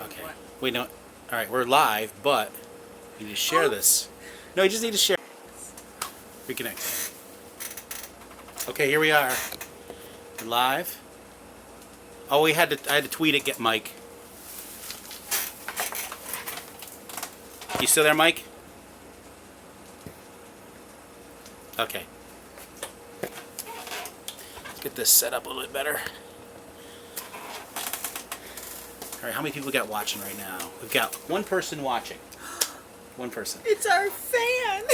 Okay. What? Wait, no. All right, we're live, but you need to share this. No, you just need to share. Reconnect. Okay, here we are. We're live. Oh, I had to tweet it. Get Mike. You still there, Mike? Okay. Let's get this set up a little bit better. All right, how many people we got watching right now? We've got one person watching. One person. It's our fan.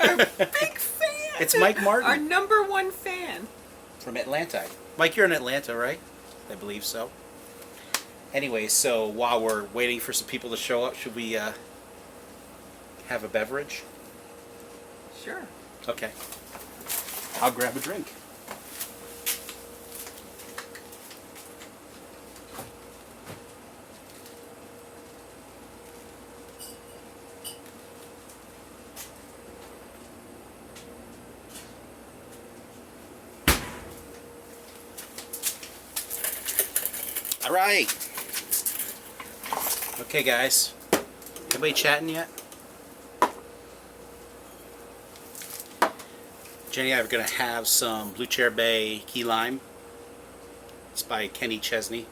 Our big fan. It's Mike Martin. Our #1 fan. From Atlanta. Mike, you're in Atlanta, right? I believe so. Anyway, so while we're waiting for some people to show up, should we have a beverage? Sure. Okay. I'll grab a drink. All right. Okay, guys. Anybody chatting yet? Jenny and I are going to have some Blue Chair Bay Key Lime. It's by Kenny Chesney.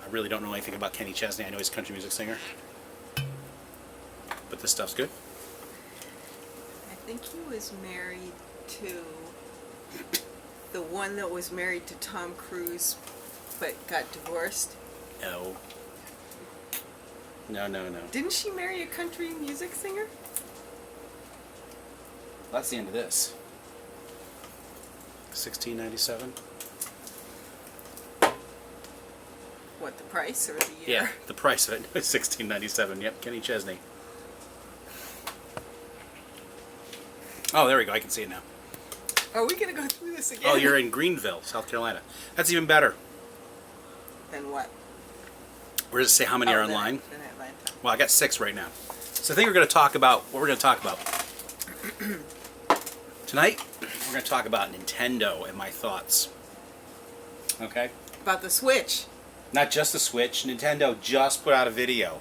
I really don't know anything about Kenny Chesney. I know he's a country music singer. But this stuff's good. I think he was married to the one that was married to Tom Cruise but got divorced. No. No, no, no. Didn't she marry a country music singer? That's the end of this. 1697. What, the price or the year? Yeah, the price of it. 1697. Yep, Kenny Chesney. Oh, there we go. I can see it now. Are we going to go through this again? Oh, you're in Greenville, South Carolina. That's even better. Then what? Where does it say how many are then- online? then Atlanta. Well, I got 6 right now. So I think we're going to talk about what we're going to talk about. Tonight, we're going to talk about Nintendo and my thoughts. Okay? About the Switch. Not just the Switch. Nintendo just put out a video.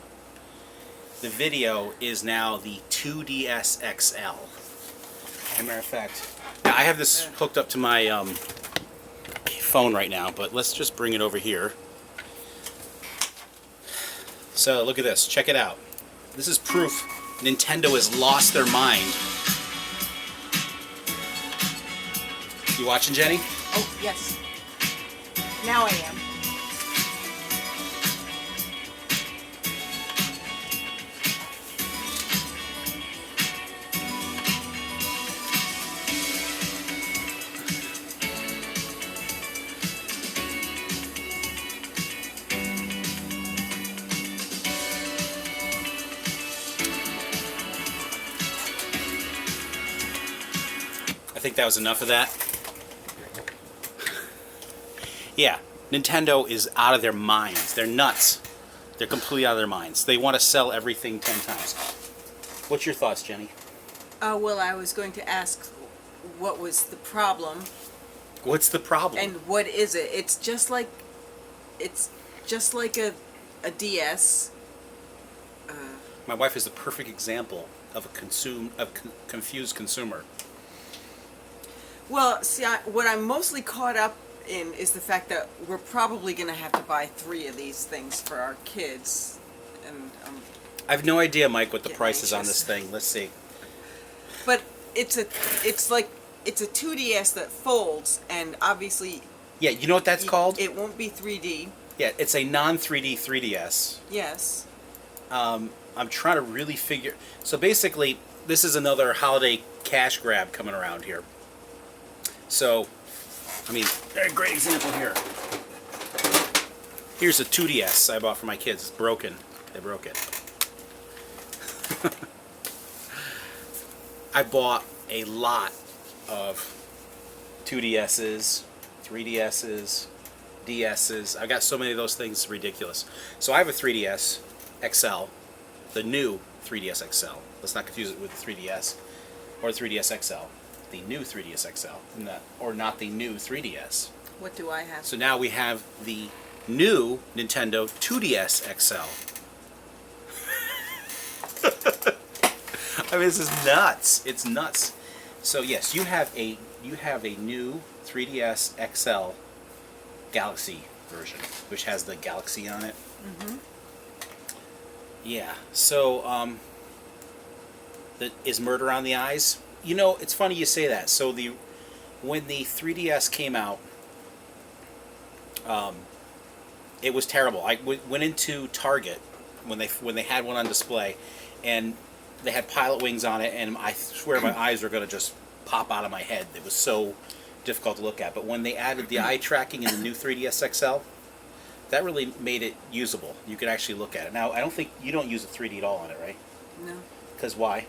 The video is now the 2DS XL. As a matter of fact, now I have this hooked up to my phone right now, but let's just bring it over here. So look at this. Check it out. This is proof Nintendo has lost their mind. You watching, Jenny? Oh, yes. Now I am. I think that was enough of that. Yeah, Nintendo is out of their minds. They're nuts. They're completely out of their minds. They want to sell everything 10 times. What's your thoughts, Jenny? Well, I was going to ask what was the problem What's the problem? and what is it? It's just like a DS. My wife is the perfect example of a confused consumer. Well, see, what I'm mostly caught up in is the fact that we're probably going to have to buy 3 of these things for our kids, and I have no idea, Mike, what the Getting price is on anxious. this thing. Let's see. but it's a 2DS that folds, and obviously Yeah, you know what that's called? It won't be 3D. Yeah, it's a non-3D 3DS. Yes. I'm trying to really figure... So basically, this is another holiday cash grab coming around here. So, I mean, a great example here. Here's a 2DS I bought for my kids. It's broken. They broke it. I bought a lot of 2DSs, 3DSs, DSs. I got so many of those things, it's ridiculous. So I have a 3DS XL, the new 3DS XL. Let's not confuse it with the 3DS or 3DS XL. The new 3DS XL, or not the new 3DS. What do I have? So now we have the new Nintendo 2DS XL. I mean, this is nuts. It's nuts. So yes, you have a new 3DS XL Galaxy version, which has the Galaxy on it. Mm-hmm. Yeah. So is Murder on the Eyes? You know, it's funny you say that. So when the 3DS came out, it was terrible. I went into Target when they had one on display, and they had Pilot Wings on it, and I swear my eyes were going to just pop out of my head. It was so difficult to look at. But when they added the eye tracking in the new 3DS XL, that really made it usable. You could actually look at it. Now, I don't think you don't use a 3D at all on it, right? No. Because why?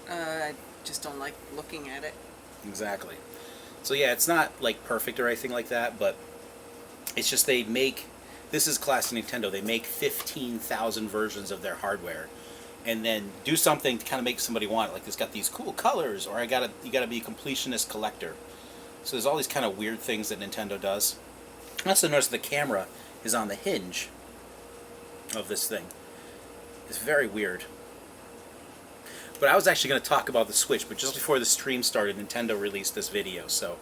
I just don't like looking at it. Exactly. So yeah, it's not like perfect or anything like that, but it's just this is classic Nintendo. They make 15,000 versions of their hardware, and then do something to kind of make somebody want it. Like, it's got these cool colors, or you gotta be a completionist collector. So there's all these kind of weird things that Nintendo does. I also noticed the camera is on the hinge of this thing. It's very weird. But I was actually going to talk about the Switch, but just before the stream started, Nintendo released this video, so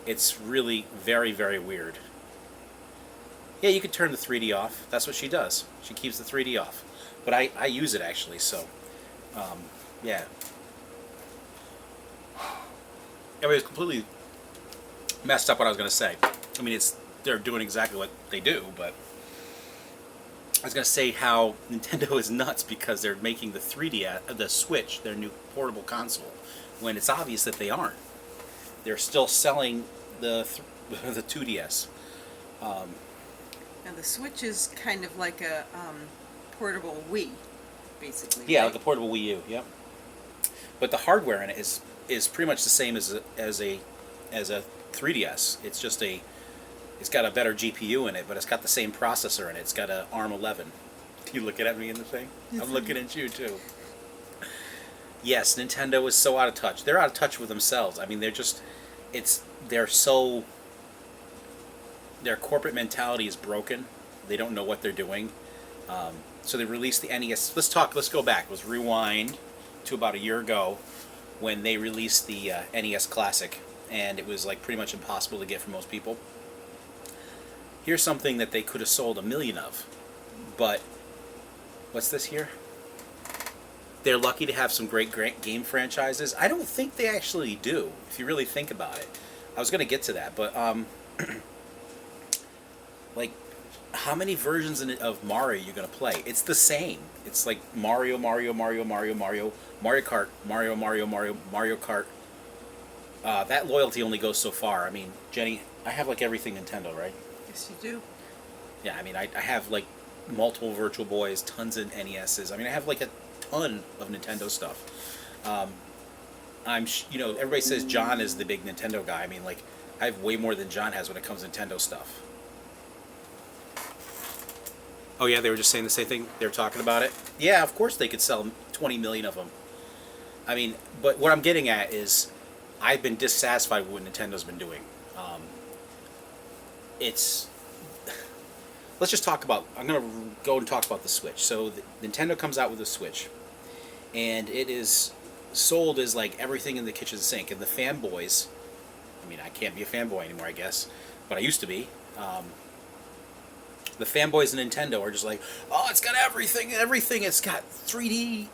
it's really very, very weird. Yeah, you can turn the 3D off. That's what she does. She keeps the 3D off. But I use it, actually, so, yeah. It was completely messed up what I was going to say. I mean, they're doing exactly what they do, but I was going to say how Nintendo is nuts because they're making the Switch, their new portable console, when it's obvious that they aren't. They're still selling the 2DS. Now the Switch is kind of like a portable Wii, basically. Yeah, right? like the portable Wii U. Yep. But the hardware in it is pretty much the same as a 3DS. It's just it's got a better GPU in it, but it's got the same processor in it. It's got an ARM 11. You looking at me in the thing? Yes, I'm looking at you too. Yes, Nintendo is so out of touch. They're out of touch with themselves. I mean, their corporate mentality is broken. They don't know what they're doing. So they released the NES. Let's go back. Let's rewind to about a year ago when they released the NES Classic, and it was like pretty much impossible to get for most people. Here's something that they could have sold 1 million of, but what's this here? They're lucky to have some great game franchises. I don't think they actually do, if you really think about it. I was going to get to that, but like, how many versions of Mario are you going to play? It's the same. It's like Mario Kart, Mario Kart. That loyalty only goes so far. I mean, Jenny, I have like everything Nintendo, right? Yes, you do. Yeah, I mean, I have like multiple Virtual Boys, tons of NESs. I mean, I have like a ton of Nintendo stuff. Everybody says John is the big Nintendo guy. I mean, like, I have way more than John has when it comes to Nintendo stuff. Oh yeah, they were just saying the same thing. They were talking about it. Yeah, of course they could sell 20 million of them. I mean, but what I'm getting at is, I've been dissatisfied with what Nintendo's been doing. Let's just talk about. I'm going to go and talk about the Switch. So Nintendo comes out with a Switch, and it is sold as like everything in the kitchen sink. And the fanboys, I mean, I can't be a fanboy anymore, I guess, but I used to be. The fanboys of Nintendo are just like, oh, it's got everything. It's got 3D,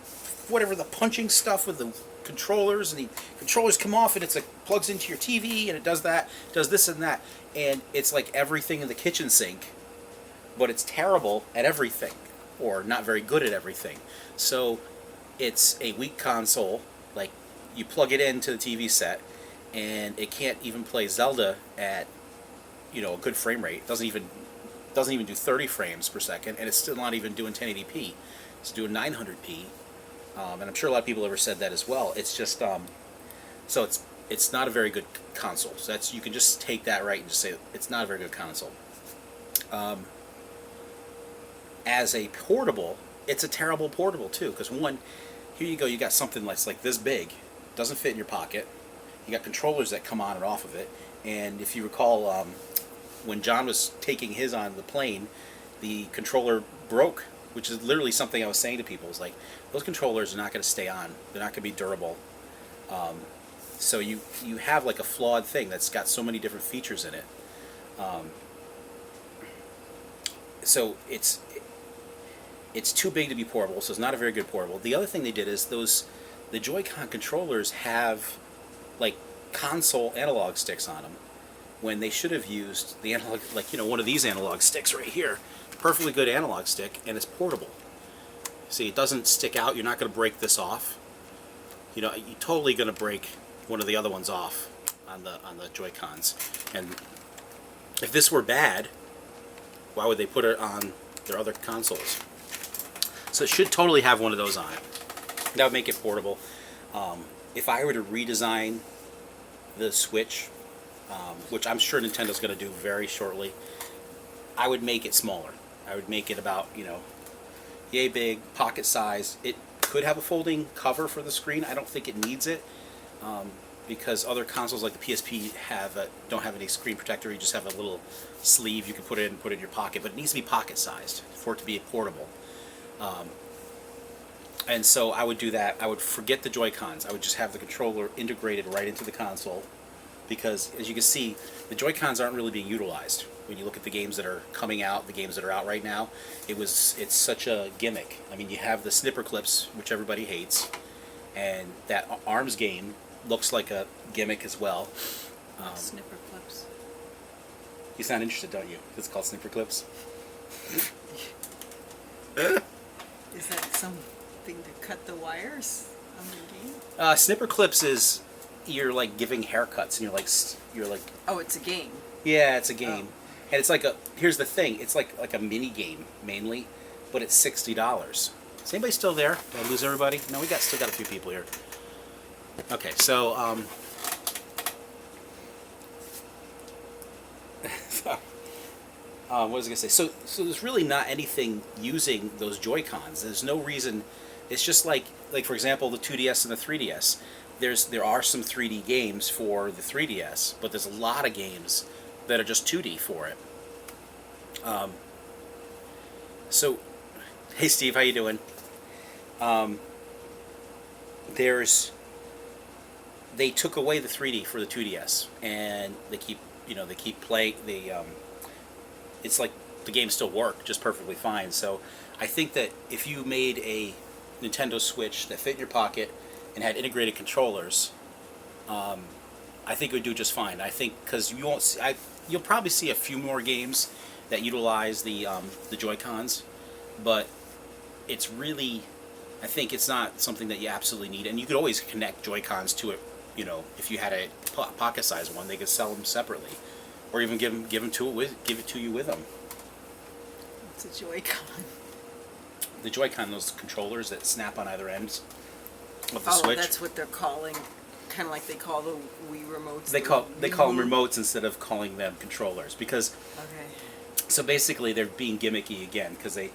whatever, the punching stuff with the controllers, and the controllers come off, and it's like plugs into your TV, and it does that, does this and that, and it's like everything in the kitchen sink, but it's terrible at everything, or not very good at everything. So it's a weak console. Like, you plug it into the TV set, and it can't even play Zelda at, a good frame rate. It doesn't even do 30 frames per second, and it's still not even doing 1080p. It's doing 900p, and I'm sure a lot of people have ever said that as well. It's just so it's not a very good console. So you can just take that right and just say it's not a very good console. As a portable, it's a terrible portable too, because one, here you go, you got something that's like this big, doesn't fit in your pocket. You got controllers that come on and off of it, and if you recall, when John was taking his on the plane, the controller broke, which is literally something I was saying to people. It's like, those controllers are not going to stay on. They're not going to be durable. So you have like a flawed thing that's got so many different features in it. So it's too big to be portable, so it's not a very good portable. The other thing they did is the Joy-Con controllers have like console analog sticks on them, when they should have used the analog, like, you know, one of these analog sticks right here. Perfectly good analog stick, and it's portable. See, it doesn't stick out. You're not going to break this off. You know, you're totally going to break one of the other ones off on the Joy-Cons. And if this were bad, why would they put it on their other consoles? So it should totally have one of those on it. That would make it portable. If I were to redesign the Switch, which I'm sure Nintendo's going to do very shortly, I would make it smaller. I would make it about, you know, yay big, pocket size. It could have a folding cover for the screen. I don't think it needs it, because other consoles like the PSP don't have any screen protector. You just have a little sleeve you can put it in and put it in your pocket, but it needs to be pocket sized for it to be portable. And so I would do that. I would forget the Joy-Cons. I would just have the controller integrated right into the console, because as you can see, the Joy-Cons aren't really being utilized. When you look at the games that are coming out, the games that are out right now, it's such a gimmick. I mean, you have the snipper clips, which everybody hates, and that ARMS game looks like a gimmick as well. Snipper clips. You sound interested, don't you? It's called snipper clips. Is that something to cut the wires on the game? Snipper clips is you're like giving haircuts, and you're like. Oh, it's a game. Yeah, it's a game. Oh. And it's like here's the thing, it's like a mini game mainly, but it's $60. Is anybody still there? Did I lose everybody? No, still got a few people here. Okay, so what was I gonna say? So there's really not anything using those Joy-Cons. There's no reason. It's just like for example, the 2DS and the 3DS. There are some 3D games for the 3DS, but there's a lot of games that are just 2D for it. So, hey Steve, how you doing? They took away the 3D for the 2DS, and they keep playing. It's like the games still work just perfectly fine. So, I think that if you made a Nintendo Switch that fit in your pocket and had integrated controllers, I think it would do just fine. I think because you'll probably see a few more games that utilize the Joy-Cons, but it's really, I think it's not something that you absolutely need. And you could always connect Joy-Cons to it. You know, if you had a pocket-sized one, they could sell them separately, or even give it to you with them. It's a Joy-Con. The Joy-Con, those controllers that snap on either ends of the Switch. Switch. That's what they're calling. Kind of like they call the Wii remotes. They call them remotes instead of calling them controllers, because. Okay. So basically, they're being gimmicky again, because they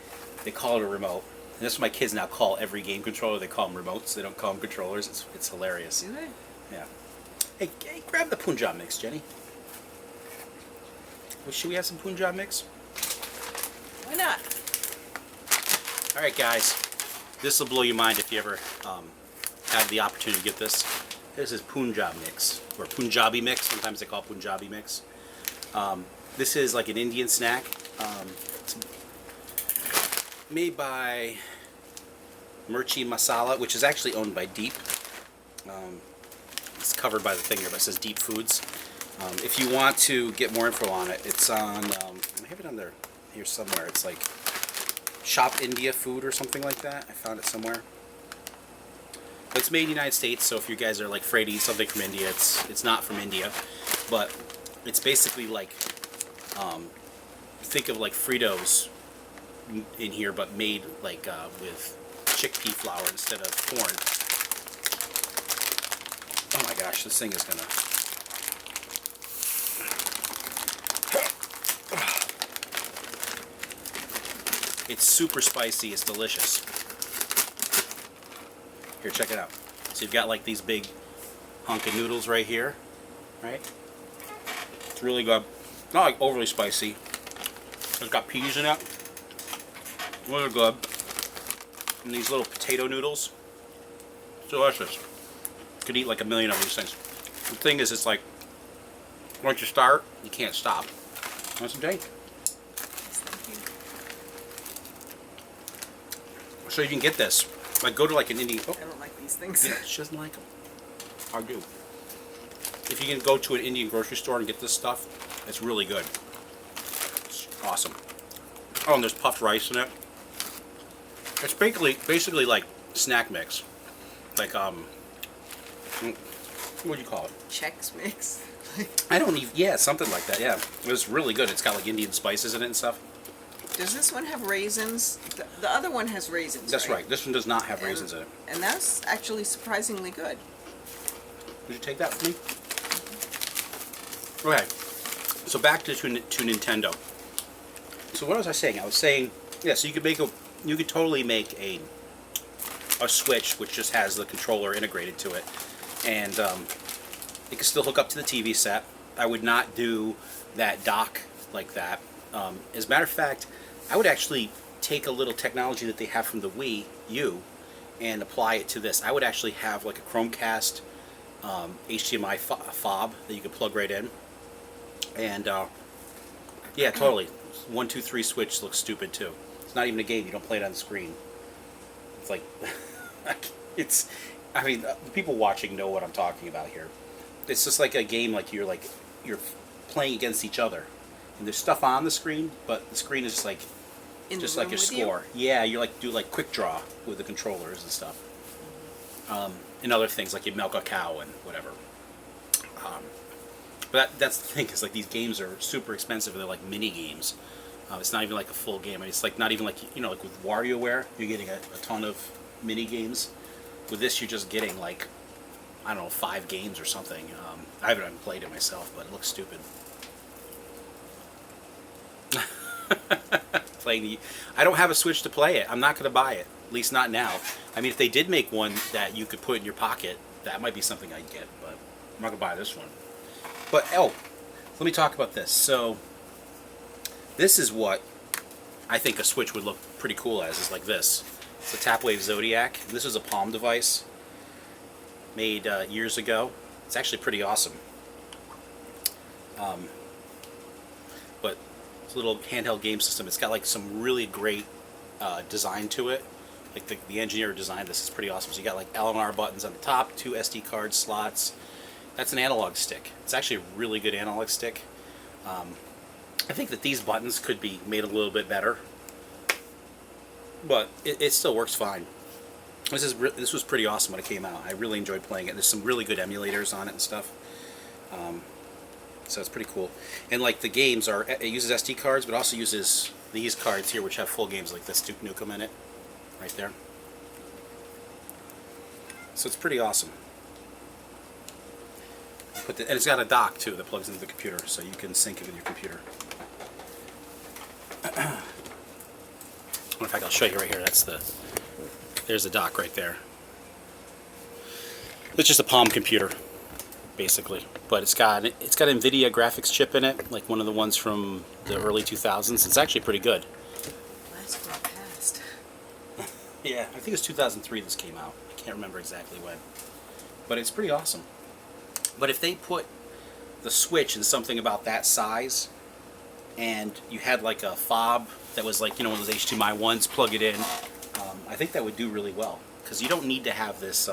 call it a remote. And that's what my kids now call every game controller. They call them remotes. They don't call them controllers. It's hilarious. Do they? Yeah. Hey, grab the Punjab mix, Jenny. Well, should we have some Punjab mix? Why not? All right, guys. This will blow your mind if you ever have the opportunity to get this. This is Punjab mix, or Punjabi mix. Sometimes they call it Punjabi mix. This is like an Indian snack. It's made by Mirchi Masala, which is actually owned by Deep. It's covered by the thing here, but it says Deep Foods. If you want to get more info on it, it's on, I have it on there here somewhere. It's like Shop India Food or something like that. I found it somewhere. But it's made in the United States, so if you guys are like afraid to eat something from India, it's not from India. But it's basically like, think of like Fritos in here, but made like with chickpea flour instead of corn. Oh my gosh, this thing is gonna... It's super spicy, it's delicious. Here, check it out. So you've got like these big hunk of noodles right here, right? It's really good. Not like overly spicy. It's got peas in it. Really good. And these little potato noodles. Delicious. Could eat like a million of these things. The thing is, it's like, once you start, you can't stop. Want some Jake? Thank you. So you can get this. Like, go to like an Indian... Oh, I don't like these things. yeah, she doesn't like them. I do. If you can go to an Indian grocery store and get this stuff, it's really good. It's awesome. Oh, and there's puffed rice in it. It's basically like snack mix. Like, what do you call it? Chex Mix. I don't even, yeah, something like that, yeah. It was really good. It's got like Indian spices in it and stuff. Does this one have raisins? The other one has raisins. That's right. This one does not have raisins in it. And that's actually surprisingly good. Would you take that for me? Okay. So back to Nintendo. So what was I saying? I was saying, yeah, so you could totally make a Switch which just has the controller integrated to it. And it can still hook up to the TV set. I would not do that dock like that. As a matter of fact, I would actually take a little technology that they have from the Wii U and apply it to this. I would actually have like a Chromecast HDMI fob that you could plug right in. And yeah, totally. 1, 2, 3 Switch looks stupid too. It's not even a game. You don't play it on the screen. It's like, I mean, the people watching know what I'm talking about here. It's just like a game, like you're playing against each other, and there's stuff on the screen, but the screen is just like your score. Yeah, you do like quick draw with the controllers and stuff, and other things like you milk a cow and whatever. But that's the thing, is like these games are super expensive. They're like mini games. It's not even like a full game. I mean, it's like not even like, like with WarioWare, you're getting a ton of mini games. With this, you're just getting like, I don't know, 5 games or something. I haven't played it myself, but it looks stupid. I don't have a Switch to play it. I'm not going to buy it, at least not now. I mean, if they did make one that you could put in your pocket, that might be something I'd get, but I'm not going to buy this one. But, let me talk about this. So, this is what I think a Switch would look pretty cool as, is like this. It's a Tapwave Zodiac. This is a Palm device made years ago. It's actually pretty awesome. But it's a little handheld game system. It's got like some really great design to it. Like the engineer who designed this is pretty awesome. So you got like LMR buttons on the top, 2 SD card slots. That's an analog stick. It's actually a really good analog stick. I think that these buttons could be made a little bit better, but it still works fine. This was pretty awesome when it came out. I really enjoyed playing it. There's some really good emulators on it and stuff. So it's pretty cool. And like the games it uses SD cards, but also uses these cards here, which have full games like this Duke Nukem in it, right there. So it's pretty awesome. And it's got a dock too that plugs into the computer, so you can sync it with your computer. In fact, I'll show you right here. There's the dock right there. It's just a Palm computer, basically, but it's got an NVIDIA graphics chip in it, like one of the ones from the early 2000s. It's actually pretty good. Last one passed. Yeah, I think it was 2003 this came out. I can't remember exactly when, but it's pretty awesome. But if they put the Switch in something about that size, and you had like a fob that was like, one of those HDMI ones, plug it in, I think that would do really well. Because you don't need to have this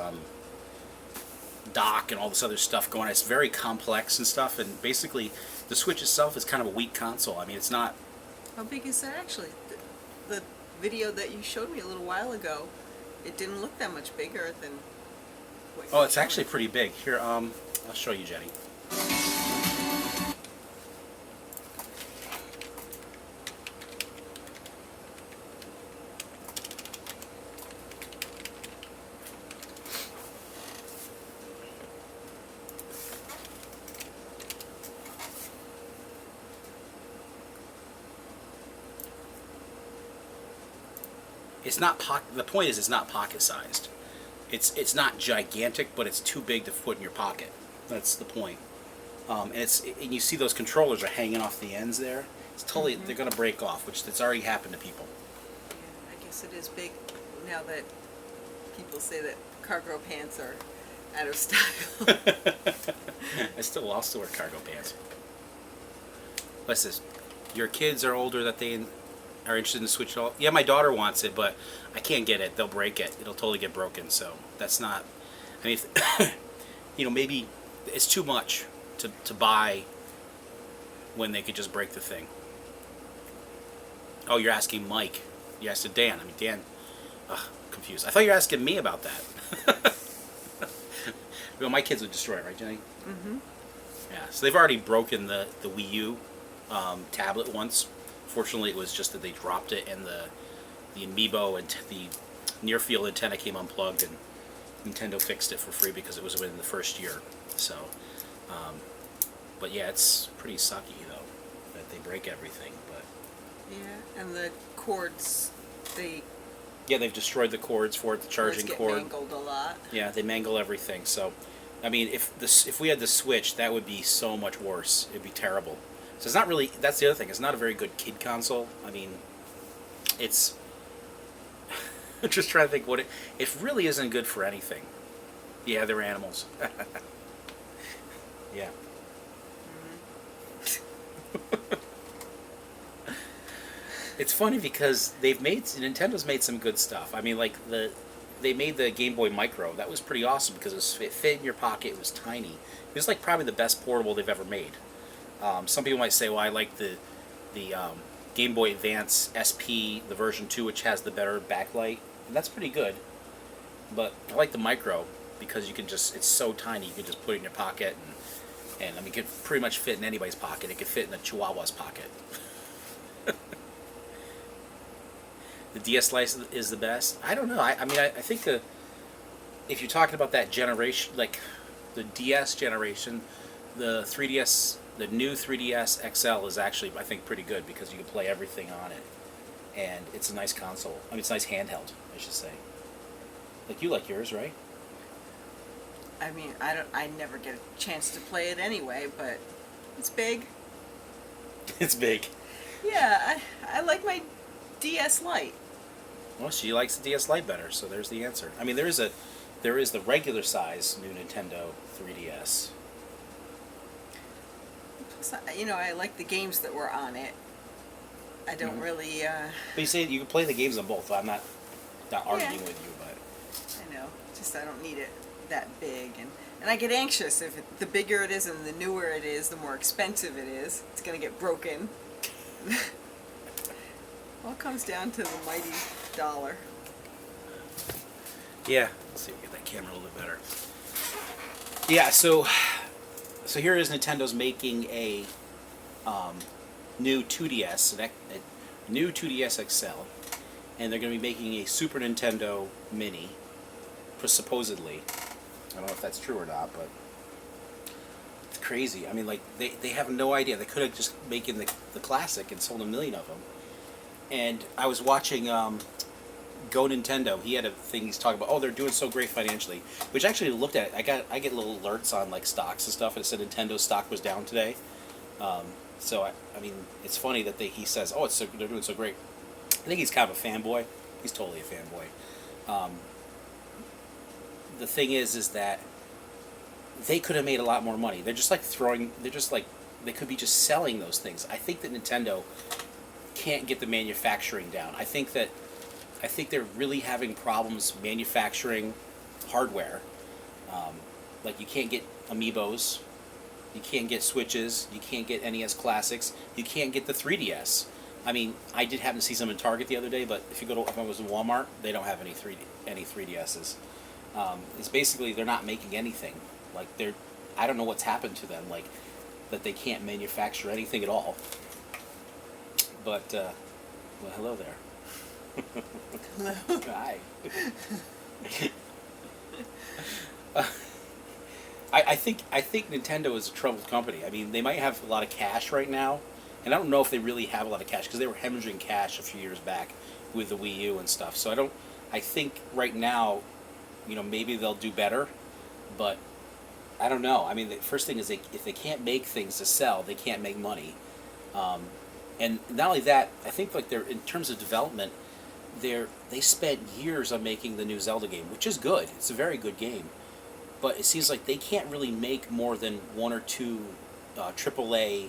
dock and all this other stuff going on. It's very complex and stuff, and basically the Switch itself is kind of a weak console. I mean, it's not... How big is that actually? The video that you showed me a little while ago, it didn't look that much bigger than... Oh, it's actually pretty big. Here, I'll show you, Jenny. It's not the point is, it's not pocket-sized. It's not gigantic, but it's too big to put in your pocket. That's the point. and you see those controllers are hanging off the ends there. It's totally they're gonna break off, which that's already happened to people. Yeah, I guess it is big now that people say that cargo pants are out of style. I'll still wear cargo pants. What's this? Your kids are older that they are interested in the Switch at all? Yeah, my daughter wants it, but I can't get it. They'll break it. It'll totally get broken. So that's not. I mean, maybe it's too much to buy when they could just break the thing. Oh, you're asking Mike. You asked Dan. I mean, Dan. Confused. I thought you were asking me about that. Well, my kids would destroy it, right, Jenny? Mm-hmm. Yeah. So they've already broken the Wii U tablet once. Fortunately, it was just that they dropped it, and the amiibo and the near field antenna came unplugged, and Nintendo fixed it for free because it was within the first year. So, but yeah, it's pretty sucky though that they break everything. But yeah, and the cords, they've destroyed the cords for it, the charging cord. Mangled a lot. Yeah, they mangle everything. So, I mean, if we had the Switch, that would be so much worse. It'd be terrible. So it's not really. That's the other thing. It's not a very good kid console. I mean, it's. I'm just trying to think what it really isn't good for anything. Yeah, they're animals. Yeah. It's funny because Nintendo's made some good stuff. I mean, like they made the Game Boy Micro. That was pretty awesome because it fit in your pocket. It was tiny. It was like probably the best portable they've ever made. Some people might say, well, I like the Game Boy Advance SP, the version 2, which has the better backlight. And that's pretty good. But I like the Micro because it's so tiny. You can just put it in your pocket. And I mean, it could pretty much fit in anybody's pocket. It could fit in a Chihuahua's pocket. The DS Lite is the best. I don't know. I mean, I think if you're talking about that generation, like the DS generation, the 3DS, the new 3DS XL is actually, I think, pretty good because you can play everything on it, and it's a nice console. I mean, it's a nice handheld, I should say. Like you like yours, right? I mean, I never get a chance to play it anyway, but it's big. It's big. Yeah, I like my DS Lite. Well, she likes the DS Lite better, so there's the answer. I mean, there is the regular size new Nintendo 3DS. Plus, I like the games that were on it. I don't really. But you say you can play the games on both. I'm not arguing with you, but I know. Just I don't need it that big, and I get anxious if the bigger it is and the newer it is, the more expensive it is. It's gonna get broken. All comes down to the mighty dollar. Yeah, let's see if we get that camera a little bit better. Yeah, so here is Nintendo's making a new 2DS, a new 2DS XL, and they're going to be making a Super Nintendo Mini, supposedly. I don't know if that's true or not, but it's crazy. I mean, like, they have no idea. They could have just making the classic and sold 1 million of them. And I was watching Go Nintendo. He had a thing he's talking about. Oh, they're doing so great financially. Which actually looked at it. I get little alerts on like stocks and stuff, and it said Nintendo stock was down today. So I mean, it's funny that he says, oh, they're doing so great. I think he's kind of a fanboy. He's totally a fanboy. The thing is that they could have made a lot more money. They're just like they could be just selling those things. I think that Nintendo can't get the manufacturing down. I think they're really having problems manufacturing hardware. Like you can't get Amiibos, you can't get Switches, you can't get NES Classics, you can't get the 3DS. I mean, I did happen to see some in Target the other day, but if I was in Walmart, they don't have any 3DSs. It's basically they're not making anything. Like I don't know what's happened to them. Like that they can't manufacture anything at all. But well, hello there. Hello. Hi. I think Nintendo is a troubled company. I mean, they might have a lot of cash right now, and I don't know if they really have a lot of cash because they were hemorrhaging cash a few years back with the Wii U and stuff. So I think right now, maybe they'll do better, but I don't know. I mean, the first thing is if they can't make things to sell, they can't make money. Um, and not only that, I think like they're in terms of development, they spent years on making the new Zelda game, which is good. It's a very good game, but it seems like they can't really make more than one or two AAA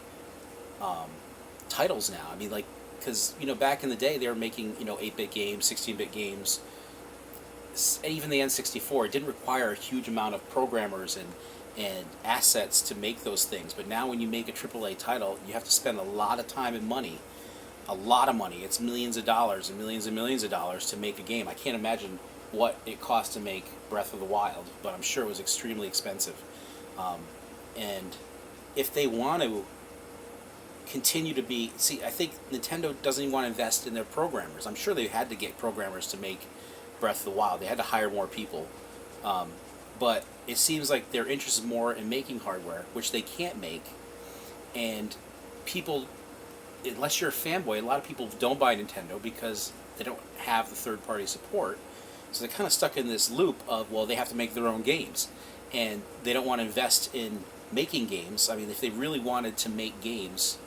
titles now. I mean, like because back in the day they were making 8-bit games, 16-bit games, even the N64. It didn't require a huge amount of programmers and assets to make those things. But now when you make a AAA title, you have to spend a lot of time and money. A lot of money. It's millions of dollars and millions of dollars to make a game. I can't imagine what it cost to make Breath of the Wild, but I'm sure it was extremely expensive. And if they want to continue to be... See, I think Nintendo doesn't even want to invest in their programmers. I'm sure they had to get programmers to make Breath of the Wild. They had to hire more people. But it seems like they're interested more in making hardware, which they can't make. And people, unless you're a fanboy, a lot of people don't buy Nintendo because they don't have the third-party support. So they're kind of stuck in this loop of, well, they have to make their own games. And they don't want to invest in making games. I mean, if they really wanted to make games,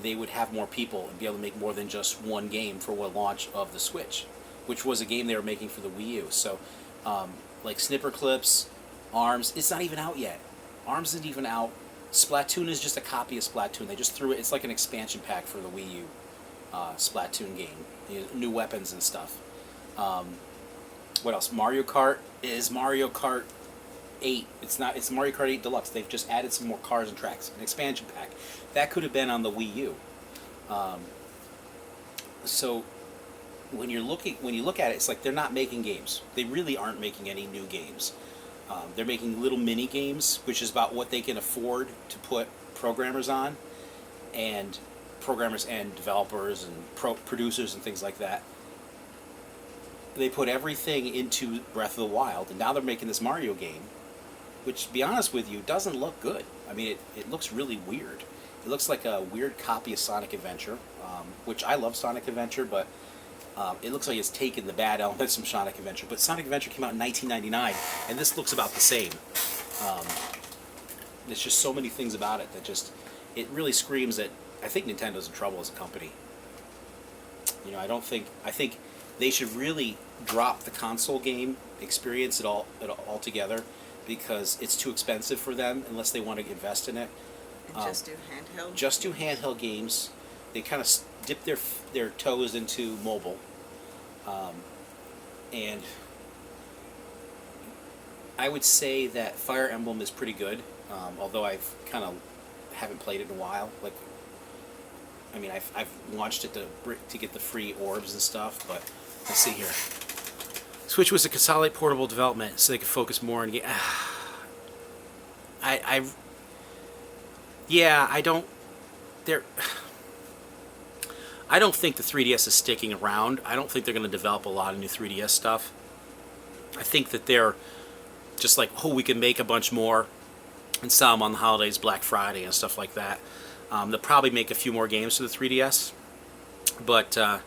they would have more people and be able to make more than just one game for one launch of the Switch, which was a game they were making for the Wii U. So, like Snipper Clips, ARMS, it's not even out yet. ARMS isn't even out. Splatoon is just a copy of Splatoon. They just threw it. It's like an expansion pack for the Wii U Splatoon game. New weapons and stuff. What else? Mario Kart is Mario Kart 8. It's not. It's Mario Kart 8 Deluxe. They've just added some more cars and tracks. An expansion pack. That could have been on the Wii U. So when you look at it, it's like they're not making games. They really aren't making any new games. They're making little mini games, which is about what they can afford to put programmers on, and programmers and developers and producers and things like that. They put everything into Breath of the Wild, and now they're making this Mario game, which, to be honest with you, doesn't look good. I mean, it looks really weird. It looks like a weird copy of Sonic Adventure, which I love Sonic Adventure, but it looks like it's taken the bad elements from Sonic Adventure. But Sonic Adventure came out in 1999, and this looks about the same. There's just so many things about it that it really screams that I think Nintendo's in trouble as a company. I think they should really drop the console game experience it altogether, because it's too expensive for them unless they want to invest in it. And just do handheld? Just do handheld games. They kind of dip their toes into mobile. And I would say that Fire Emblem is pretty good, although I've kind of haven't played it in a while. Like, I mean, I've launched it to get the free orbs and stuff, but let's see here. Switch was a consolidate portable development, so they could focus more on I don't think the 3DS is sticking around. I don't think they're going to develop a lot of new 3DS stuff. I think that they're just like, oh, we can make a bunch more and sell them on the holidays, Black Friday and stuff like that. They'll probably make a few more games for the 3DS, but I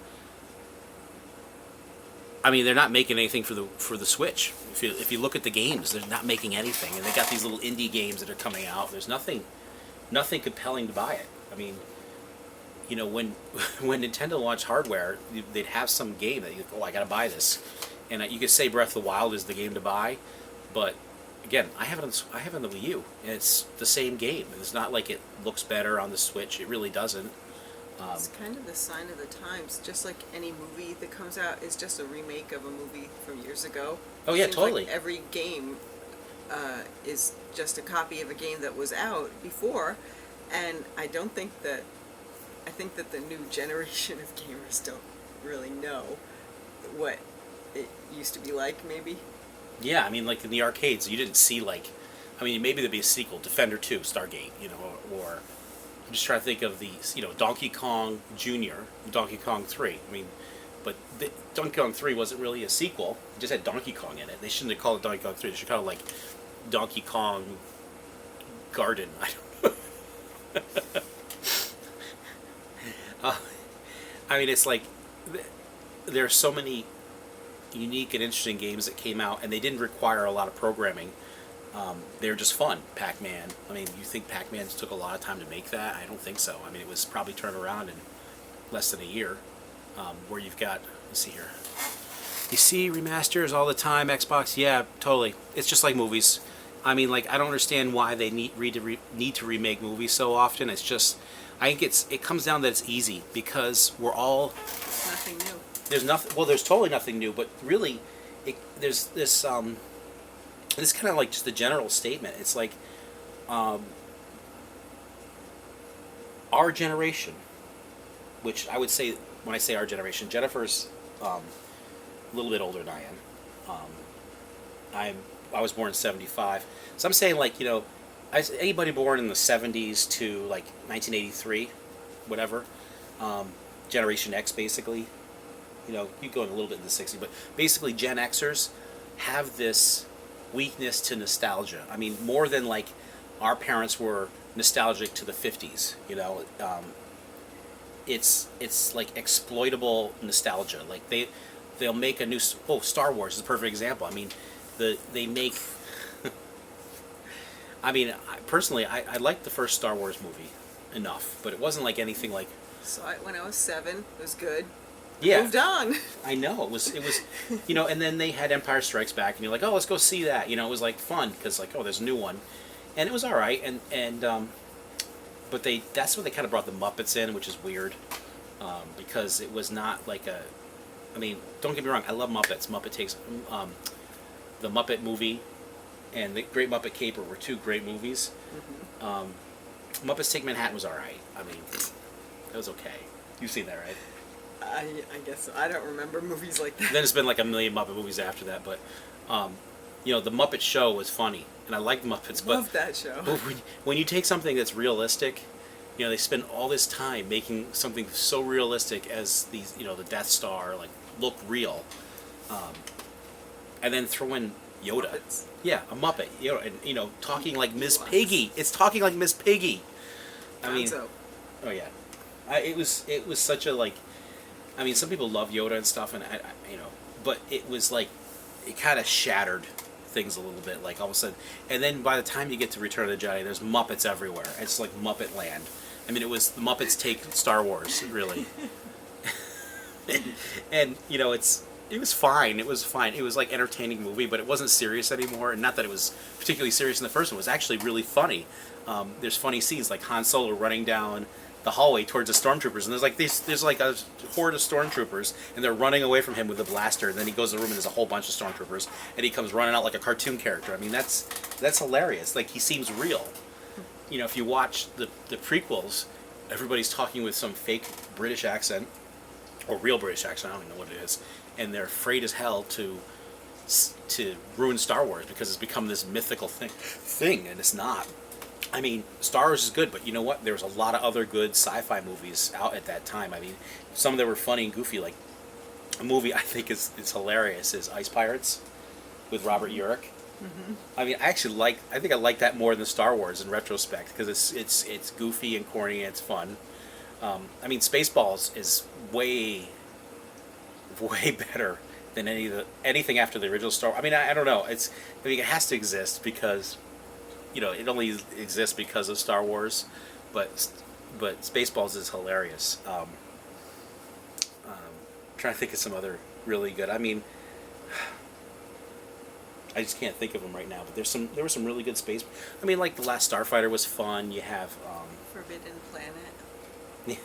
mean, they're not making anything for the Switch. If you look at the games, they're not making anything, and they got these little indie games that are coming out. There's nothing compelling to buy it. I mean, when Nintendo launched hardware, they'd have some game that you, I gotta buy this, and you could say Breath of the Wild is the game to buy, but again, I have it on the Wii U, and it's the same game. It's not like it looks better on the Switch. It really doesn't. It's kind of the sign of the times. Just like any movie that comes out is just a remake of a movie from years ago. Oh yeah, Seems totally. like every game is just a copy of a game that was out before, and I think that the new generation of gamers don't really know what it used to be like, maybe. Yeah, I mean, like in the arcades, you didn't see maybe there'd be a sequel, Defender 2, Stargate, or I'm just trying to think of the, Donkey Kong Jr., Donkey Kong 3. I mean, but Donkey Kong 3 wasn't really a sequel. It just had Donkey Kong in it. They shouldn't have called it Donkey Kong 3. They should call it, like, Donkey Kong Garden. I don't know. I mean, it's like, there are so many unique and interesting games that came out, and they didn't require a lot of programming. They're just fun. Pac-Man. I mean, you think Pac-Man took a lot of time to make that? I don't think so. I mean, it was probably turned around in less than a year. Where you've got, let's see here. You see remasters all the time, Xbox. Yeah, totally. It's just like movies. I mean, like, I don't understand why they need to remake movies so often. It's just, I think it comes down that it's easy because we're all. Nothing new. There's nothing. Well, there's totally nothing new, but really, there's this. This kind of like just a general statement. It's like, our generation, which I would say when I say our generation, Jennifer's a little bit older than I am. I was born in '75, so I'm saying like anybody born in the '70s to like 1983, whatever, Generation X basically. You go in a little bit in the '60s, but basically Gen Xers have this weakness to nostalgia. I mean, more than like our parents were nostalgic to the '50s. It's like exploitable nostalgia. Like they'll make a new Star Wars is a perfect example. I mean, they make. I mean, personally, I liked the first Star Wars movie enough, but it wasn't like anything like. Saw it when I was 7. It was good. Yeah. Moved on. I know it was, and then they had Empire Strikes Back, and you're like, oh, let's go see that. It was like fun because like, oh, there's a new one, and it was all right, but that's when they kind of brought the Muppets in, which is weird, because it was not like a. I mean, don't get me wrong, I love Muppets. Muppet Takes, the Muppet movie, and the Great Muppet Caper were two great movies. Mm-hmm. Muppets Take Manhattan was all right. I mean, it was okay. You've seen that, right? I guess so. I don't remember movies like that. Then it's been like a million Muppet movies after that, but the Muppet Show was funny, and I like the Muppets. Love that show. But when you take something that's realistic, they spend all this time making something so realistic as these, the Death Star, like look real, and then throw in Yoda. Muppets. Yeah, a Muppet. And talking like Miss Piggy. It's talking like Miss Piggy. I mean, so. Oh yeah, it was such a like. I mean, some people love Yoda and stuff, and but it was like, it kind of shattered things a little bit, like all of a sudden. And then by the time you get to Return of the Jedi, there's Muppets everywhere. It's like Muppet Land. I mean, it was the Muppets take Star Wars, really. and it was fine. It was fine. It was like entertaining movie, but it wasn't serious anymore. And not that it was particularly serious in the first one. It was actually really funny. There's funny scenes like Han Solo running down the hallway towards the stormtroopers, and there's like a horde of stormtroopers, and they're running away from him with a blaster, and then he goes to the room and there's a whole bunch of stormtroopers, and he comes running out like a cartoon character. I mean, that's hilarious. Like, he seems real. If you watch the prequels, everybody's talking with some fake British accent, or real British accent, I don't even know what it is, and they're afraid as hell to ruin Star Wars because it's become this mythical thing, and it's not. I mean, Star Wars is good, but you know what? There was a lot of other good sci-fi movies out at that time. I mean, some of them were funny and goofy. Like, a movie I think is hilarious is Ice Pirates with Robert Urich. Mm-hmm. I mean, I think I like that more than Star Wars in retrospect because it's goofy and corny and it's fun. I mean, Spaceballs is way better than anything after the original Star Wars. I mean, I don't know. It has to exist because. It only exists because of Star Wars, but Spaceballs is hilarious. Trying to think of some other really good. I mean, I just can't think of them right now. But there were some really good space. I mean, like The Last Starfighter was fun. You have Forbidden Planet. Yeah,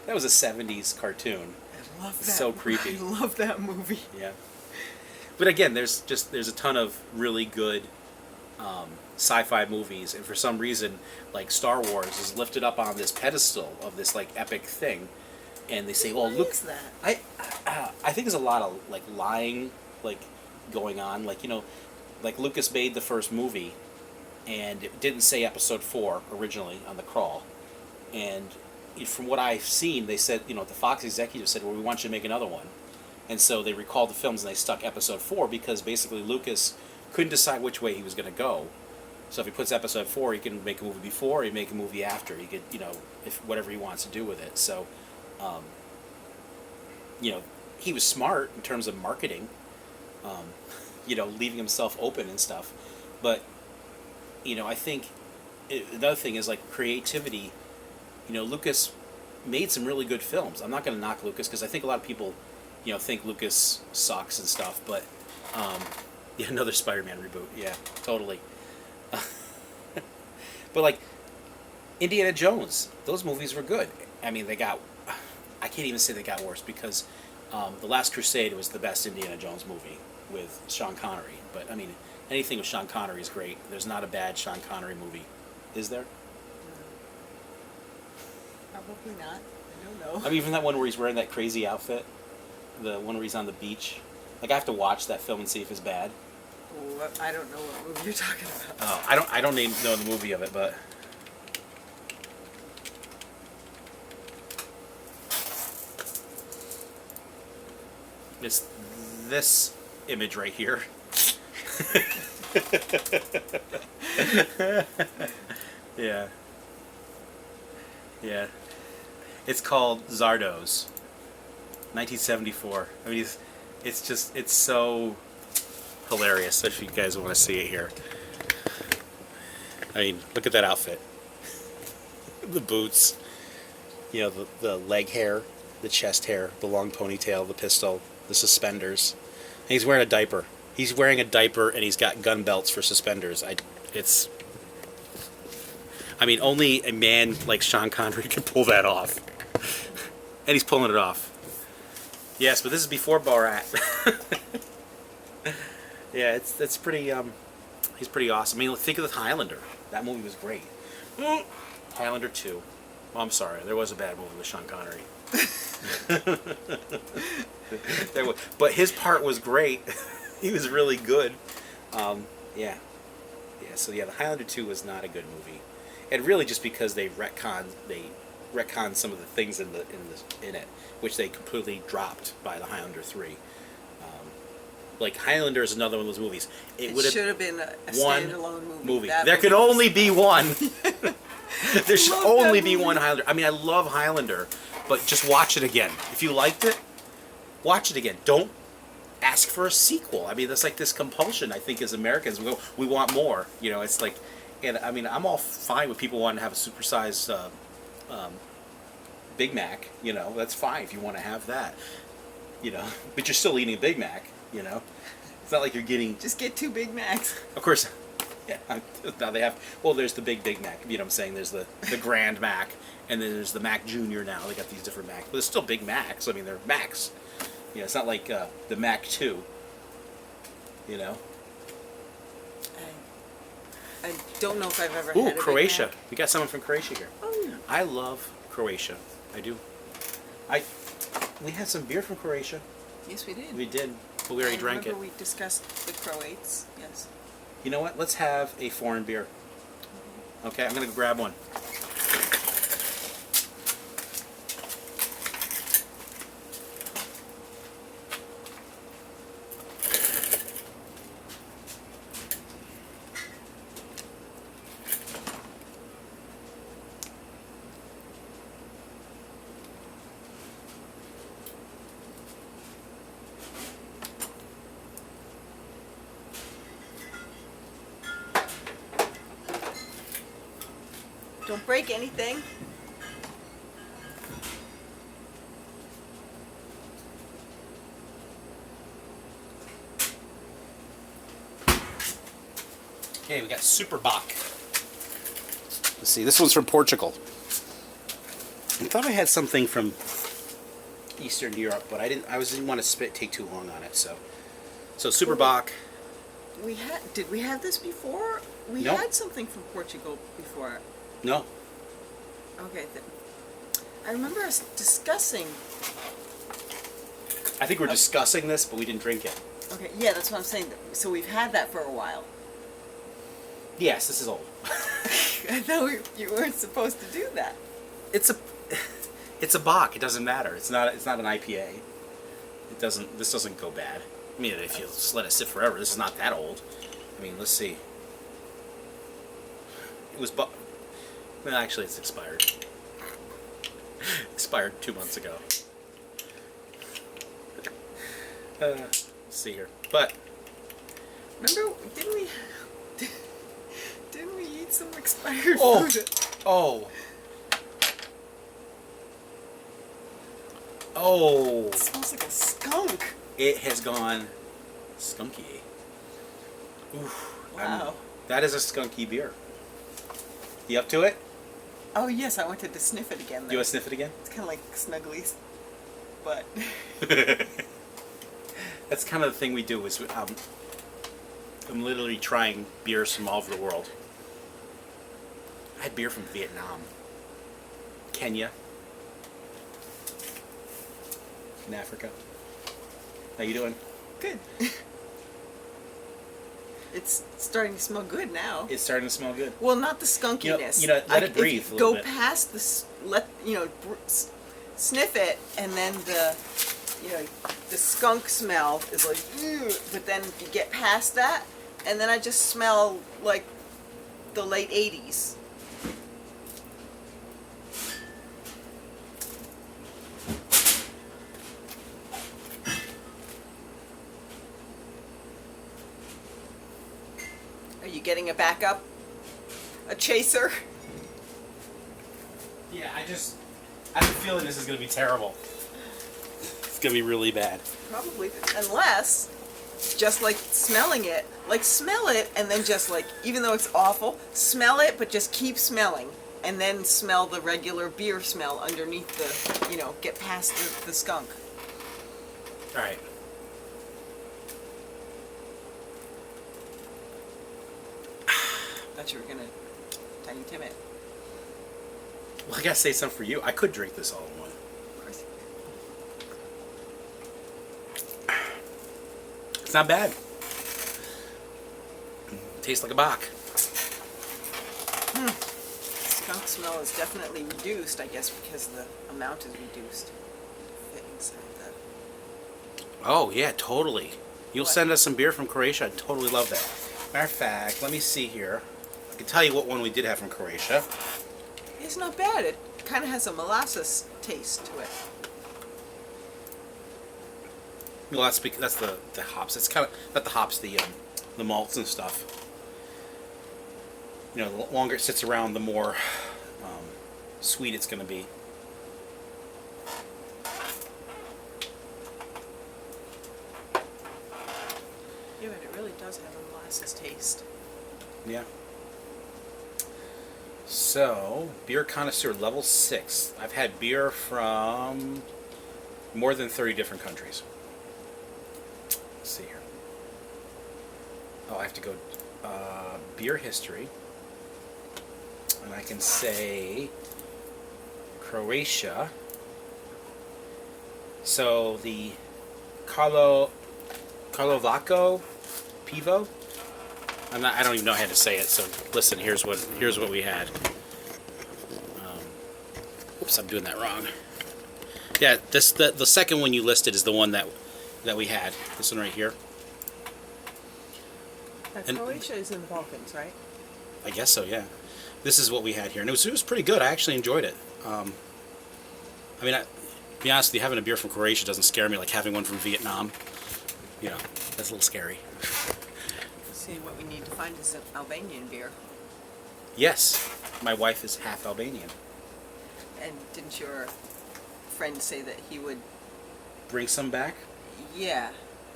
that was a '70s cartoon. I love that. So creepy. I love that movie. Yeah, but again, there's a ton of really good. Sci-fi movies, and for some reason, like Star Wars is lifted up on this pedestal of this like epic thing, and they say, "Well, look, is that?" I think there's a lot of like lying, like going on, like like Lucas made the first movie, and it didn't say Episode 4 originally on the crawl, and from what I've seen, they said the Fox executive said, "Well, we want you to make another one," and so they recalled the films and they stuck Episode 4 because basically Lucas couldn't decide which way he was going to go. So if he puts Episode 4, he can make a movie before, he can make a movie after. He could, if whatever he wants to do with it. So, he was smart in terms of marketing, leaving himself open and stuff. But I think another thing is like creativity. Lucas made some really good films. I'm not going to knock Lucas because I think a lot of people, think Lucas sucks and stuff. But yeah, another Spider-Man reboot. Yeah, totally. But like Indiana Jones, those movies were good. I mean, I can't even say they got worse because The Last Crusade was the best Indiana Jones movie with Sean Connery. But I mean, anything with Sean Connery is great. There's not a bad Sean Connery movie, is there? Probably not. I don't know. I mean, even that one where he's wearing that crazy outfit, the one where he's on the beach. Like, I have to watch that film and see if it's bad. Oh, I don't know what movie you're talking about. Oh, I don't even know the movie of it, but it's this image right here. Yeah. Yeah. It's called Zardoz. 1974. I mean, it's so hilarious if you guys want to see it here. I mean, look at that outfit. The boots, the leg hair, the chest hair, the long ponytail, the pistol, the suspenders. And he's wearing a diaper. He's wearing a diaper and he's got gun belts for suspenders. I mean, only a man like Sean Connery can pull that off. And he's pulling it off. Yes, but this is before Borat. Yeah, it's pretty, he's pretty awesome. I mean, think of the Highlander. That movie was great. Highlander 2. Oh, I'm sorry, there was a bad movie with Sean Connery. But his part was great. He was really good. Yeah. So the Highlander 2 was not a good movie. And really just because they retconned some of the things in it, which they completely dropped by the Highlander 3. Like Highlander is another one of those movies. It should have been a standalone movie. There could only be one. There should only be one Highlander. I mean, I love Highlander, but just watch it again. If you liked it, watch it again. Don't ask for a sequel. I mean, that's like this compulsion, I think, as Americans. We want more. It's like, and I mean, I'm all fine with people wanting to have a supersized Big Mac. That's fine if you want to have that. But you're still eating a Big Mac. It's not like you're getting... Just get 2 Big Macs. Of course. Yeah. Now they have... Well, there's the Big Mac. You know what I'm saying? There's the Grand Mac. And then there's the Mac Jr. now. They got these different Macs. But it's still Big Macs. I mean, they're Macs. It's not like the Mac 2. I don't know if I've ever had a Croatia. Big Mac. We got someone from Croatia here. Oh. I love Croatia. I do. We had some beer from Croatia. Yes, we did. We did. But we already drank it. I remember we discussed the Croats. Yes. You know what? Let's have a foreign beer. Okay, I'm going to grab one. Don't break anything. Okay, we got Super Bach. Let's see, this one's from Portugal. I thought I had something from Eastern Europe, but I didn't want to take too long on it. So Super Bach. Did we have this before? We Nope. had something from Portugal before. No. Okay. I remember us discussing. I think we're discussing this, but we didn't drink it. Okay, yeah, that's what I'm saying. So we've had that for a while. Yes, this is old. I thought you weren't supposed to do that. It's a Bach. It doesn't matter. It's not an IPA. This doesn't go bad. I mean, if you just let it sit forever, this is not that old. I mean, let's see. It was well, actually, it's expired. Expired 2 months ago. Let's see here. But remember, didn't we? eat some expired Oh. food. Oh. Oh. It smells like a skunk. It has gone skunky. Oof. Wow. That is a skunky beer. You up to it? Oh yes, I wanted to sniff it again. You want to sniff it again? It's kind of like Snugglies, but That's kind of the thing we do. Is I'm literally trying beers from all over the world. I had beer from Vietnam, Kenya, in Africa. How you doing? good. It's starting to smell good now. It's starting to smell good. Well, not the skunkiness. Let it breathe If a you little go bit. past sniff it, and then the skunk smell is like, ew, but then you get past that, and then I just smell like the late '80s. Are you getting a backup? A chaser? Yeah, I have a feeling this is going to be terrible. It's going to be really bad. Probably, unless, just like smelling it, like smell it and then just like, even though it's awful, smell it but just keep smelling. And then smell the regular beer smell underneath the, get past the skunk. All right. Thought you were gonna Tiny Tim it. Well, I got to say something for you. I could drink this all in one. Of course. It's not bad. Tastes like a Bach. Skunk smell is definitely reduced, I guess, because the amount is reduced. Fit inside the... Oh, yeah, totally. You'll What? send us some beer from Croatia. I'd totally love that. Matter of fact, let me see here. I can tell you what one we did have from Croatia. It's not bad. It kind of has a molasses taste to it. Well, that's the hops. It's kind of not the hops, the malts and stuff. The longer it sits around, the more sweet it's going to be. Yeah, but it really does have a molasses taste. Yeah. So, beer connoisseur level 6. I've had beer from more than 30 different countries. Let's see here. Oh, I have to go beer history. And I can say Croatia. So the Karlovaco Pivo. I don't even know how to say it. So listen, here's what we had. Oops, I'm doing that wrong. Yeah, the second one you listed is the one that we had. This one right here. And- Croatia is in the Balkans, right? I guess so. Yeah. This is what we had here, and it was pretty good. I actually enjoyed it. To be honest with you, having a beer from Croatia doesn't scare me like having one from Vietnam. That's a little scary. See, what we need to find is an Albanian beer. Yes, my wife is half Albanian. And didn't your friend say that he would... Bring some back? Yeah.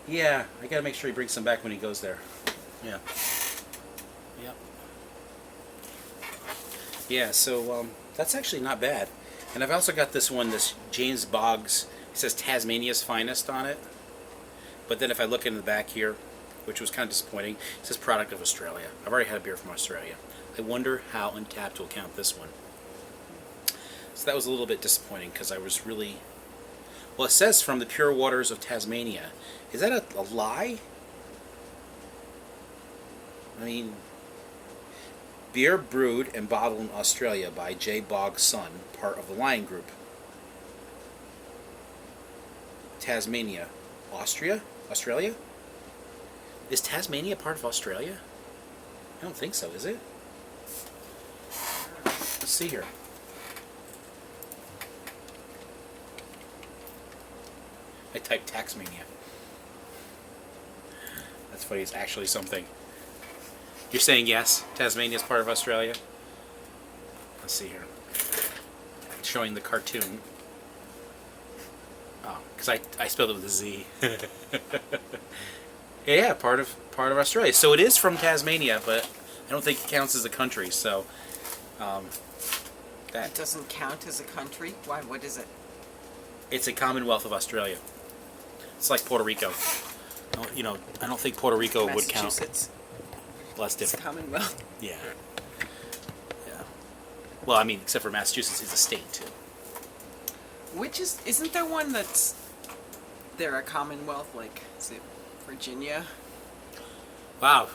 Yeah, I gotta make sure he brings some back when he goes there. Yeah. Yep. Yeah, so that's actually not bad. And I've also got this one, this James Boggs. It says Tasmania's Finest on it. But then if I look in the back here, which was kind of disappointing, it says product of Australia. I've already had a beer from Australia. I wonder how Untapped will count this one. So that was a little bit disappointing because I was really... Well, it says from the pure waters of Tasmania. Is that a lie? I mean, beer brewed and bottled in Australia by J. Boggs' son, part of the Lion Group. Tasmania. Australia? Is Tasmania part of Australia? I don't think so, is it? Let's see here. I typed Taxmania. That's funny, it's actually something. You're saying yes? Tasmania is part of Australia? Let's see here. Showing the cartoon. Oh, because I spelled it with a Z. Yeah, part of Australia. So it is from Tasmania, but I don't think it counts as a country. So that It doesn't count as a country? Why? What is it? it's a Commonwealth of Australia. It's like Puerto Rico. You know, I don't think Puerto Rico would count. Massachusetts. Well, that's It's different. Commonwealth. Yeah. Yeah. Well, I mean, except for Massachusetts, is a state too. Isn't there one that's, they're a Commonwealth, like, is it Virginia? Wow.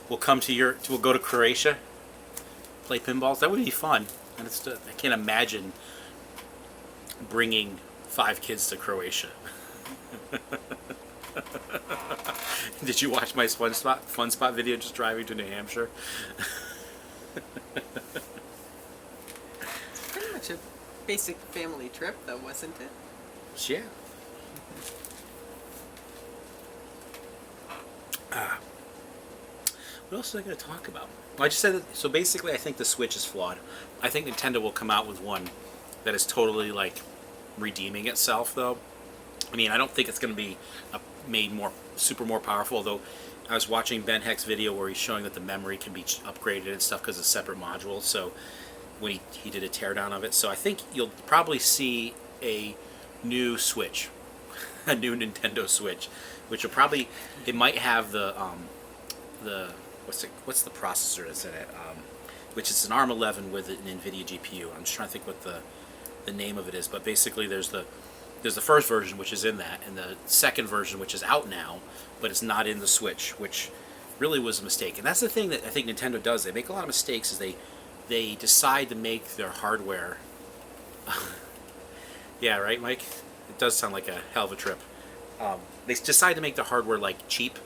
We'll go to Croatia, play pinballs. That would be fun. And I can't imagine bringing 5 kids to Croatia. Did you watch my fun spot video just driving to New Hampshire? It's pretty much a basic family trip, though, wasn't it? Yeah. What else was I going to talk about? Well, I just said that, so basically I think the Switch is flawed. I think Nintendo will come out with one that is totally, like, redeeming itself, though. I mean, I don't think it's going to be made more powerful, although I was watching Ben Heck's video where he's showing that the memory can be upgraded and stuff because it's separate modules, so when he did a teardown of it. So I think you'll probably see a new Switch, a new Nintendo Switch, which will probably, it might have the what's the processor that's in it, which is an ARM11 with an NVIDIA GPU. I'm just trying to think what the name of it is, but basically there's the first version, which is in that, and the second version, which is out now, but it's not in the Switch, which really was a mistake. And that's the thing that I think Nintendo does. They make a lot of mistakes, is they decide to make their hardware... Yeah, right, Mike? It does sound like a hell of a trip. They decide to make their hardware, like, cheap.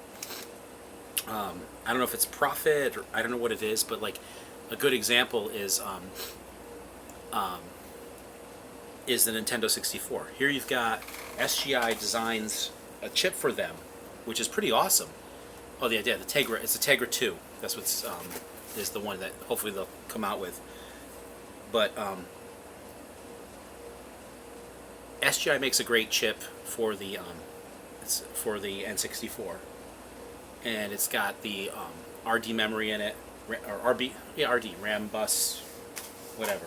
I don't know if it's profit, or I don't know what it is, but, like, a good example is the Nintendo 64. Here you've got SGI designs a chip for them, which is pretty awesome. Oh, the Tegra. It's the Tegra 2. That's what's is the one that hopefully they'll come out with. But SGI makes a great chip for the N64, and it's got the RD memory in it, or RD RAM bus, whatever.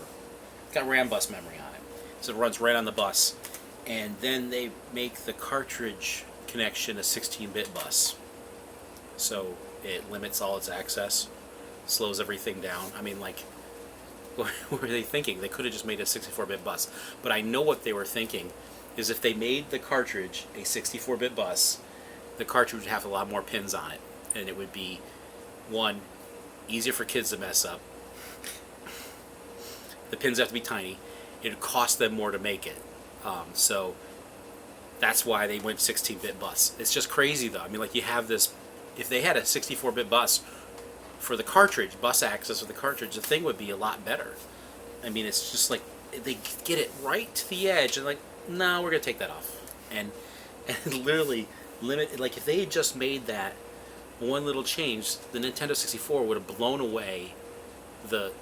It's got RAM bus memory on it. So it runs right on the bus, and then they make the cartridge connection a 16-bit bus, so it limits all its access, slows everything down. I mean, like, what were they thinking? They could have just made a 64-bit bus, but I know what they were thinking is if they made the cartridge a 64-bit bus, the cartridge would have a lot more pins on it, and it would be, one, easier for kids to mess up. The pins have to be tiny. It would cost them more to make it. So that's why they went 16-bit bus. It's just crazy, though. I mean, like, you have this... If they had a 64-bit bus for the cartridge, bus access for the cartridge, the thing would be a lot better. I mean, it's just like, they get it right to the edge, and like, no, we're going to take that off. And literally limit... Like, if they had just made that one little change, the Nintendo 64 would have blown away the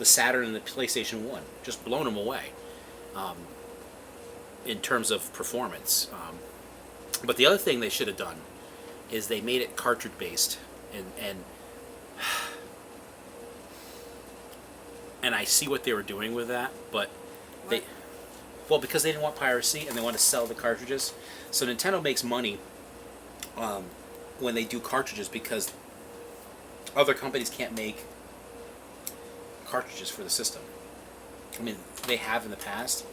Saturn and the PlayStation 1, just blown them away in terms of performance. But the other thing they should have done is they made it cartridge based, and I see what they were doing with that, but because they didn't want piracy and they want to sell the cartridges. So Nintendo makes money when they do cartridges because other companies can't make cartridges for the system. I mean, they have in the past,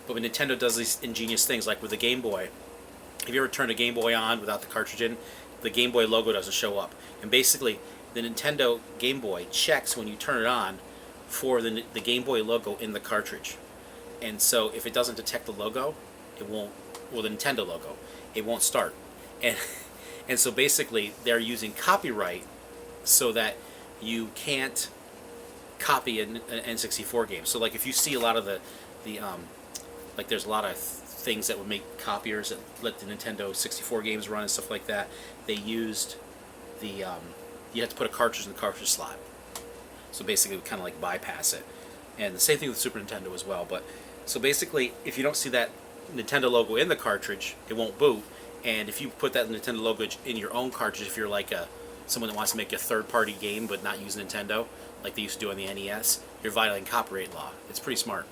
but when Nintendo does these ingenious things, like with the Game Boy, if you ever turn a Game Boy on without the cartridge in, the Game Boy logo doesn't show up. And basically, the Nintendo Game Boy checks when you turn it on for the Game Boy logo in the cartridge. And so if it doesn't detect the logo, it won't, well, the Nintendo logo, it won't start. And so basically, they're using copyright so that you can't copy an N64 game. So like if you see a lot of the Like there's a lot of things that would make copiers that let the Nintendo 64 games run and stuff like that. They used the you have to put a cartridge in the cartridge slot, so basically we kind of like bypass it. And the same thing with Super Nintendo as well. But so basically, if you don't see that Nintendo logo in the cartridge, it won't boot. And if you put that Nintendo logo in your own cartridge, if you're like someone that wants to make a third-party game but not use Nintendo, like they used to do on the NES, you're violating copyright law. It's pretty smart.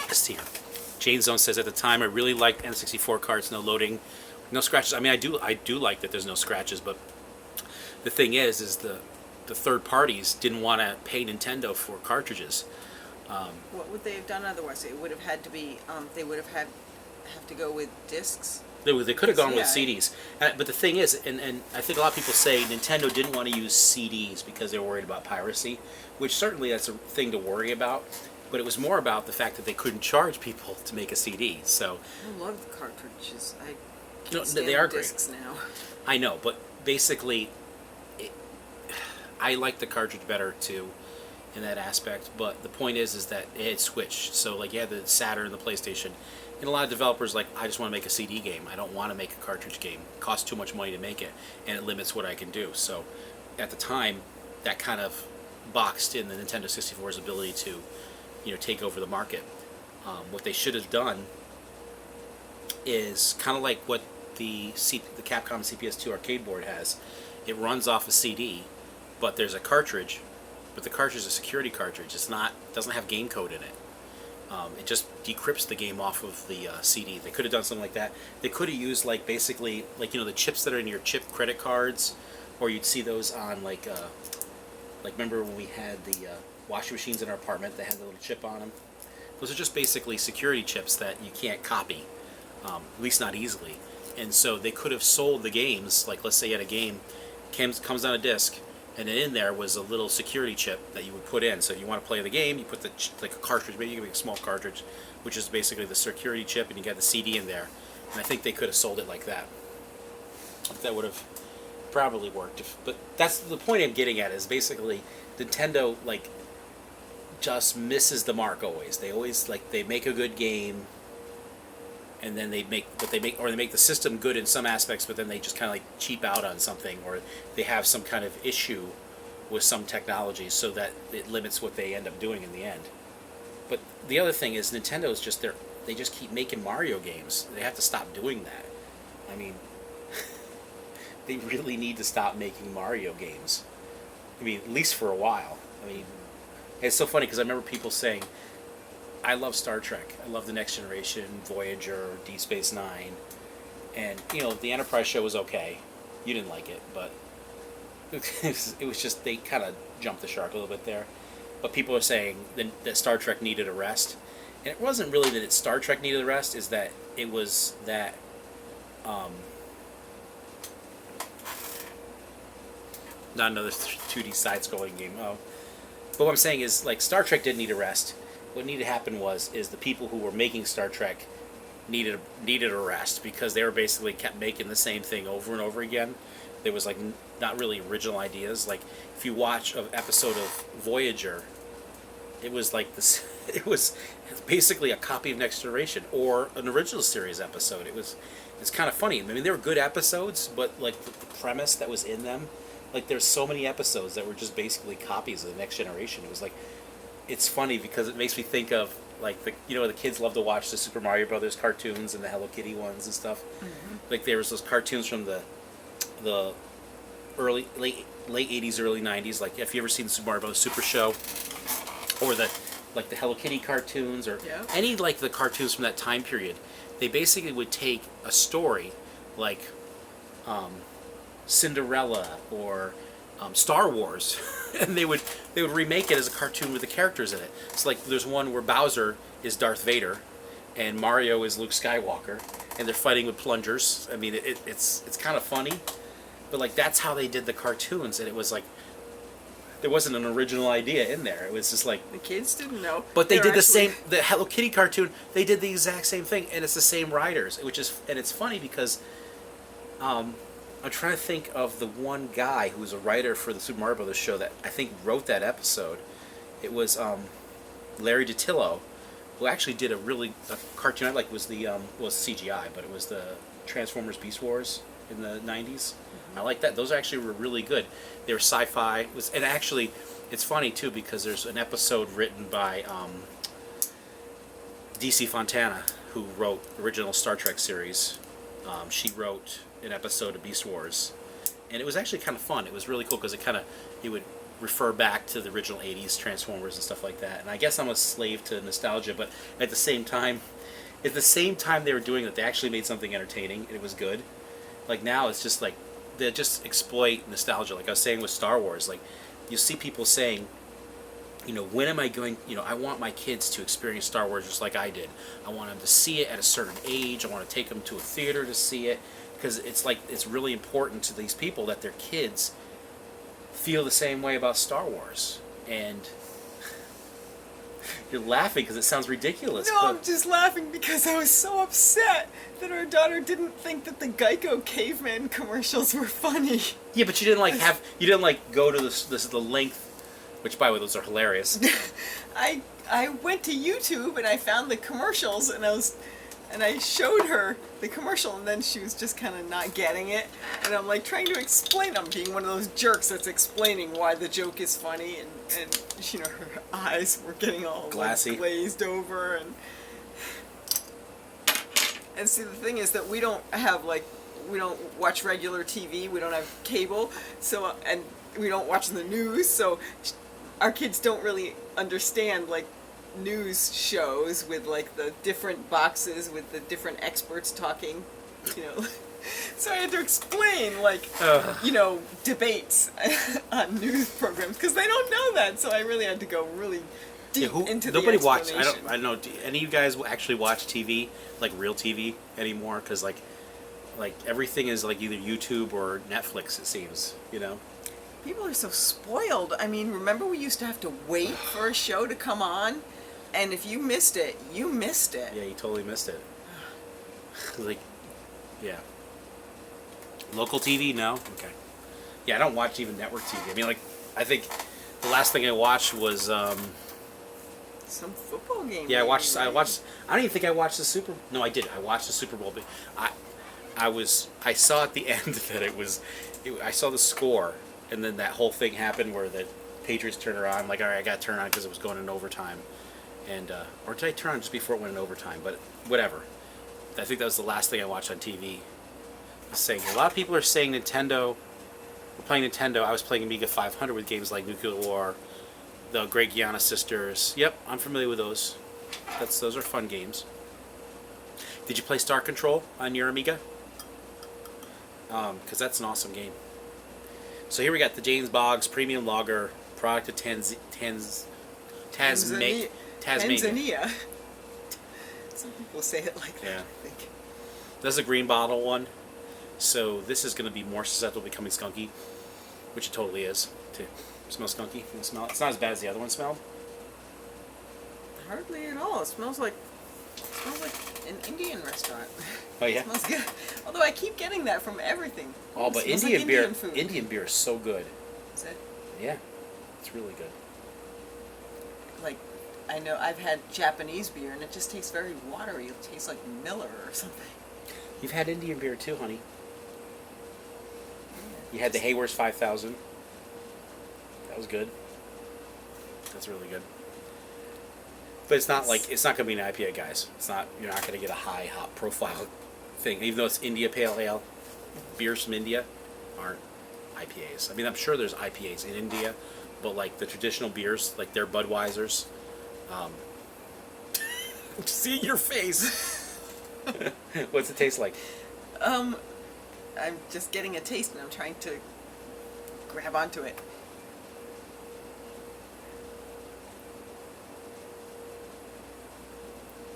This here. Jane Zone says, at the time I really liked N64 carts, no loading, no scratches. I mean, I do like that there's no scratches, but the thing is the third parties didn't want to pay Nintendo for cartridges. What would they have done otherwise? It would have had to be. They would have to go with discs. They could have gone with Yeah. CDs, but the thing is, and I think a lot of people say Nintendo didn't want to use CDs because they were worried about piracy, which certainly that's a thing to worry about. But it was more about the fact that they couldn't charge people to make a CD. So I love the cartridges. I can't no, stand they are discs great. now. I know, but basically, I like the cartridge better too, in that aspect. But the point is that it had switched. So like you had the Saturn, the PlayStation, and a lot of developers like, I just want to make a CD game. I don't want to make a cartridge game. It costs too much money to make it, and it limits what I can do. So at the time, that kind of boxed in the Nintendo 64's ability to, take over the market. What they should have done is kind of like what the Capcom CPS2 arcade board has. It runs off a CD, but there's a cartridge, but the cartridge is a security cartridge. Doesn't have game code in it. It just decrypts the game off of the CD. They could have done something like that. They could have used basically the chips that are in your chip credit cards, or you'd see those on like remember when we had the washing machines in our apartment that had the little chip on them? Those are just basically security chips that you can't copy, at least not easily. And so they could have sold the games, like let's say you had a game, comes on a disc, and then in there was a little security chip that you would put in. So if you want to play the game, you put like a cartridge, maybe you can make a small cartridge, which is basically the security chip, and you got the CD in there. And I think they could have sold it like that. That would have probably worked. But that's the point I'm getting at, is basically Nintendo just misses the mark always. They always they make a good game, and then they make the system good in some aspects, but then they just kind of cheap out on something, or they have some kind of issue with some technology so that it limits what they end up doing in the end. But the other thing is Nintendo is just they just keep making Mario games. They have to stop doing that. I mean, they really need to stop making Mario games. I mean, at least for a while. I mean, it's so funny because I remember people saying, I love Star Trek. I love The Next Generation, Voyager, Deep Space Nine. And, the Enterprise show was okay. You didn't like it, but it was just, they kind of jumped the shark a little bit there. But people are saying that Star Trek needed a rest. And it wasn't really that Star Trek needed a rest, is that it was that not another 2D side-scrolling game. Oh. But what I'm saying is, Star Trek didn't need a rest. What needed to happen is the people who were making Star Trek needed a rest, because they were basically kept making the same thing over and over again. There was not really original ideas. If you watch an episode of Voyager, it was this. It was basically a copy of Next Generation or an original series episode. It's kind of funny. I mean, they were good episodes, but the premise that was in them, there's so many episodes that were just basically copies of the Next Generation. It was it's funny because it makes me think of the kids love to watch the Super Mario Brothers cartoons and the Hello Kitty ones and stuff. Mm-hmm. There was those cartoons from the late 80s, early 90s. If you ever seen the Super Mario Brothers Super Show, or the Hello Kitty cartoons, or any the cartoons from that time period, they basically would take a story Cinderella or Star Wars, and they would remake it as a cartoon with the characters in it. It's there's one where Bowser is Darth Vader, and Mario is Luke Skywalker, and they're fighting with plungers. I mean, it's kind of funny, but that's how they did the cartoons, and it was there wasn't an original idea in there. It was just the kids didn't know. But they did the same. The Hello Kitty cartoon, they did the exact same thing, and it's the same writers, and it's funny because I'm trying to think of the one guy who was a writer for the Super Mario Brothers show that I think wrote that episode. It was Larry DiTillo, who actually did a cartoon I like was the was CGI, but it was the Transformers Beast Wars in the 90s. I like that. Those actually were really good. They were sci-fi. And actually, it's funny too because there's an episode written by DC Fontana, who wrote the original Star Trek series. She wrote an episode of Beast Wars, and it was actually kind of fun. It was really cool because it would refer back to the original 80s Transformers and stuff like that. And I guess I'm a slave to nostalgia, but at the same time they were doing it, they actually made something entertaining and it was good. Like now it's just like they just exploit nostalgia. Like I was saying with Star Wars, like you see people saying, when am I going, I want my kids to experience Star Wars just like I did. I want them to see it at a certain age. I want to take them to a theater to see it, because it's really important to these people that their kids feel the same way about Star Wars. And you're laughing because it sounds ridiculous. No, I'm just laughing because I was so upset that our daughter didn't think that the Geico caveman commercials were funny. Yeah, but you didn't go to the length, which by the way, those are hilarious. I went to YouTube and I found the commercials and I showed her the commercial, and then she was just kind of not getting it. And I'm like trying to explain. I'm being one of those jerks that's explaining why the joke is funny, and her eyes were getting all glassy, glazed over, and see, the thing is that we don't watch regular TV. We don't have cable, so and we don't watch the news, so our kids don't really understand news shows with the different boxes with the different experts talking, So I had to explain debates on news programs because they don't know that. So I really had to go really deep into the explanation. I don't know. Do any of you guys actually watch TV, like real TV anymore? Because like everything is either YouTube or Netflix. It seems, People are so spoiled. I mean, remember we used to have to wait for a show to come on? And if you missed it, you missed it. Yeah, you totally missed it. Yeah. Local TV? No? Okay. Yeah, I don't watch even network TV. I mean, I think the last thing I watched was, some football game. Yeah, I watched, I don't even think I watched the Super, no, I did. I watched the Super Bowl, but I saw at the end that I saw the score, and then that whole thing happened where the Patriots turned around. I'm like, all right, I got to turn on because it was going in overtime. And or did I turn on just before it went in overtime? But whatever. I think that was the last thing I watched on TV. A lot of people are saying Nintendo. We're playing Nintendo. I was playing Amiga 500 with games like Nuclear War, the Great Guiana Sisters. Yep, I'm familiar with those. Those are fun games. Did you play Star Control on your Amiga? Because that's an awesome game. So here we got the James Boggs Premium Lager, product of Tasmania. Tanzania. Some people say it like that, yeah. I think. That's a green bottle one. So this is going to be more susceptible to becoming skunky, which it totally is. To smell skunky. You can smell it. It's not as bad as the other one smelled. Hardly at all. It smells like an Indian restaurant. Oh yeah. It smells good. Although I keep getting that from everything. Oh, but Indian beer. food. Indian beer is so good. Is it? Yeah, it's really good. I know I've had Japanese beer and it just tastes very watery. It tastes like Miller or something. You've had Indian beer too, honey. You had the Hayworth's 5000. That was good. That's really good. But it's not going to be an IPA, guys. You're not going to get a high hop profile thing. Even though it's India Pale Ale, beers from India aren't IPAs. I mean, I'm sure there's IPAs in India, but the traditional beers, like their Budweisers, see your face. What's it taste like? I'm just getting a taste and I'm trying to grab onto it.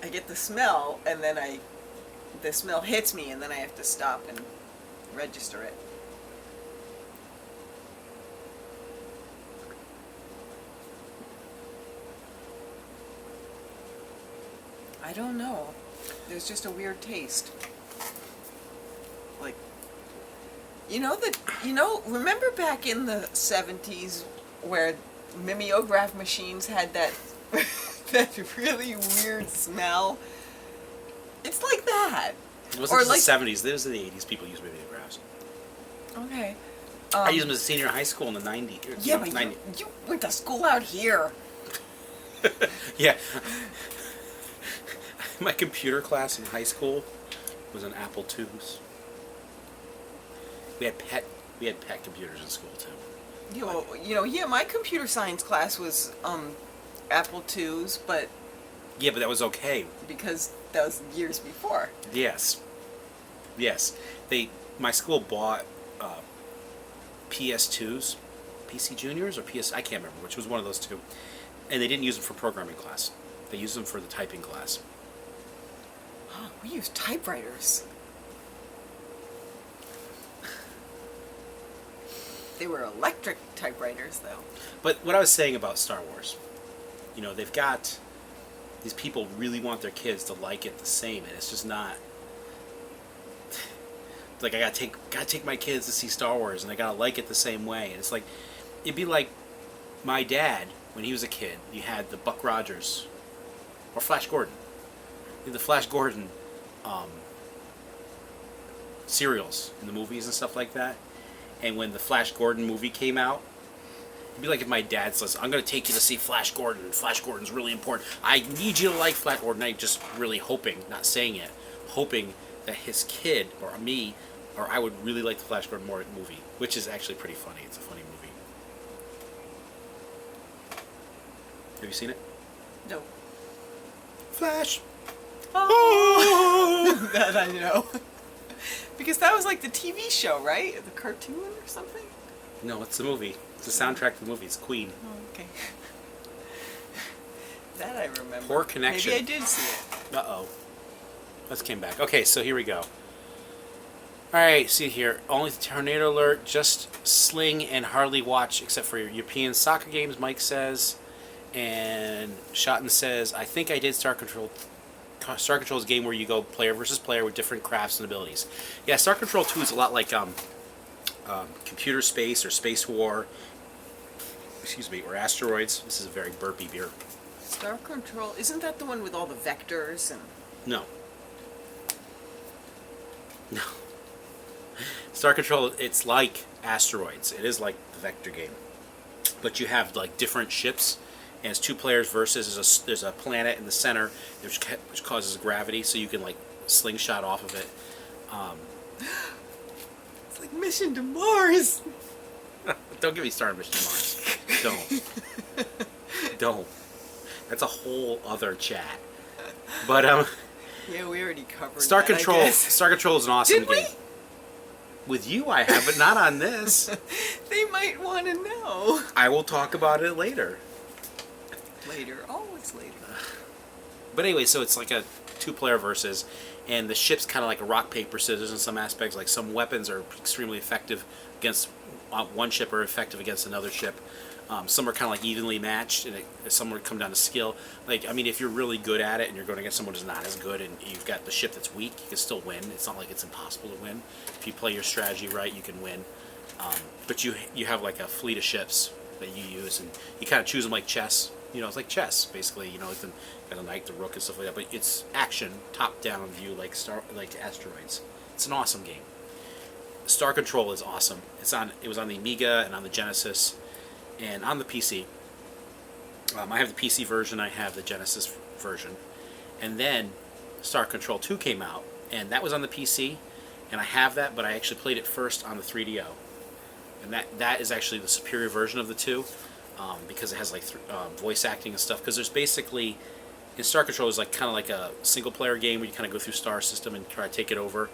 I get the smell and then the smell hits me and then I have to stop and register it. I don't know. There's just a weird taste. Remember back in the 70s where mimeograph machines had that that really weird smell. It's like that. It wasn't Or just like- the 70s. This was the 80s. People used mimeographs. Okay. I used them as a senior in high school in the 90s. Yeah, but you went to school out here. Yeah. My computer class in high school was an Apple IIs. We had pet computers in school too. Yeah, my computer science class was Apple IIs, but Yeah, but that was okay. because that was years before. Yes. My school bought PS2s, PC Juniors or PS, I can't remember which was one of those two, and they didn't use them for programming class. They used them for the typing class. We used typewriters. They were electric typewriters, though. But what I was saying about Star Wars, they've got these people really want their kids to like it the same, and it's just not. Like I gotta take my kids to see Star Wars, and they gotta like it the same way. And it's like, it'd be like my dad when he was a kid. You had the Buck Rogers or Flash Gordon, the Flash Gordon serials in the movies and stuff like that. And when the Flash Gordon movie came out, it'd be like if my dad says, "I'm gonna take you to see Flash Gordon. Flash Gordon's really important. I need you to like Flash Gordon." I just really hoping, not saying it, hoping that his kid or me or I would really like the Flash Gordon more movie, which is actually pretty funny. It's a funny movie. Have you seen it? No. Flash. Oh, that I know. Because that was like the TV show, right? The cartoon or something? No, it's the movie. It's the soundtrack to the movie. It's Queen. Oh, okay. That I remember. Poor connection. Maybe I did see it. Uh-oh. Let's came back. Okay, so here we go. Alright, see here. Only tornado alert, just sling and hardly watch except for European soccer games, Mike says. And Shotten says, I think I did Star Control. Star Control is a game where you go player versus player with different crafts and abilities. Yeah, Star Control 2 is a lot like Computer Space or Space War. Excuse me, or Asteroids. This is a very burpy beer. Star Control, isn't that the one with all the vectors and... No. No. Star Control, it's like Asteroids. It is like the vector game. But you have like different ships, and it's two players versus there's a planet in the center which causes gravity, so you can like slingshot off of it. It's like Mission to Mars! Don't get me started on Mission to Mars. Don't. That's a whole other chat. But Yeah, we already covered Star that, I Control. guess. Star Control is an awesome Did we? game. With you, I have, but not on this. They might want to know. I will talk about it later. Later. Always later. But anyway, so it's like a two-player versus, and the ship's kind of like a rock, paper, scissors in some aspects. Like some weapons are extremely effective against one ship, or effective against another ship. Some are kind of like evenly matched, and some would come down to skill. Like, I mean, if you're really good at it and you're going against someone who's not as good, and you've got the ship that's weak, you can still win. It's not like it's impossible to win. If you play your strategy right, you can win. But you have like a fleet of ships that you use, and you kind of choose them like chess. It's like chess, basically. Like the knight, the rook, and stuff like that. But it's action, top-down view, like Asteroids. It's an awesome game. Star Control is awesome. It was on the Amiga and on the Genesis. And on the PC, I have the PC version, I have the Genesis version. And then Star Control 2 came out, and that was on the PC, and I have that, but I actually played it first on the 3DO. And that is actually the superior version of the two, because it has like voice acting and stuff. Because there's basically, in Star Control, is like kind of like a single-player game where you kind of go through Star System and try to take it over,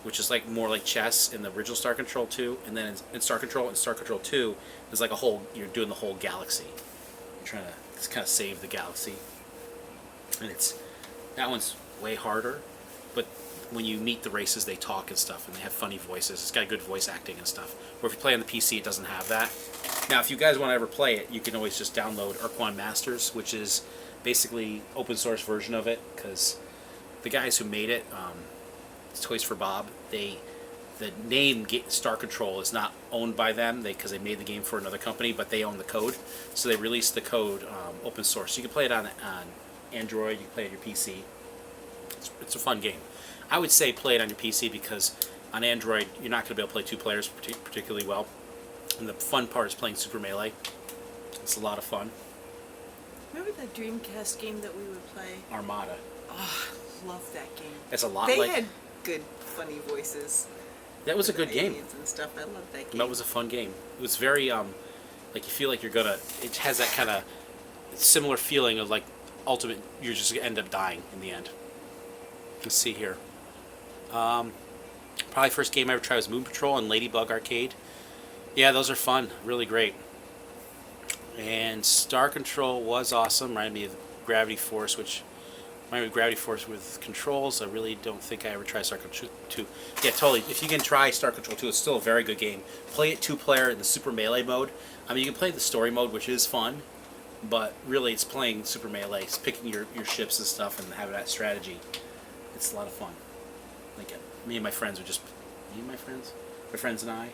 which is like more like chess in the original Star Control 2, and then in Star Control and Star Control 2, there's like you're doing the whole galaxy. You're trying to just kind of save the galaxy. And that one's way harder, but when you meet the races, they talk and stuff, and they have funny voices. It's got good voice acting and stuff. Where if you play on the PC, it doesn't have that. Now, if you guys want to ever play it, you can always just download Urquan Masters, which is basically open source version of it, because the guys who made it, Toys for Bob, they the name Star Control is not owned by them because they made the game for another company, but they own the code. So they released the code open source. So you can play it on Android, you can play it on your PC. It's a fun game. I would say play it on your PC because on Android you're not going to be able to play two players particularly well. And the fun part is playing Super Melee. It's a lot of fun. Remember that Dreamcast game that we would play? Armada. Oh, love that game. It's a lot They like... had good, funny voices. That was a good game. Aliens and stuff. I love that game. That was a fun game. It was very, like, you feel like you're gonna... It has that kind of similar feeling of, like, ultimate... You're just gonna end up dying in the end. Let's see here. Probably first game I ever tried was Moon Patrol and Ladybug Arcade. Yeah, those are fun. Really great. And Star Control was awesome. Reminded me of Gravity Force, which... Reminded me of Gravity Force with controls. I really don't think I ever tried Star Control 2. Yeah, totally. If you can try Star Control 2, it's still a very good game. Play it two-player in the Super Melee mode. I mean, you can play the story mode, which is fun, but really it's playing Super Melee. It's picking your ships and stuff and having that strategy. It's a lot of fun. Like, me and my friends would just... Me and my friends? My friends and I?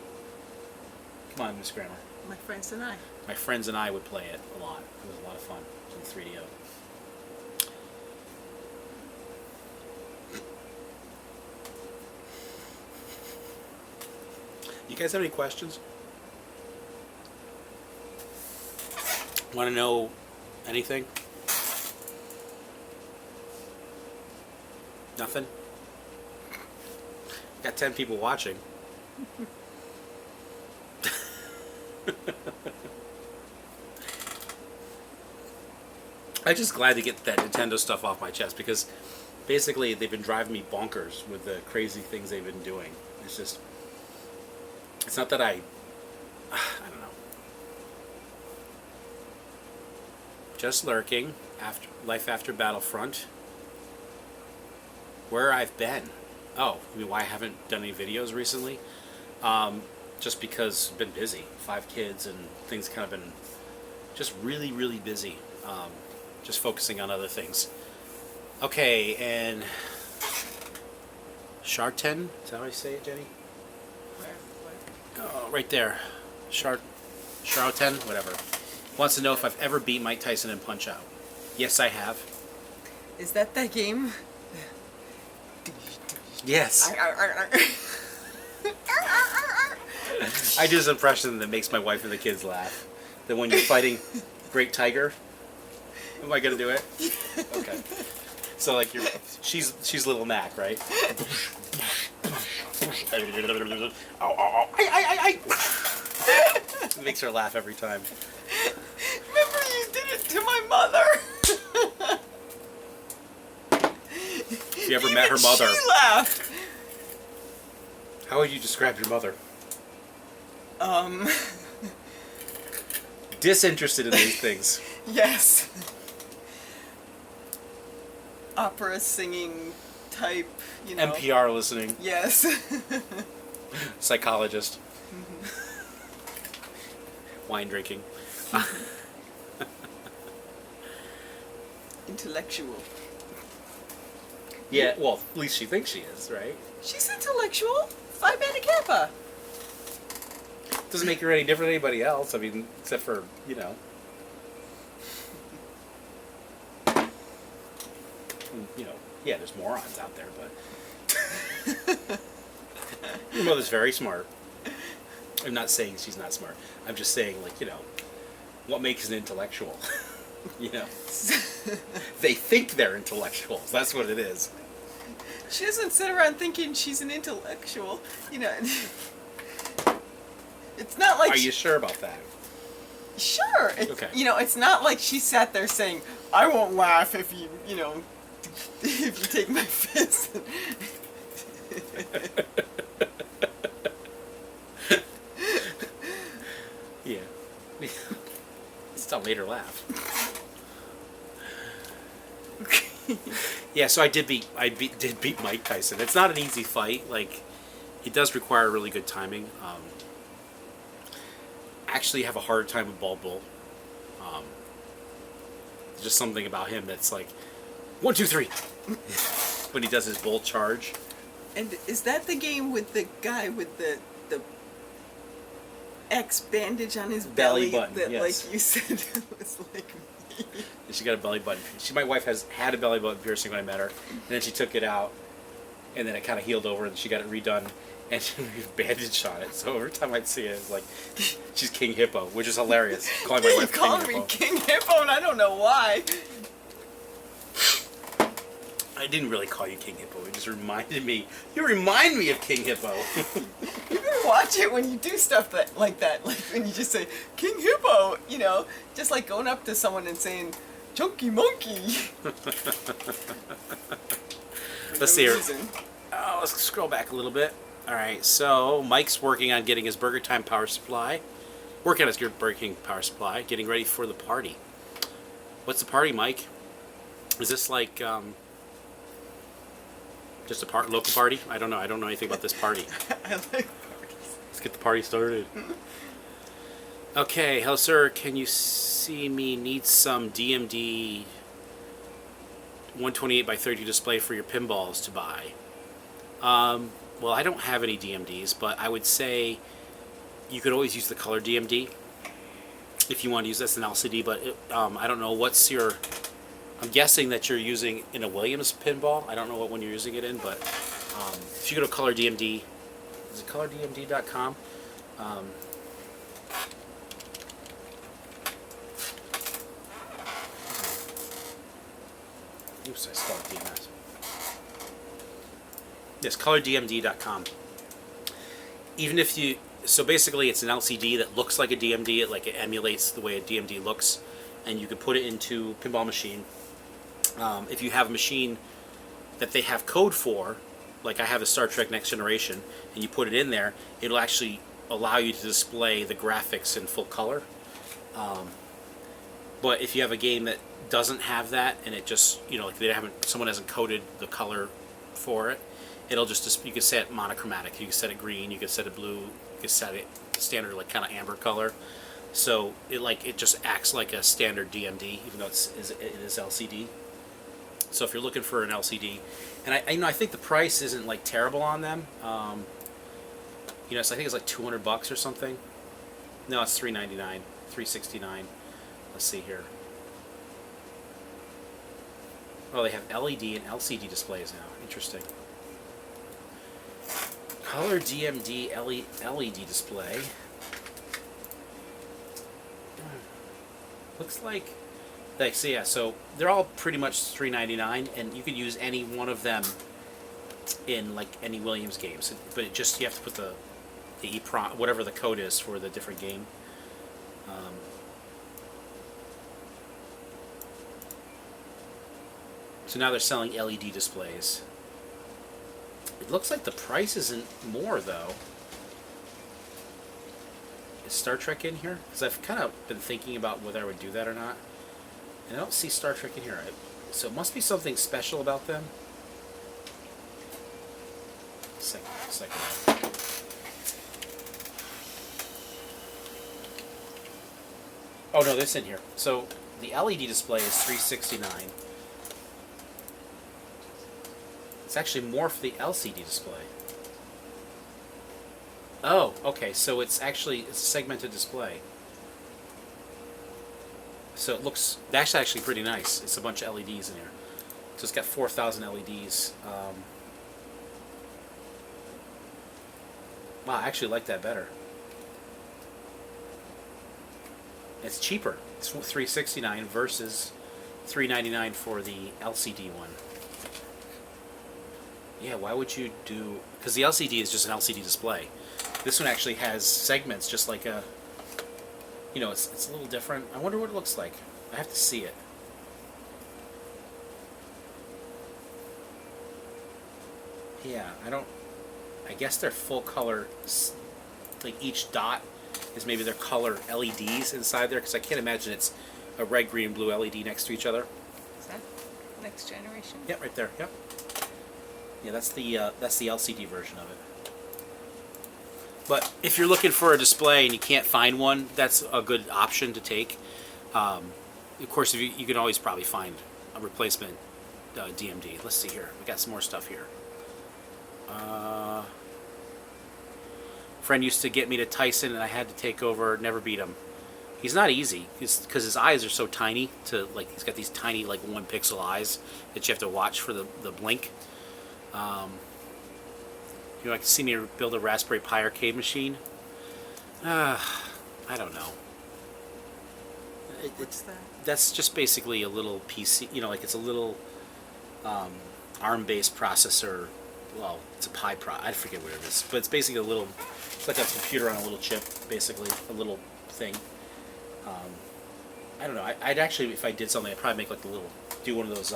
Come on, Miss Grammar. My friends and I. My friends and I would play it a lot. It was a lot of fun in 3DO. You guys have any questions? Want to know anything? Nothing? Got 10 people watching. I'm just glad to get that Nintendo stuff off my chest because basically they've been driving me bonkers with the crazy things they've been doing. It's just... It's not that I don't know. Just lurking. Life after Battlefront. Where I've been. Oh, I mean, why I haven't done any videos recently? Just because I've been busy. 5 kids and things kind of been just really, really busy. Just focusing on other things. Okay, and Sharten? Is that how I say it, Jenny? Oh, right there. Charlton, whatever. Wants to know if I've ever beat Mike Tyson in Punch-Out. Yes, I have. Is that game? Yes. I do this impression that makes my wife and the kids laugh. That when you're fighting Great Tiger, am I gonna do it? Okay. So like she's Little Mac, right? Ow, ow, ow. Ay. It makes her laugh every time. Remember you did it to my mother. If you ever met her mother, she laughed. How would you describe your mother? Disinterested in these things. Yes. Opera singing type, you know. NPR listening. Yes. Psychologist. Wine drinking. Intellectual. Yeah, well, at least she thinks she is, right? She's intellectual. Phi Beta Kappa. Doesn't make her any different than anybody else. I mean, except for, you know. You know, yeah, there's morons out there, but... Your mother's very smart. I'm not saying she's not smart. I'm just saying, like, you know, what makes an intellectual? You know? They think they're intellectuals. That's what it is. She doesn't sit around thinking she's an intellectual. You know, it's not like... Are you sure about that? Sure. Okay. You know, it's not like she sat there saying, I won't laugh if you know, if you take my fist. Yeah. Still made her laugh. Yeah, so I did beat Mike Tyson. It's not an easy fight. Like, it does require really good timing. Actually have a harder time with Bald Bull. Just something about him that's like 1, 2, 3 when he does his bull charge. And is that the game with the guy with the X bandage on his belly button, that, yes. like you said, was like me? She got a belly button. My wife had a belly button piercing when I met her, and then she took it out, and then it kind of healed over, and she got it redone, and she bandaged on it. So every time I'd see it, it's like she's King Hippo, which is hilarious. Calling my wife calling King me Hippo. King Hippo, and I don't know why. I didn't really call you King Hippo. It just reminded me. You remind me of King Hippo. You better watch it when you do stuff like that. Like when you just say King Hippo, you know, just like going up to someone and saying Chunky Monkey. Let's see here. Oh, let's scroll back a little bit. All right, so Mike's working on getting his Burger Time power supply. Working on his Burger King power supply. Getting ready for the party. What's the party, Mike? Is this like just a local party? I don't know. I don't know anything about this party. I like parties. Let's get the party started. Okay, hello sir. Can you see me? Need some DMD 128 by 30 display for your pinballs to buy. Well, I don't have any DMDs, but I would say you could always use the color DMD if you want to use this in LCD. But I don't know what's your. I'm guessing that you're using in a Williams pinball. I don't know what one you're using it in, but if you go to Color DMD, is it colordmd.com? Oops, I spelled DNS. Yes, colordmd.com. Even if you, so basically it's an LCD that looks like a DMD, it emulates the way a DMD looks, and you can put it into pinball machine. If you have a machine that they have code for, like I have a Star Trek Next Generation, and you put it in there, it'll actually allow you to display the graphics in full color. But if you have a game that doesn't have that, and it just, someone hasn't coded the color for it, it'll just, you can set it monochromatic, you can set it green, you can set it blue, you can set it standard, like kind of amber color. So it just acts like a standard DMD, even though it is LCD. So if you're looking for an LCD, and I think the price isn't like terrible on them. So I think it's like $200 or something. No, it's $399, $369. Let's see here. Oh, they have LED and LCD displays now. Interesting. Color DMD LED display. Looks like, so yeah, so they're all pretty much $3.99, and you could use any one of them in like any Williams games. But you have to put the EEPROM, whatever the code is for the different game. So now they're selling LED displays. It looks like the price isn't more though. Is Star Trek in here? Because I've kind of been thinking about whether I would do that or not. And I don't see Star Trek in here. So it must be something special about them. Second. Oh no, this in here. So the LED display is $369. It's actually more for the LCD display. Oh, okay, so it's a segmented display. So that's actually pretty nice. It's a bunch of LEDs in here. So it's got 4,000 LEDs. Wow, I actually like that better. It's cheaper. It's $369 versus $399 for the LCD one. Yeah, why would you do... Because the LCD is just an LCD display. This one actually has segments, just like a... it's a little different. I wonder what it looks like. I have to see it. Yeah, I guess they're full color... Like each dot is maybe their color LEDs inside there, because I can't imagine it's a red, green, blue LED next to each other. Is that Next Generation? Yep, right there. Yep. Yeah, that's the LCD version of it. But if you're looking for a display and you can't find one, that's a good option to take. Of course, if you can always probably find a replacement DMD. Let's see here. We got some more stuff here. Friend used to get me to Tyson, and I had to take over. Never beat him. He's not easy because his eyes are so tiny. He's got these tiny, like, 1 pixel eyes that you have to watch for the blink. You like to see me build a Raspberry Pi arcade machine? I don't know. What's that? That's just basically a little PC. Like it's a little ARM-based processor. Well, it's a Pi Pro. I forget what it is, but it's basically it's like a computer on a little chip, basically a little thing. I don't know. I'd actually, if I did something, I'd probably make like do one of those.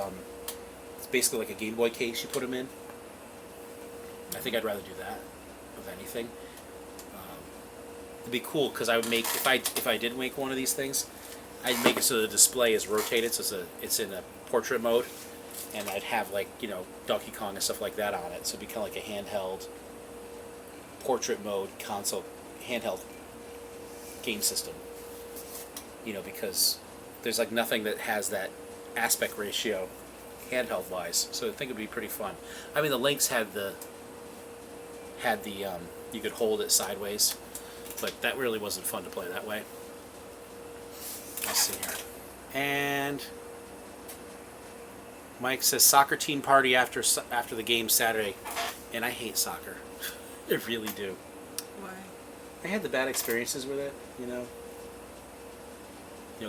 It's basically like a Game Boy case. You put them in. I think I'd rather do that of anything. It'd be cool because I would make if I did make one of these things, I'd make it so the display is rotated, so it's in a portrait mode, and I'd have like Donkey Kong and stuff like that on it. So it'd be kind of like a handheld portrait mode console, handheld game system. Because there's like nothing that has that aspect ratio handheld wise. So I think it'd be pretty fun. I mean, the Lynx had the you could hold it sideways, but that really wasn't fun to play that way. Let's see here. And Mike says soccer team party after the game Saturday, and I hate soccer. I really do. Why? I had the bad experiences with it,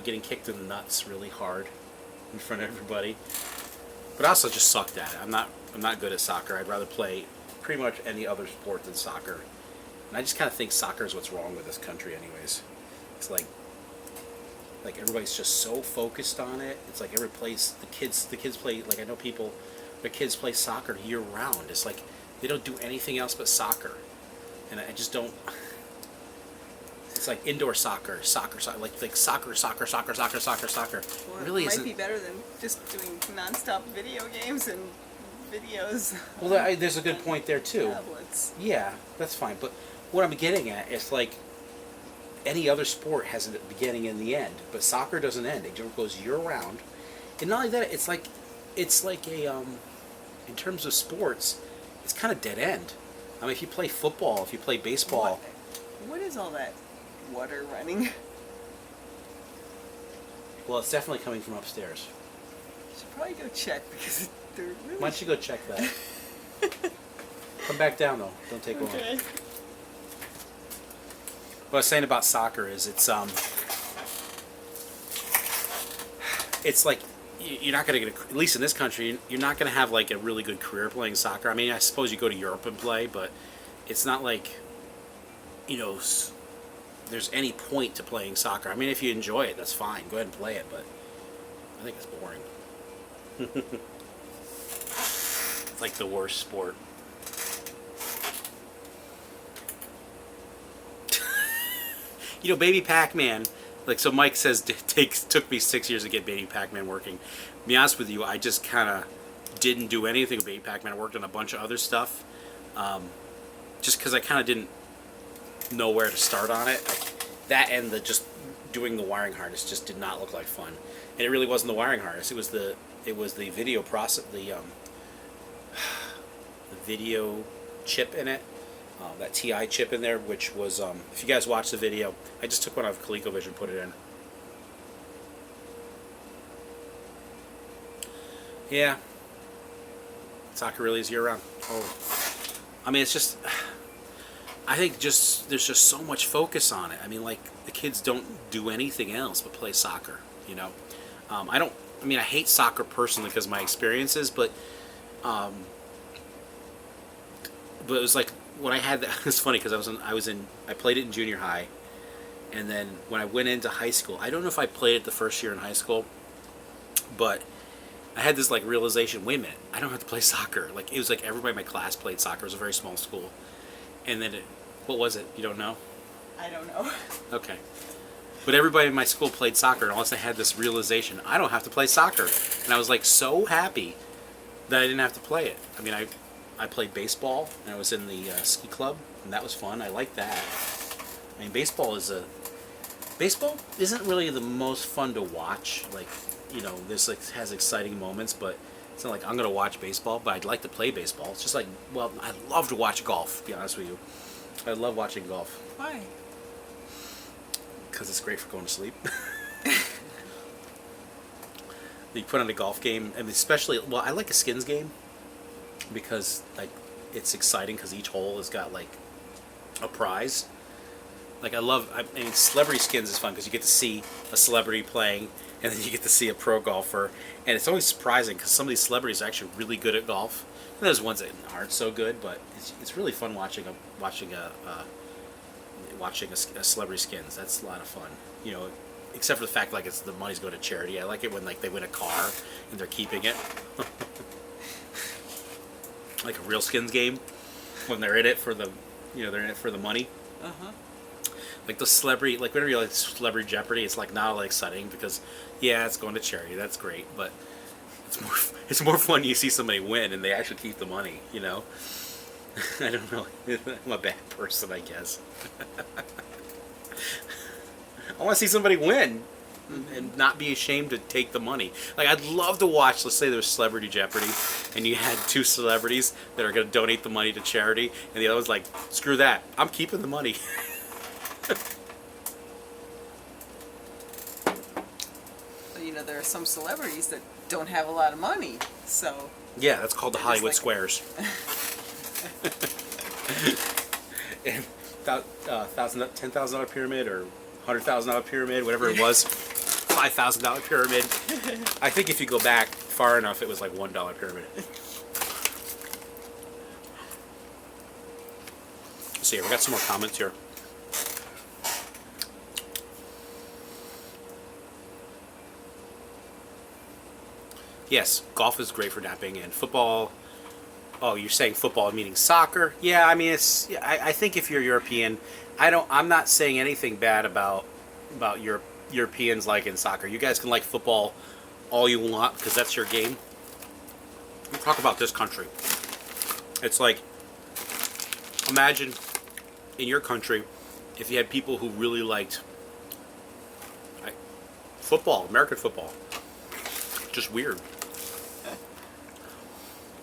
getting kicked in the nuts really hard in front of everybody. But I also just sucked at it. I'm not good at soccer. I'd rather play pretty much any other sport than soccer. And I just kind of think soccer is what's wrong with this country anyways. It's like everybody's just so focused on it. It's like every place the kids play, like I know their kids play soccer year round. It's like they don't do anything else but soccer. And I just don't. It's like indoor soccer, like soccer. Well, It really it might isn't. be better than just doing non-stop video games and videos. Well, there's a good point there too. Tablets. Yeah, that's fine. But what I'm getting at is like any other sport has a beginning and the end, but soccer doesn't end. It goes year round. And not only that, it's like a in terms of sports, it's kind of dead end. I mean, if you play football, if you play baseball, What is all that water running? well, it's definitely coming from upstairs. Should probably go check because they're really. Why don't you go check that? Come back down though. Don't take long. Okay. What I was saying about soccer is it's like you're not going to get at least in this country, you're not going to have like a really good career playing soccer. I mean, I suppose you go to Europe and play, but it's not like there's any point to playing soccer. I mean, if you enjoy it, that's fine. Go ahead and play it, but I think it's boring. It's like the worst sport. Baby Pac-Man. Like, so Mike says took me 6 years to get Baby Pac-Man working. To be honest with you, I just kind of didn't do anything with Baby Pac-Man. I worked on a bunch of other stuff. Just because I kind of didn't know where to start on it. That and just doing the wiring harness just did not look like fun. And it really wasn't the wiring harness. It was the video process, the video chip in it. That Tighe chip in there, which was, if you guys watch the video, I just took one out of ColecoVision and put it in. Yeah. Soccer really is year-round. Oh. I mean, it's just, I think there's just so much focus on it. I mean, like, the kids don't do anything else but play soccer, I hate soccer personally because of my experiences, but it was like, when I had that, it's funny because I played it in junior high, and then when I went into high school, I don't know if I played it the first year in high school, but I had this like realization, wait a minute, I don't have to play soccer. Like, it was like everybody in my class played soccer. It was a very small school. And then what was it? You don't know? I don't know. Okay. But everybody in my school played soccer, and all of a sudden I had this realization, I don't have to play soccer. And I was like so happy that I didn't have to play it. I mean, I played baseball, and I was in the ski club, and that was fun. I liked that. I mean, baseball isn't really the most fun to watch. Like, this like has exciting moments, but It's not like I'm gonna watch baseball, but I'd like to play baseball. It's just like, well, I love to watch golf. To be honest with you, I love watching golf Why? because it's great for going to sleep. You put on a golf game, and especially, well, I like a skins game because like it's exciting because each hole has got like a prize. Like I mean, celebrity skins is fun because you get to see a celebrity playing, and then you get to see a pro golfer, and it's always surprising because some of these celebrities are actually really good at golf. And there's ones that aren't so good, but it's really fun watching a celebrity skins. That's a lot of fun, you know. Except for the fact like the money's going to charity. I like it when like they win a car and they're keeping it, like a real skins game when they're in it for the, they're in it for the money. Uh huh. Like the celebrity, like whenever you like Celebrity Jeopardy, it's like not like exciting because yeah, it's going to charity. That's great, but it's more fun you see somebody win and they actually keep the money. You know, I don't know. I'm a bad person, I guess. I want to see somebody win and not be ashamed to take the money. Like, I'd love to watch, let's say there's Celebrity Jeopardy, and you had two celebrities that are going to donate the money to charity, and the other one's like, screw that, I'm keeping the money. There are some celebrities that don't have a lot of money, so... Yeah, that's called the Hollywood like... Squares. And $10,000 pyramid or $100,000 pyramid, whatever it was, $5,000 pyramid. I think if you go back far enough, it was like $1 pyramid. Let's see, we got some more comments here. Yes, golf is great for napping, and football. Oh, you're saying football meaning soccer? Yeah, I mean it's. I think if you're European, I'm not saying anything bad about Europeans liking soccer. You guys can like football all you want because that's your game. We talk about this country. It's like, imagine in your country if you had people who really liked football, American football. Just weird.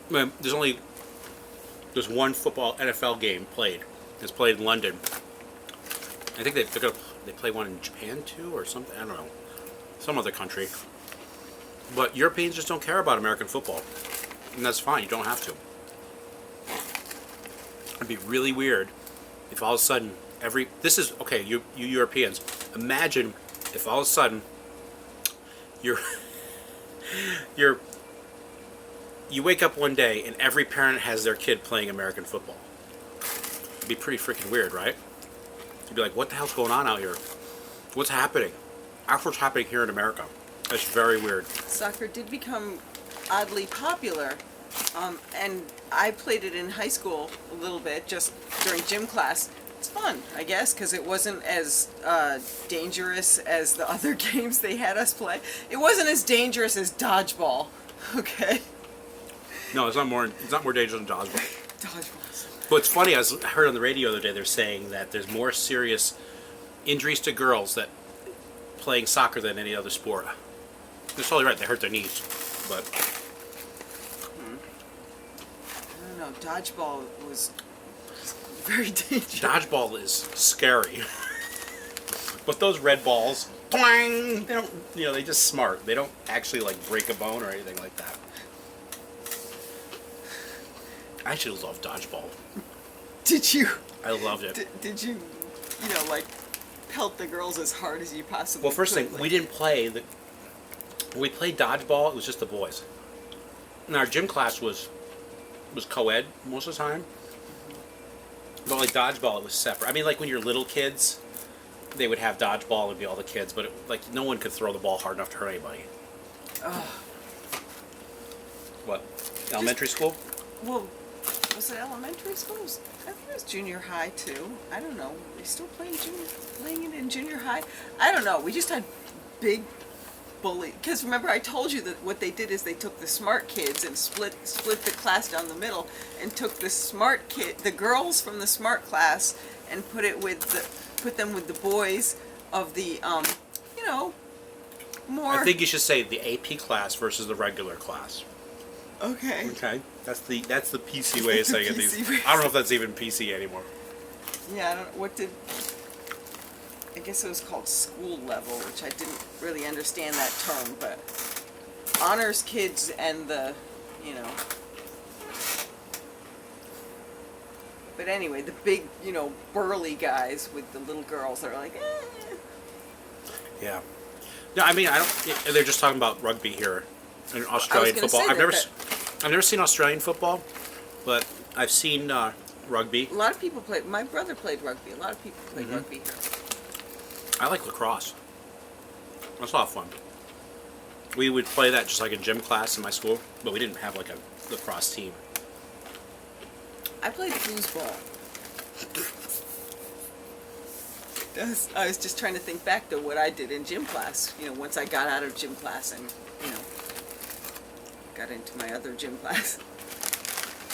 Man, there's one football NFL game played. It's played in London. I think they play one in Japan too or something. I don't know, some other country. But Europeans just don't care about American football, and that's fine. You don't have to. It'd be really weird if all of a sudden this is okay. You Europeans, imagine if all of a sudden you wake up one day and every parent has their kid playing American football. It'd be pretty freaking weird, right? You'd be like, what the hell's going on out here? What's happening? That's what's happening here in America. That's very weird. Soccer did become oddly popular, and I played it in high school a little bit, just during gym class. It's fun, I guess, because it wasn't as dangerous as the other games they had us play. It wasn't as dangerous as dodgeball, okay? No, it's not more dangerous than dodgeball. Dodgeballs. But it's funny, I heard on the radio the other day, they're saying that there's more serious injuries to girls that playing soccer than any other sport. They're totally right, they hurt their knees. But I don't know, dodgeball was very dangerous. Dodgeball is scary. But those red balls, twang, they don't, they just smart. They don't actually like break a bone or anything like that. I actually love dodgeball. Did you? I loved it. Did you, like pelt the girls as hard as you possibly Well, first could? thing, we didn't play when we played dodgeball, it was just the boys. And our gym class was co-ed most of the time. But like dodgeball, it was separate. I mean, like when you're little kids, they would have dodgeball, it would be all the kids, but no one could throw the ball hard enough to hurt anybody. Ugh. What? Elementary school? Well, was it elementary school? I think it was junior high too. I don't know. Were they still playing it in junior high? I don't know. We just had big bully. Because remember, I told you that what they did is they took the smart kids and split the class down the middle, and took the girls from the smart class, and put them with the boys of the more. I think you should say the AP class versus the regular class. Okay. Okay, that's the PC way of saying it. PC way. I don't know if that's even PC anymore. Yeah, I don't. What did? I guess it was called school level, which I didn't really understand that term, but honors kids and the, you know. But anyway, the big, you know, burly guys with the little girls that are like, eh. Yeah. No, I mean, I don't. They're just talking about rugby here, and Australian gonna football. say I've never seen Australian football, but I've seen rugby. A lot of people play. My brother played rugby. A lot of people played Mm-hmm. rugby here. I like lacrosse. That's a lot of fun. We would play that just like in gym class in my school, but we didn't have like a lacrosse team. I played foosball. I was just trying to think back to what I did in gym class. You know, once I got out of gym class and, you know, got into my other gym class.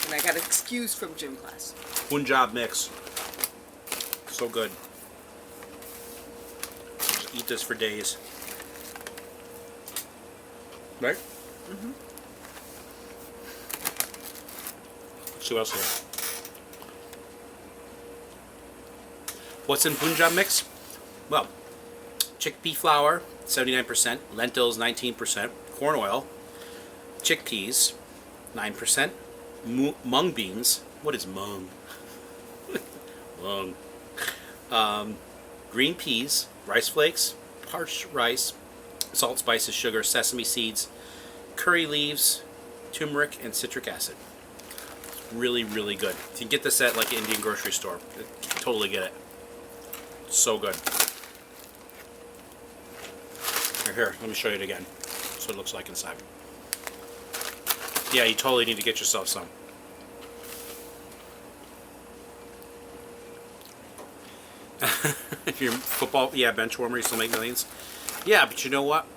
And I got excused from gym class. Punjab mix. So good. Just eat this for days. Right? Mm-hmm. Let's see what else here. What's in Punjab mix? Well, chickpea flour, 79%, lentils, 19%, corn oil, chickpeas, 9%, mung beans. What is mung? Mung. Green peas, rice flakes, parched rice, salt, spices, sugar, sesame seeds, curry leaves, turmeric, and citric acid. It's really, really good. If you get this at like an Indian grocery store, totally get it. So good. Here, let me show you it again. That's what it looks like inside. Yeah, you totally need to get yourself some. If you're football, yeah, bench warmer, you still make millions. Yeah, but you know what?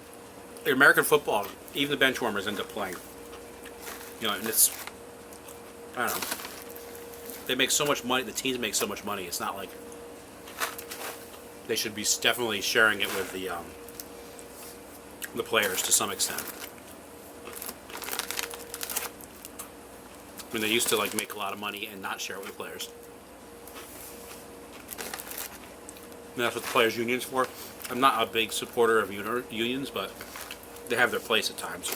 The American football, even the bench warmers end up playing. You know, and it's, I don't know. They make so much money. The teams make so much money. It's not like they should be definitely sharing it with the players to some extent. I mean, they used to like make a lot of money and not share it with the players. And that's what the players' union's for. I'm not a big supporter of unions, but they have their place at times.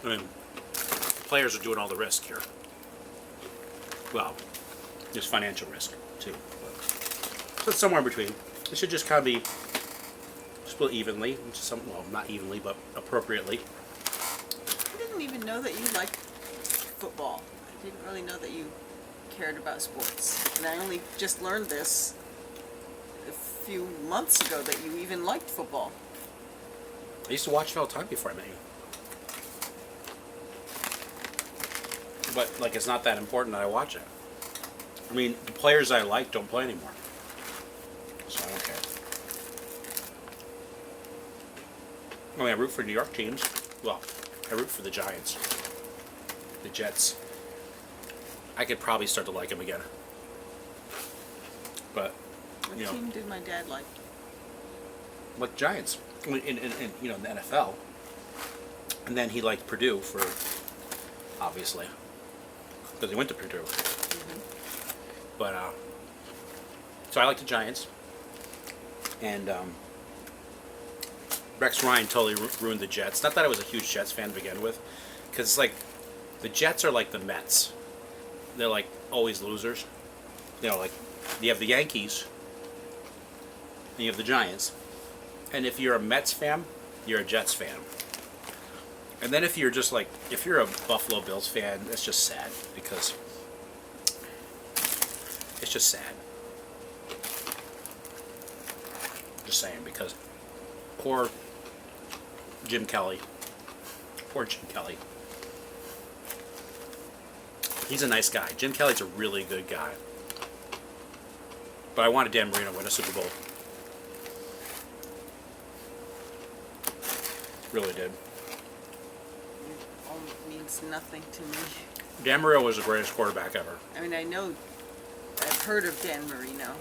I mean, the players are doing all the risk here. Well, there's financial risk too. So it's somewhere in between. It should just kind of be split evenly. Well, not evenly, but appropriately. I didn't even know that you liked football. I didn't really know that you cared about sports. And I only just learned this a few months ago that you even liked football. I used to watch it all the time before I met you. But, like, it's not that important that I watch it. I mean, the players I like don't play anymore. So I don't care. I mean, I root for New York teams. Well, I root for the Giants. The Jets. I could probably start to like them again. But, What you know, team did my dad like? like Giants. In you know, in the NFL. And then he liked Purdue for, obviously. Because he went to Purdue. Mm-hmm. But, so I like the Giants. And, Rex Ryan totally ruined the Jets. Not that I was a huge Jets fan to begin with. Because it's like, the Jets are like the Mets. They're like always losers. You know, like, you have the Yankees. And you have the Giants. And if you're a Mets fan, you're a Jets fan. And then if you're just like, if you're a Buffalo Bills fan, that's just sad. Because it's just sad. Just saying, because poor Jim Kelly. Poor Jim Kelly. He's a nice guy. Jim Kelly's a really good guy. But I wanted Dan Marino to win a Super Bowl. Really did. It all means nothing to me. Dan Marino was the greatest quarterback ever. I mean, I know, I've heard of Dan Marino.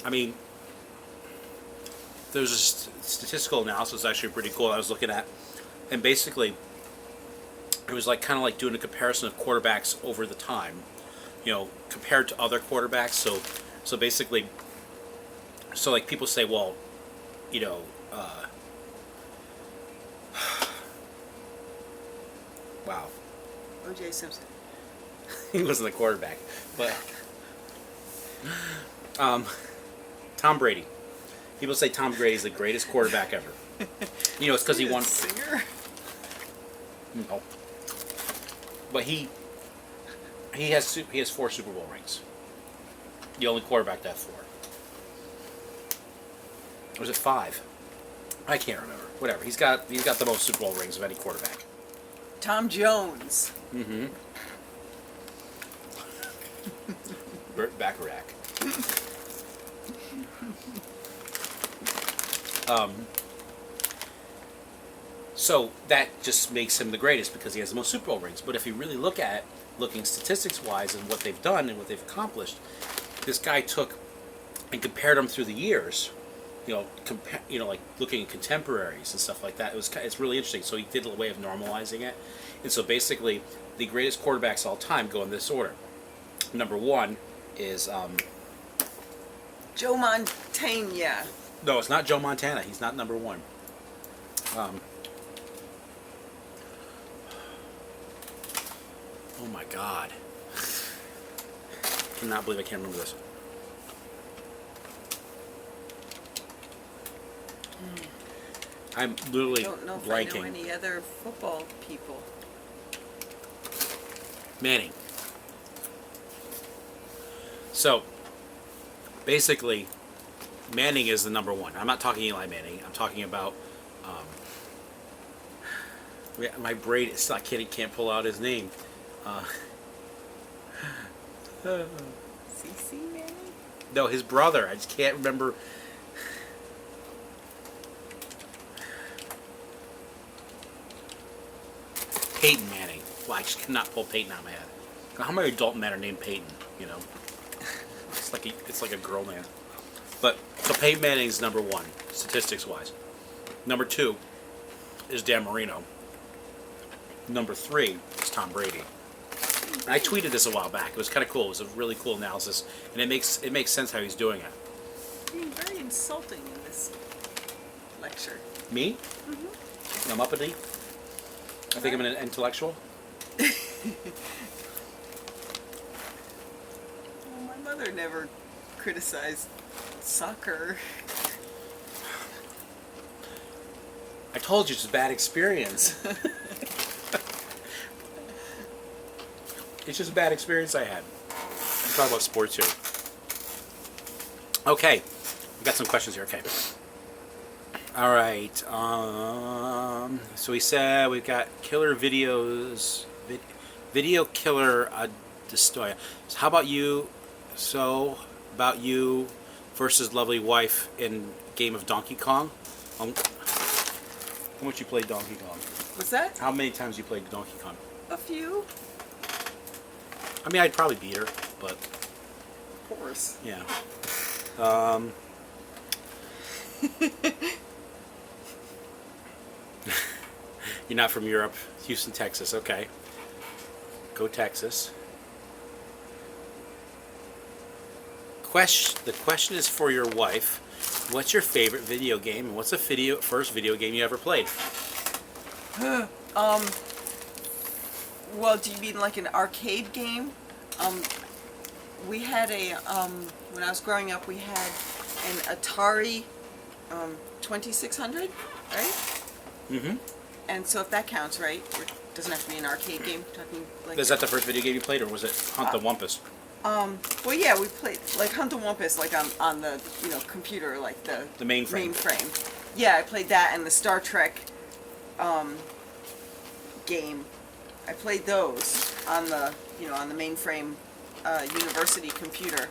I mean, there's a statistical analysis actually pretty cool I was looking at. And basically, it was like kind of like doing a comparison of quarterbacks over the time, compared to other quarterbacks. So basically, so like people say, well, you know, wow, O.J. Simpson. he wasn't the quarterback, but Tom Brady. People say Tom Brady's the greatest quarterback ever. It's because he won. Singer. No, but he has 4 Super Bowl rings. The only quarterback to have 4. Or was it 5? I can't remember. Whatever. He's got the most Super Bowl rings of any quarterback. Tom Jones. Mm-hmm. Burt Bacharach. So that just makes him the greatest because he has the most Super Bowl rings. But if you really looking statistics-wise and what they've done and what they've accomplished, this guy took and compared them through the years. Like looking at contemporaries and stuff like that. It's really interesting. So he did a way of normalizing it, and so basically, the greatest quarterbacks of all time go in this order. Number 1 is Joe Montana. no, it's not Joe Montana. He's not number 1. Oh my God! I cannot believe I can't remember this. I'm literally Don't know if blanking. I know any other football people. Manning. So, basically, Manning is the number 1. I'm not talking Eli Manning. I'm talking about. My brain is not kidding. Can't pull out his name. CC Manning? No, his brother. I just can't remember. Peyton Manning. Well, I just cannot pull Peyton out of my head. How many adult men are named Peyton? It's like a girl name. But so Peyton Manning's number 1, statistics wise. Number 2 is Dan Marino. Number 3 is Tom Brady. And I tweeted this a while back. It was kind of cool. It was a really cool analysis, and it makes sense how he's doing it. Being very insulting in this lecture. Me? Mm-hmm. I'm uppity. I think I'm an intellectual. Well, my mother never criticized soccer. I told you it's a bad experience. It's just a bad experience I had. Let's talk about sports here. Okay, we got some questions here. Okay. All right. So we said we've got killer videos, video killer Destoya. So how about you? So about you versus lovely wife in game of Donkey Kong. How much you played Donkey Kong? What's that? How many times you played Donkey Kong? A few. I mean, I'd probably beat her, but Of course. yeah. You're not from Europe. Houston, Texas. Okay. Go Texas. The question is for your wife. What's your favorite video game, and what's the first video game you ever played? Well, do you mean like an arcade game? We had when I was growing up, we had an Atari 2600, right? Mm-hmm. And so if that counts, right? It doesn't have to be an arcade game. Talking like Is that the first video game you played, or was it Hunt the Wumpus? Well, yeah, we played like Hunt the Wumpus, like on the computer, like the mainframe. Mainframe. Yeah, I played that, and the Star Trek game. I played those on the on the mainframe university computer.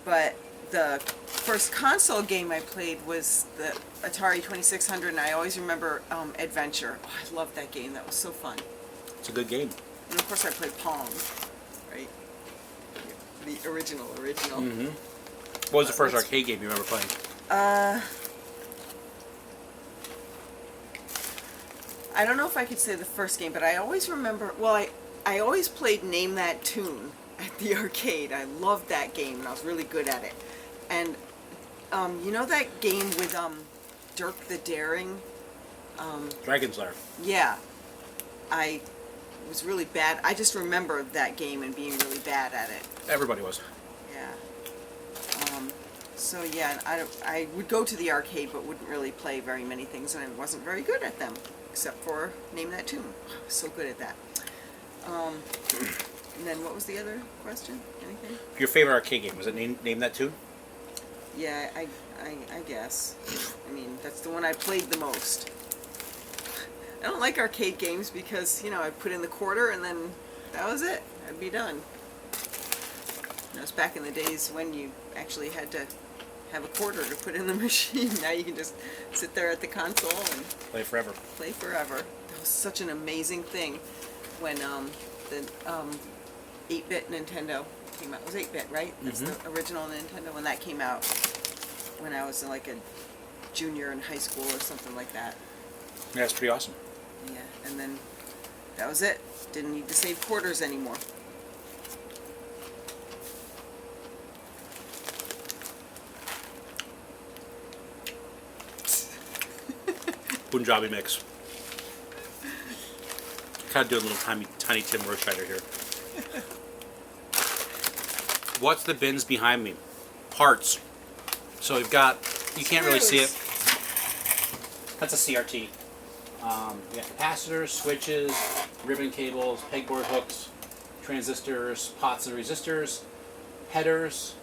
But the first console game I played was the Atari 2600, and I always remember Adventure. Oh, I loved that game. That was so fun. It's a good game. And of course I played Pong, right? The original. Mm-hmm. What was the first arcade game you remember playing? I don't know if I could say the first game, but I always remember. Well, I always played Name That Tune at the arcade. I loved that game, and I was really good at it. And you know that game with Dirk the Daring? Dragon's Lair. Yeah, I was really bad. I just remember that game and being really bad at it. Everybody was. Yeah. So yeah, I would go to the arcade, but wouldn't really play very many things, and I wasn't very good at them, except for Name That Tune. I was so good at that. And then what was the other question? Anything? Your favorite arcade game, was it Name That Tune? Yeah, I guess. I mean, that's the one I played the most. I don't like arcade games because, you know, I put in the quarter and then that was it. I'd be done. It was back in the days when you actually had to have a quarter to put in the machine. Now you can just sit there at the console and Play forever. play forever. That was such an amazing thing when the 8-bit Nintendo came out. It was 8-bit, right? That's the original Nintendo when that came out. When I was like a junior in high school or something like that. Yeah, it's pretty awesome. Yeah, and then that was it. Didn't need to save quarters anymore. Punjabi mix. Kind of doing a little tiny Tim Rothschilder here. What's the bins behind me? Parts. So we've got, you can't really see it. That's a CRT. You got capacitors, switches, ribbon cables, pegboard hooks, transistors, pots and resistors, headers,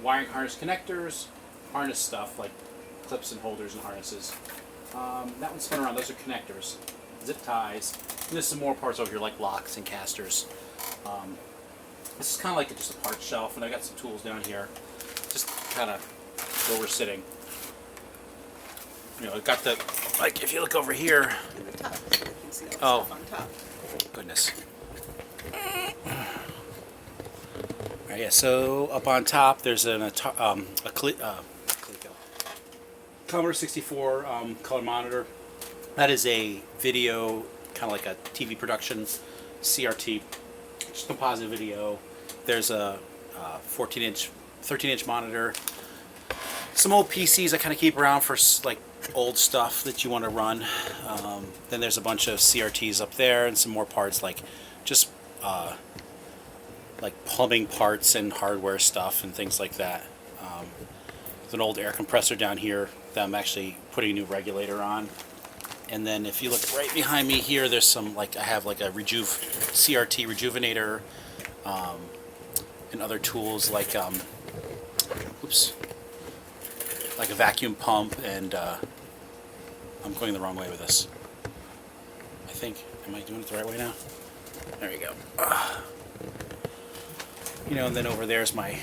wiring harness connectors, harness stuff like clips and holders and harnesses. That one's spun around, those are connectors, zip ties, and there's some more parts over here like locks and casters. This is kind of like just a parts shelf, and I got some tools down here, just kind of where we're sitting. You know, I've got the, like if you look over here. In the top, so you can see all the Oh. stuff on top. Goodness. Alright, yeah, so up on top there's Commodore 64 color monitor. That is a video, kind of like a TV production, CRT, just composite video. There's a 13-inch monitor. Some old PCs I kind of keep around for like old stuff that you want to run. Then there's a bunch of CRTs up there and some more parts like just like plumbing parts and hardware stuff and things like that. There's an old air compressor down here that I'm actually putting a new regulator on. And then if you look right behind me here, there's some, like, I have like a CRT rejuvenator and other tools like like a vacuum pump, and I'm going the wrong way with this. I think, am I doing it the right way now? There you go. You know, and then over there's my,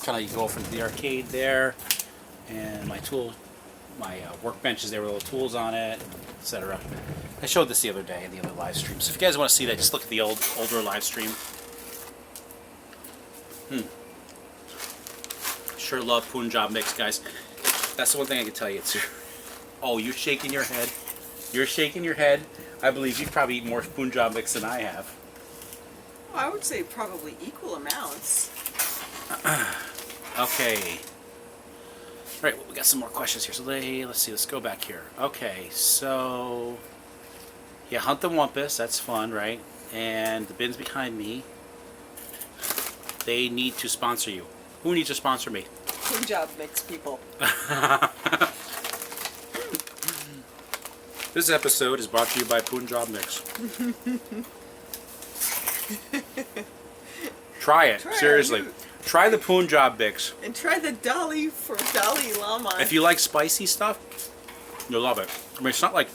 kind of, you go from the arcade there, and my workbench is there with little tools on it, etc. I showed this the other day in the other live stream. So if you guys want to see that, just look at the older live stream. Sure love Punjab mix, guys. That's the one thing I can tell you. Oh, you're shaking your head. You're shaking your head. I believe you've probably eaten more Punjab mix than I have. Well, I would say probably equal amounts. Okay. All right, well, we got some more questions here. So let's see. Let's go back here. Okay, so yeah, Hunt the Wumpus. That's fun, right? And the bins behind me. They need to sponsor you. Who needs to sponsor me? Punjab mix people. This episode is brought to you by Punjab Mix. Try it. Seriously. Try the Punjab Mix. And try the Dalai for Dalai Lama. If you like spicy stuff, you'll love it. I mean, it's not like...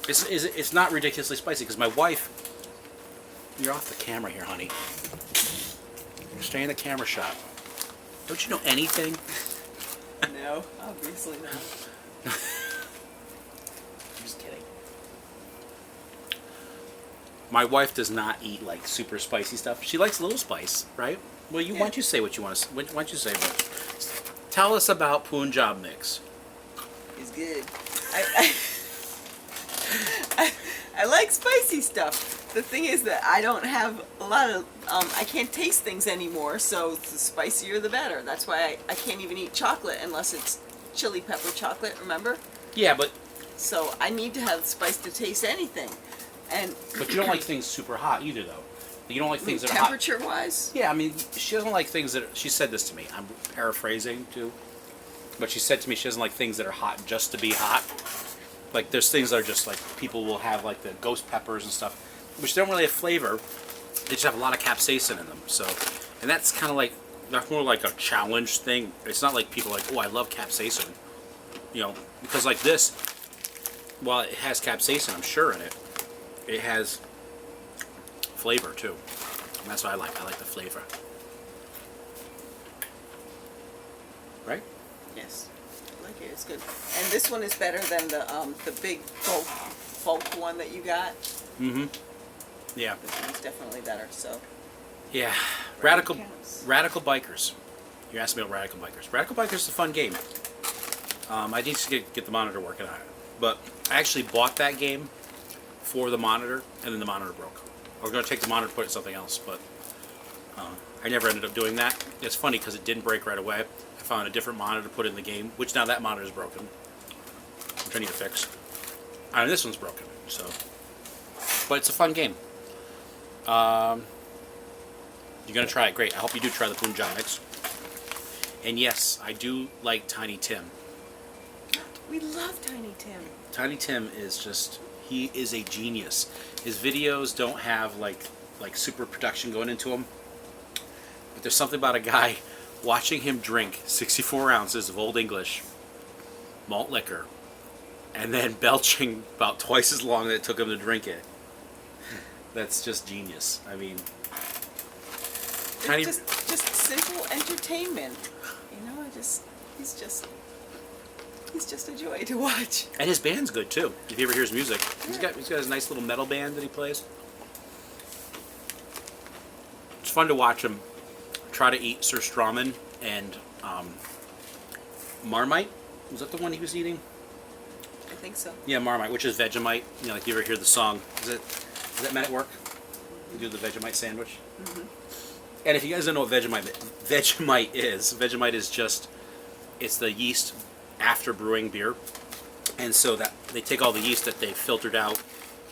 It's not ridiculously spicy, because my wife... You're off the camera here, honey. Stay in the camera shot. Don't you know anything? No, obviously not. I'm just kidding. My wife does not eat like super spicy stuff. She likes a little spice, right? Well, why don't you say what you want to? Why don't you say what? Tell us about Punjab Mix. It's good. I like spicy stuff. The thing is that I don't have a lot of, I can't taste things anymore, so the spicier the better. That's why I can't even eat chocolate unless it's chili pepper chocolate, remember? Yeah, but So I need to have spice to taste anything. And but you don't like things super hot either, though. You don't like things that are hot. temperature-wise? Yeah, I mean, she doesn't like things that... She said this to me. I'm paraphrasing, too. But she said to me she doesn't like things that are hot just to be hot. Like, there's things that are just, like, people will have, like, the ghost peppers and stuff, which don't really have flavor. They just have a lot of capsaicin in them. So, and that's kind of like... That's more like a challenge thing. It's not like people are like, oh, I love capsaicin. You know, because like this, while it has capsaicin, I'm sure, in it, it has flavor, too. And that's what I like. I like the flavor. Right? Yes. I like it. It's good. And this one is better than the big bulk one that you got. Mm-hmm. Yeah. This one's definitely better, so. Yeah. Right, Radical counts. Bikers. You asked me about Radical Bikers. Radical Bikers is a fun game. I need to get the monitor working on it. But I actually bought that game for the monitor, and then the monitor broke. I was going to take the monitor and put it in something else, but I never ended up doing that. It's funny because it didn't break right away. I found a different monitor to put in the game, which now that monitor is broken, which I need to fix. And this one's broken, so. But it's a fun game. You're going to try it. Great. I hope you do try the Punjabi mix. And yes, I do like Tiny Tim. We love Tiny Tim. Tiny Tim is just, he is a genius. His videos don't have like super production going into them. But there's something about a guy watching him drink 64 ounces of Old English malt liquor and then belching about twice as long that it took him to drink it. That's just genius. I mean, It's just simple entertainment. You know, he's just a joy to watch. And his band's good too. If you ever hear his music, he's got his nice little metal band that he plays. It's fun to watch him try to eat Sir Strawman and Marmite. Was that the one he was eating? I think so. Yeah, Marmite, which is Vegemite. You know, like you ever hear the song? Is that Men at Work? You do the Vegemite sandwich. Mm-hmm. And if you guys don't know what Vegemite is just, it's the yeast after brewing beer. And so that they take all the yeast that they filtered out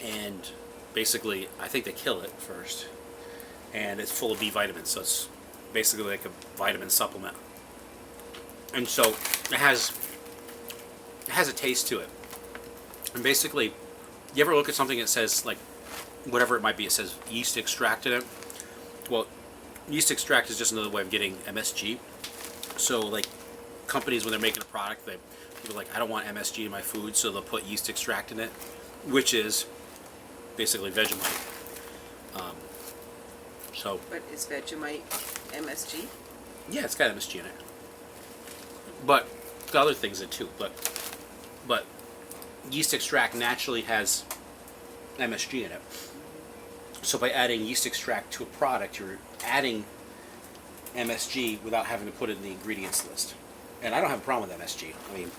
and basically, I think they kill it first. And it's full of B vitamins, so it's basically like a vitamin supplement. And so it has a taste to it. And basically, you ever look at something that says, like, whatever it might be, it says yeast extract in it? Well, yeast extract is just another way of getting MSG. So, like, companies, when they're making a product, people are like, I don't want MSG in my food, so they'll put yeast extract in it, which is basically Vegemite. But is Vegemite MSG? Yeah, it's got MSG in it. But it's got other things in it too. But yeast extract naturally has MSG in it. So by adding yeast extract to a product, you're adding MSG without having to put it in the ingredients list. And I don't have a problem with MSG. I mean,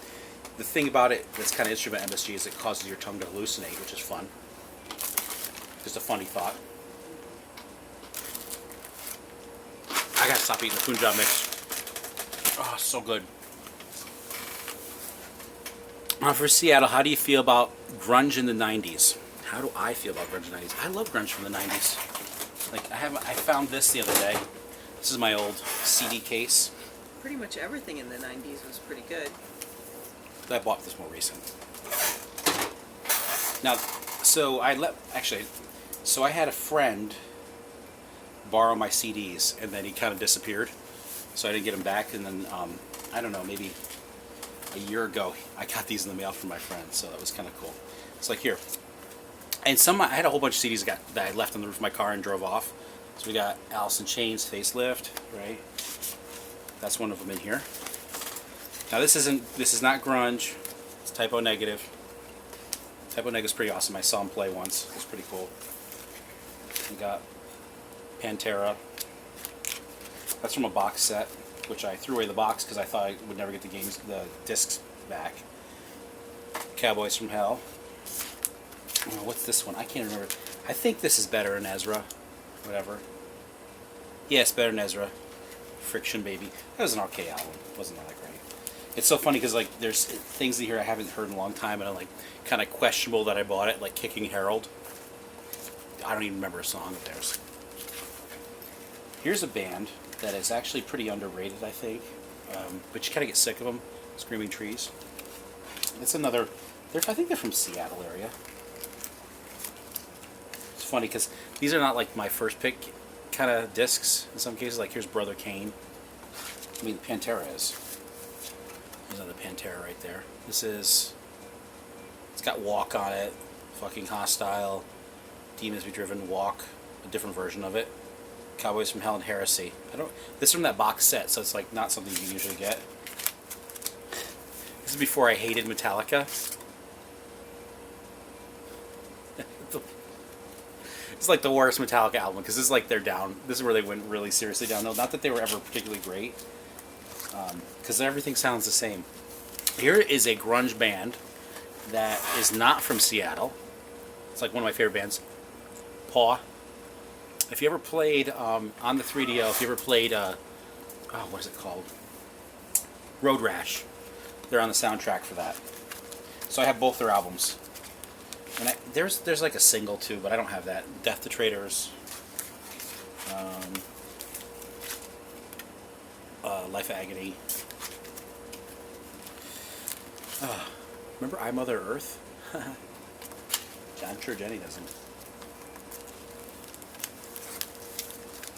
the thing about it that's kind of interesting about MSG is it causes your tongue to hallucinate, which is fun. Just a funny thought. I gotta stop eating the Punjabi mix. Oh, so good. For Seattle, how do you feel about grunge in the 90s? How do I feel about grunge in the 90s? I love grunge from the 90s. Like, I found this the other day. This is my old CD case. Pretty much everything in the 90s was pretty good. I bought this more recent. Now, so I had a friend borrow my CDs, and then he kind of disappeared, so I didn't get him back. And then I don't know, maybe a year ago, I got these in the mail from my friend, so that was kind of cool. It's like, here. And I had a whole bunch of CDs that I left on the roof of my car and drove off. So we got Alice in Chains, Facelift, right? That's one of them in here. Now this is not grunge. It's Typo Negative. Typo Negative's pretty awesome. I saw him play once. It was pretty cool. We got Pantera. That's from a box set, which I threw away the box because I thought I would never get the discs back. Cowboys from Hell. Oh, what's this one? I can't remember. I think this is better than Ezra. Whatever. Yeah, it's better than Ezra. Friction Baby. That was an okay album. It wasn't all that great. It's so funny because like there's things in here I haven't heard in a long time, and I'm like kind of questionable that I bought it. Like Kicking Harold. I don't even remember a song of theirs. Here's a band that is actually pretty underrated, I think, but you kind of get sick of them. Screaming Trees. It's another. I think they're from Seattle area. It's funny because these are not like my first pick kind of discs. In some cases, like here's Brother Kane. I mean, Pantera is. There's another Pantera right there. This is. It's got Walk on it. Fucking Hostile. Demons Be Driven. Walk. A different version of it. Cowboys from Hell and Heresy. This is from that box set, so it's like not something you usually get. This is before I hated Metallica. It's like the worst Metallica album because this is like they're down. This is where they went really seriously downhill. Not that they were ever particularly great, because everything sounds the same. Here is a grunge band that is not from Seattle. It's like one of my favorite bands. Paw. If you ever played on the 3DO, if you ever played, what is it called? Road Rash. They're on the soundtrack for that. So I have both their albums. And there's like a single too, but I don't have that. Death to Traitors. Life of Agony. Remember I Mother Earth? I'm sure Jenny doesn't.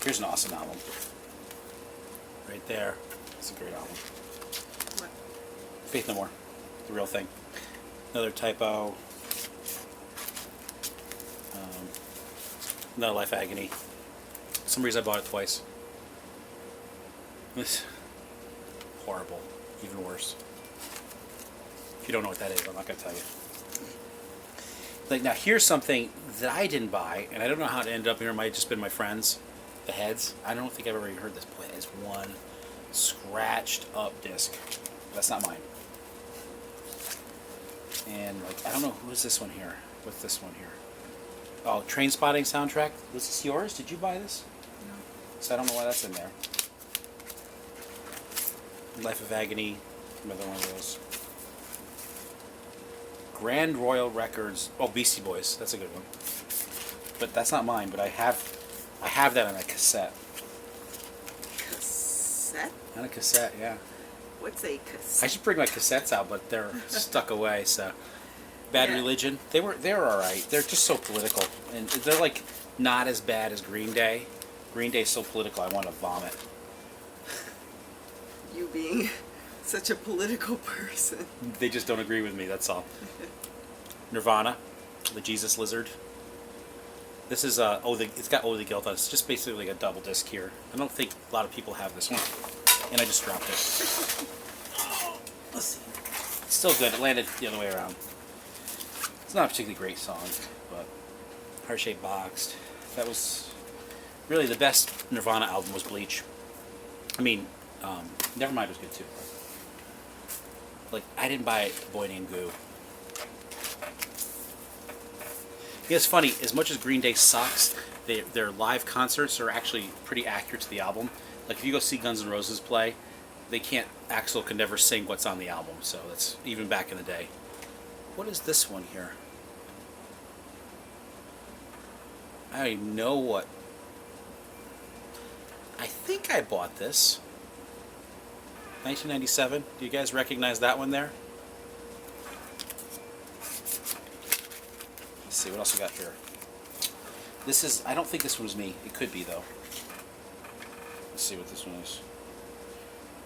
Here's an awesome album. Right there. It's a great album. What? Faith No More. The Real Thing. Another typo. Another Life Agony. For some reason I bought it twice. This horrible. Even worse. If you don't know what that is, I'm not going to tell you. Like, now here's something that I didn't buy, and I don't know how it ended up here. It might have just been my friends. The Heads. I don't think I've ever even heard this play. It's one scratched up disc. That's not mine. And like, I don't know, who is this one here? What's this one here? Oh, Train Spotting soundtrack. Was this yours? Did you buy this? No. So I don't know why that's in there. Life of Agony. Another one of those. Grand Royal Records. Oh, Beastie Boys. That's a good one. But that's not mine. But I have that on a cassette. Cassette? On a cassette, yeah. What's a cassette? I should bring my cassettes out, but they're stuck away. So, Bad Yeah. Religion. They're all right. They're just so political, and they're like not as bad as Green Day. Green Day's so political, I want to vomit. You being such a political person. They just don't agree with me. That's all. Nirvana, the Jesus Lizard. This is it's got Oh the Guilt on it. It's just basically like a double disc here. I don't think a lot of people have this one, and I just dropped it. Let's see. It's still good. It landed the other way around. It's not a particularly great song, but Heart Shaped Box. That was really the best Nirvana album was Bleach. I mean, Nevermind was good too. Like, I didn't buy A Boy Named Goo. Yeah, it's funny. As much as Green Day sucks, their live concerts are actually pretty accurate to the album. Like, if you go see Guns N' Roses play, Axl can never sing what's on the album. So that's even back in the day. What is this one here? I don't even know what. I think I bought this. 1997. Do you guys recognize that one there? Let's see, what else we got here? This is, I don't think this was me. It could be, though. Let's see what this one is.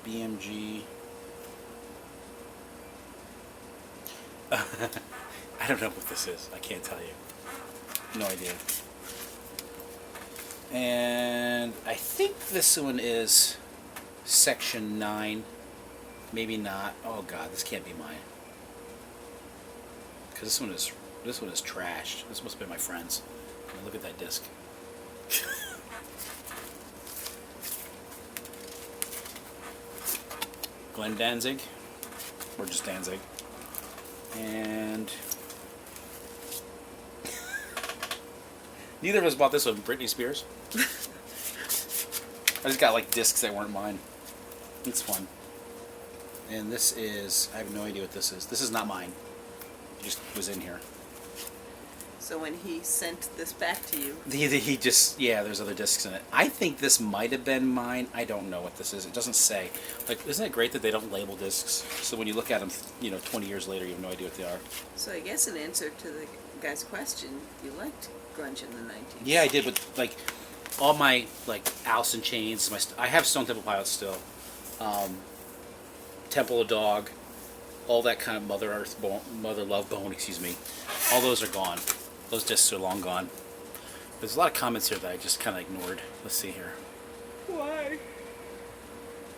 BMG. I don't know what this is. I can't tell you. No idea. And I think this one is Section 9. Maybe not. Oh god, this can't be mine. Because this one is trashed. This must have been my friend's. Look at that disc. Glenn Danzig. Or just Danzig. And Neither of us bought this one. Britney Spears. I just got like discs that weren't mine. It's fun. And this is, I have no idea what this is. This is not mine. It just was in here. So when he sent this back to you, He just, yeah, there's other discs in it. I think this might have been mine. I don't know what this is. It doesn't say. Like, isn't it great that they don't label discs? So when you look at them, 20 years later, you have no idea what they are. so I guess in answer to the guy's question, you liked grunge in the 90s. Yeah, I did, but like all my like Alice in Chains, I have Stone Temple Pilots still, Temple of Dog, all that kind of Mother Love Bone, excuse me. All those are gone. Those discs are long gone. There's a lot of comments here that I just kind of ignored. Let's see here. Why?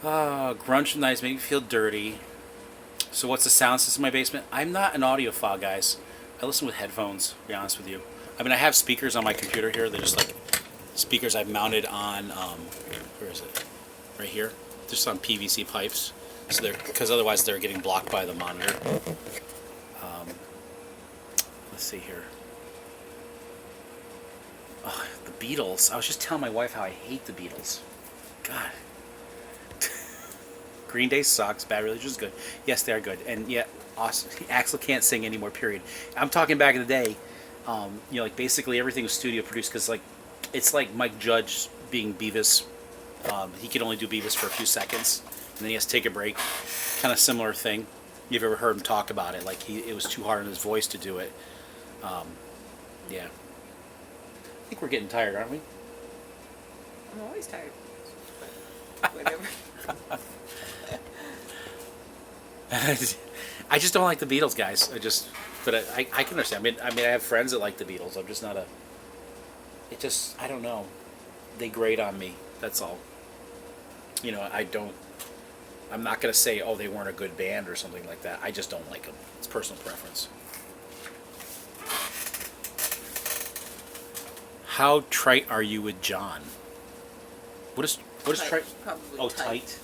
Grunge nights make me feel dirty. So what's the sound system in my basement? I'm not an audiophile, guys. I listen with headphones, to be honest with you. I mean, I have speakers on my computer here. They're just like speakers I've mounted on, where is it? Right here. Just on PVC pipes. So because otherwise they're getting blocked by the monitor. Let's see here. Oh, the Beatles. I was just telling my wife how I hate the Beatles. God. Green Day sucks. Bad Religion is good. Yes, they are good. And yeah, awesome. Axl can't sing anymore, period. I'm talking back in the day. Like basically everything was studio produced because like it's like Mike Judge being Beavis. He can only do Beavis for a few seconds, and then he has to take a break. Kind of similar thing. You've ever heard him talk about it? Like it was too hard on his voice to do it. Yeah. I think we're getting tired, aren't we? I'm always tired. But whatever. I just don't like the Beatles, guys. But I can understand. I mean, I have friends that like the Beatles. I'm just not I don't know. They grate on me. That's all. I'm not going to say, oh, they weren't a good band or something like that. I just don't like them. It's personal preference. How trite are you with John? What is trite? Probably Oh, tight.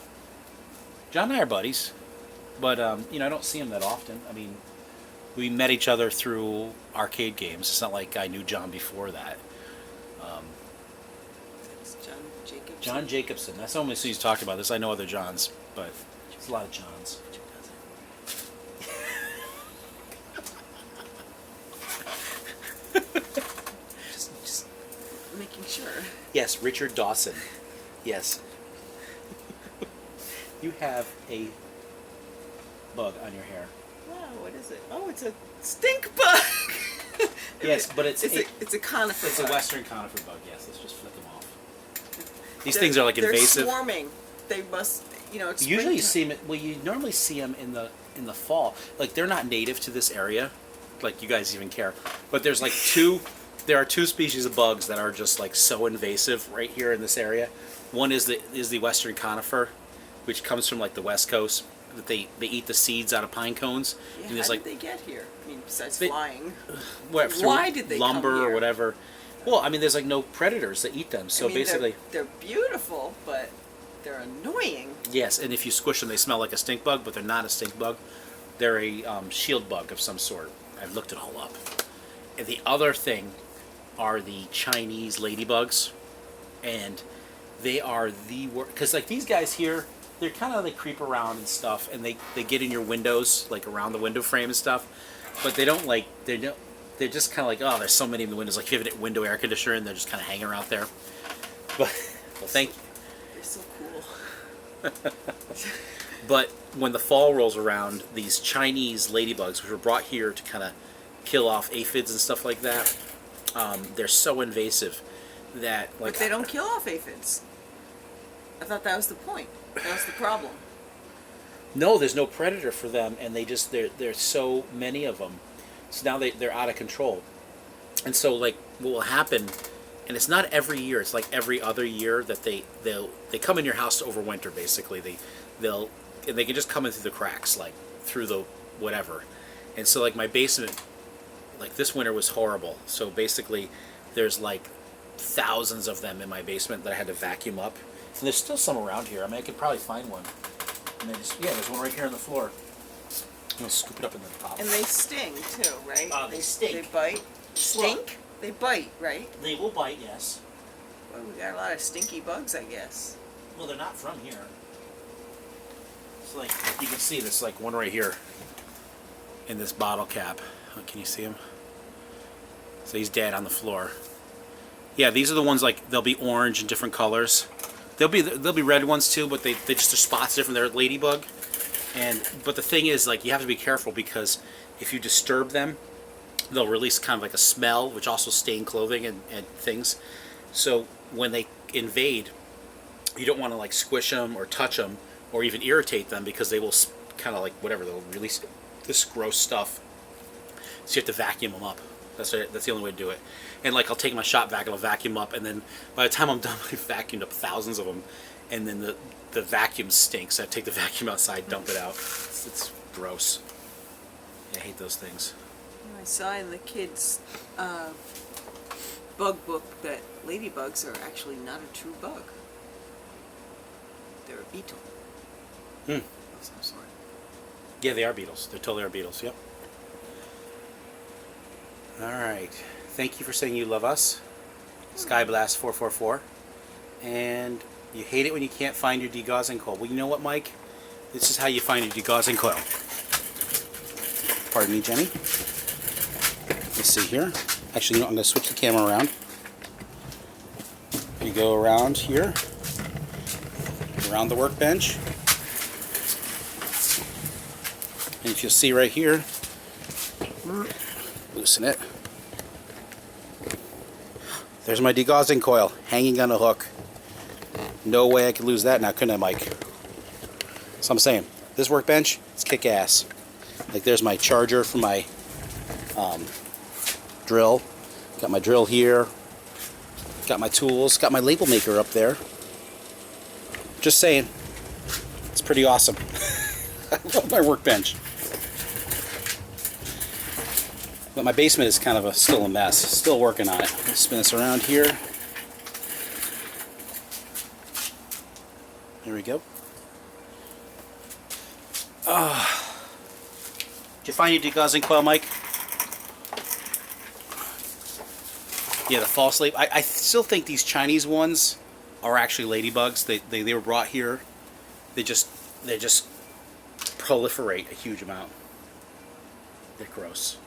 John and I are buddies, but I don't see him that often. I mean, we met each other through arcade games. It's not like I knew John before that. It's John Jacobson. John Jacobson. That's the only reason he's talked about this. I know other Johns, but there's a lot of Johns. Just making sure. Yes, Richard Dawson. Yes. You have a bug on your hair. Wow, what is it? Oh, it's a stink bug. Yes, but it's a conifer. It's bug. a Western conifer bug. Yes, let's just flick them off. These things are like invasive. They're swarming. They must, It's Usually you see them. Well, you normally see them in the fall. Like they're not native to this area. Like you guys even care. But there's like two. There are two species of bugs that are just like so invasive right here in this area. One is the Western conifer, which comes from like the West Coast. That they eat the seeds out of pine cones. Yeah, and how did they get here? I mean, besides flying. Why did they lumber come here? or whatever? Well, I mean, there's like no predators that eat them. So basically, they're beautiful, but they're annoying. Yes, and if you squish them, they smell like a stink bug, but they're not a stink bug. They're a shield bug of some sort. I've looked it all up. And the other thing are the Chinese ladybugs, and they are the worst. Because like these guys here, they're kind of they creep around and stuff, and they get in your windows, like around the window frame and stuff. But they don't like they're just kind of like, oh, there's so many in the windows. Like you have a window air conditioner, and they're just kind of hanging out there. But well, thank you. They're so cool. But when the fall rolls around, these Chinese ladybugs, which were brought here to kind of kill off aphids and stuff like that, they're so invasive that like. But they don't kill off aphids. I thought that was the point. That was the problem. No, there's no predator for them, and there's so many of them. So now they're out of control. And so like what will happen, and it's not every year, it's like every other year that they come in your house to overwinter basically. And they can just come in through the cracks, like through the whatever. And so like my basement, like this winter was horrible. So basically there's like thousands of them in my basement that I had to vacuum up. And there's still some around here. I mean, I could probably find one. And there's one right here on the floor. I'm gonna scoop it up in the top. And they sting too, right? They stink. They bite. Stink? They bite, right? They will bite, yes. Well, we got a lot of stinky bugs, I guess. Well, they're not from here. It's like, you can see this, like one right here in this bottle cap. Oh, can you see him? So he's dead on the floor. Yeah, these are the ones, like, they'll be orange and different colors. There'll be red ones too, but they just, their spots different. They're ladybug. But the thing is, like, you have to be careful because if you disturb them, they'll release kind of like a smell, which also stain clothing and things. So when they invade, you don't want to like squish them or touch them or even irritate them because they will kind of like whatever, they'll release this gross stuff. So you have to vacuum them up. That's the only way to do it. And like I'll take my shop vac and I'll vacuum up, and then by the time I'm done, I've vacuumed up thousands of them, and then the vacuum stinks. I take the vacuum outside, dump it out. It's gross. Yeah, I hate those things. I saw in the kids' bug book that ladybugs are actually not a true bug. They're a beetle of some sort. Yeah, they are beetles. They totally are beetles. Yep. All right. Thank you for saying you love us. Skyblast444. And you hate it when you can't find your degaussing coil. Well, you know what, Mike? This is how you find your degaussing coil. Pardon me, Jenny. Let's see here. Actually, you know, I'm going to switch the camera around. You go around here, around the workbench. And if you'll see right here, loosen it. There's my degaussing coil hanging on a hook. No way I could lose that now, couldn't I, Mike? So I'm saying, this workbench, it's kick-ass. Like, there's my charger for my drill. Got my drill here. Got my tools. Got my label maker up there. Just saying, it's pretty awesome. I love my workbench. But my basement is kind of still a mess. Still working on it. I'll spin this around here. There we go. Did you find your degaussing coil, Mike? Yeah, the false label. I still think these Chinese ones are actually ladybugs. They were brought here. They just proliferate a huge amount. They're gross.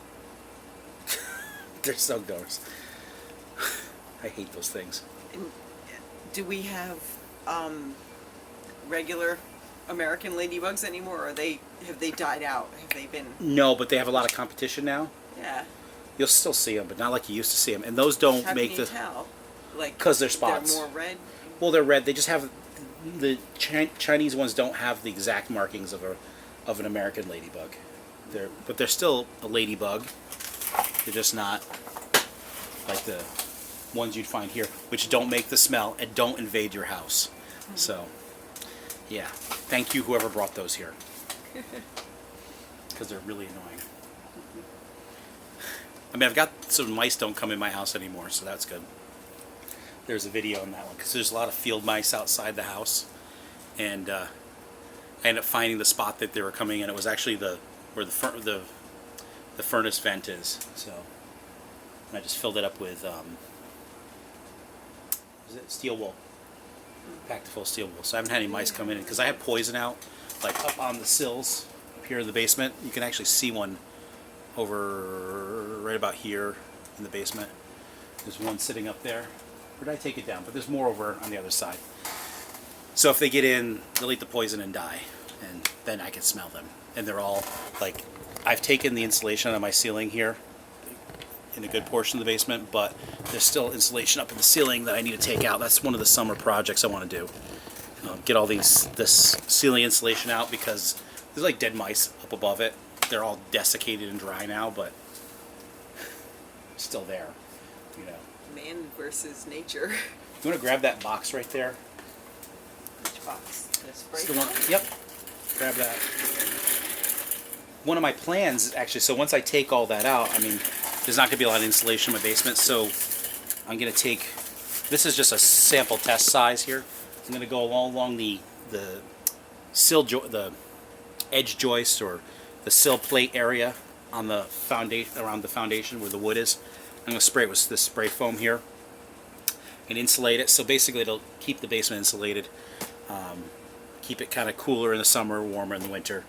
They're so gross. I hate those things. And do we have regular American ladybugs anymore, or have they died out? Have they been? No, but they have a lot of competition now. Yeah. You'll still see them, but not like you used to see them. And those don't How make can you tell? Like, because they're spots. They're more red. Well, they're red. They just have the Chinese ones don't have the exact markings of an American ladybug. But they're still a ladybug. They're just not like the ones you'd find here, which don't make the smell and don't invade your house. So, yeah. Thank you, whoever brought those here, because they're really annoying. I mean, I've got some mice don't come in my house anymore, so that's good. There's a video on that one, because there's a lot of field mice outside the house, and I ended up finding the spot that they were coming in. It was actually where the furnace vent is. So, and I just filled it up with steel wool. Packed it full of steel wool. So I haven't had any mice come in, because I have poison out, like up on the sills up here in the basement. You can actually see one over right about here in the basement. There's one sitting up there. Or did I take it down? But there's more over on the other side. So if they get in, they'll eat the poison and die, and then I can smell them. And they're all like, I've taken the insulation out of my ceiling here in a good portion of the basement, but there's still insulation up in the ceiling that I need to take out. That's one of the summer projects I want to do. Get all this ceiling insulation out, because there's like dead mice up above it. They're all desiccated and dry now, but still there, you know. Man versus nature. You want to grab that box right there? Which box? The spray It's the one, can? yep. Grab that. One of my plans, actually, so once I take all that out, I mean, there's not going to be a lot of insulation in my basement, so I'm going to take, this is just a sample test size here. I'm going to go all along the edge joist or the sill plate area on the foundation, around the foundation where the wood is. I'm going to spray it with this spray foam here and insulate it. So basically it'll keep the basement insulated, keep it kind of cooler in the summer, warmer in the winter.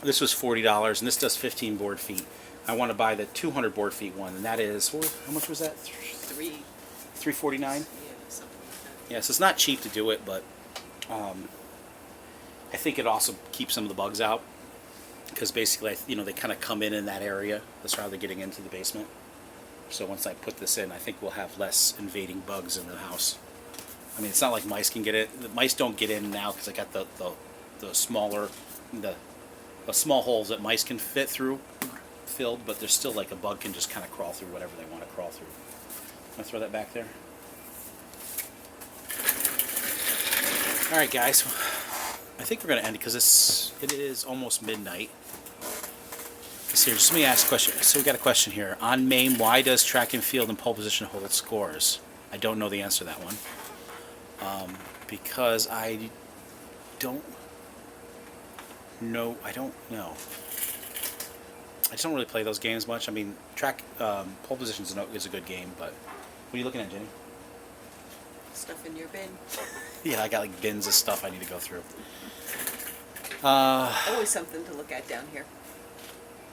This was $40, and this does 15 board feet. I want to buy the 200 board feet one, and that is, how much was that? $349. Yeah, something like that. Yeah, so it's not cheap to do it, but I think it also keeps some of the bugs out, because basically, they kind of come in that area. That's how they're getting into the basement. So once I put this in, I think we'll have less invading bugs in the house. I mean, it's not like mice can get in. The mice don't get in now because I got the smaller, the small holes that mice can fit through filled, but there's still like a bug can just kind of crawl through whatever they want to crawl through. Want to throw that back there? All right, guys. I think we're going to end it because it is almost midnight. Here, just let me ask a question. So we got a question here. On MAME, why does track and field and pole position hold scores? I don't know the answer to that one. Because I don't know. I don't know. I just don't really play those games much. I mean, pole position is a good game, but what are you looking at, Jenny? Stuff in your bin. Yeah, I got like bins of stuff I need to go through. Always something to look at down here.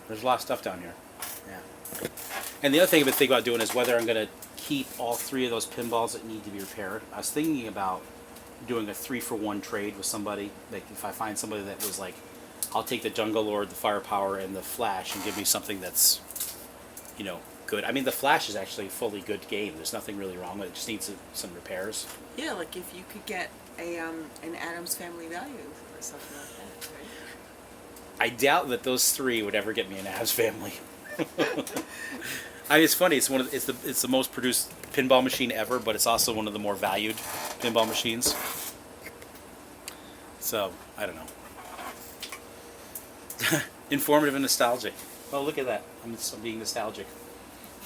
There's a lot of stuff down here. Yeah. And the other thing I've been thinking about doing is whether I'm going to keep all 3 of those pinballs that need to be repaired. I was thinking about doing a 3-for-1 trade with somebody. Like if I find somebody that was like, I'll take the Jungle Lord, the Firepower, and the Flash, and give me something that's, good. I mean, the Flash is actually a fully good game. There's nothing really wrong with it. It just needs some repairs. Yeah, like if you could get an Addams Family Value or something like that, right? I doubt that those 3 would ever get me an Addams Family. I mean, it's funny. It's it's the most produced pinball machine ever, but it's also one of the more valued pinball machines. So I don't know. Informative and nostalgic. Oh, look at that! I'm being nostalgic.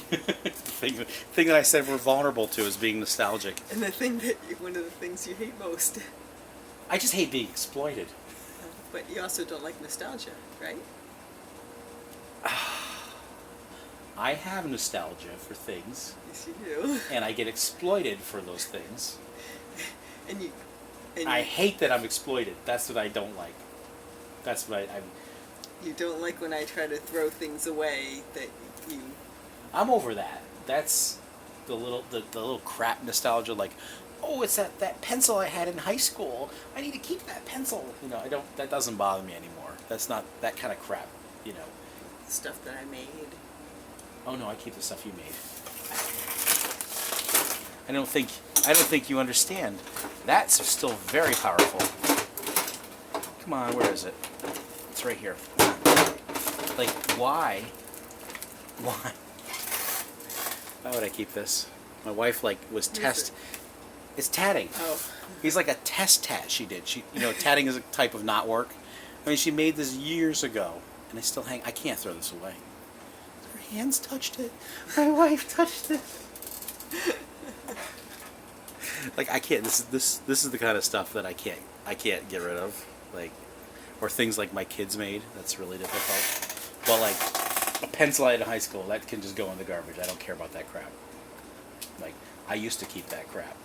thing that I said we're vulnerable to is being nostalgic. And one of the things you hate most. I just hate being exploited. But you also don't like nostalgia, right? I have nostalgia for things. Yes, you do. And I get exploited for those things. And I hate that I'm exploited. That's what I don't like. That's what I You don't like when I try to throw things away that you... I'm over that. That's the little crap nostalgia, like, oh, it's that pencil I had in high school. I need to keep that pencil. That doesn't bother me anymore. That's not that kind of crap, Stuff that I made. Oh no, I keep the stuff you made. I don't think you understand. That's still very powerful. Come on, where is it? It's right here. Like, why? Why would I keep this? My wife was It's tatting. Oh. He's like a test tat she did. Tatting is a type of knot work. I mean, she made this years ago, and I still hang. I can't throw this away. Her hands touched it. My wife touched it. Like, I can't. This is the kind of stuff that I can't get rid of. Like, or things like my kids made. That's really difficult. But like a pencil I had in high school, that can just go in the garbage. I don't care about that crap. Like, I used to keep that crap.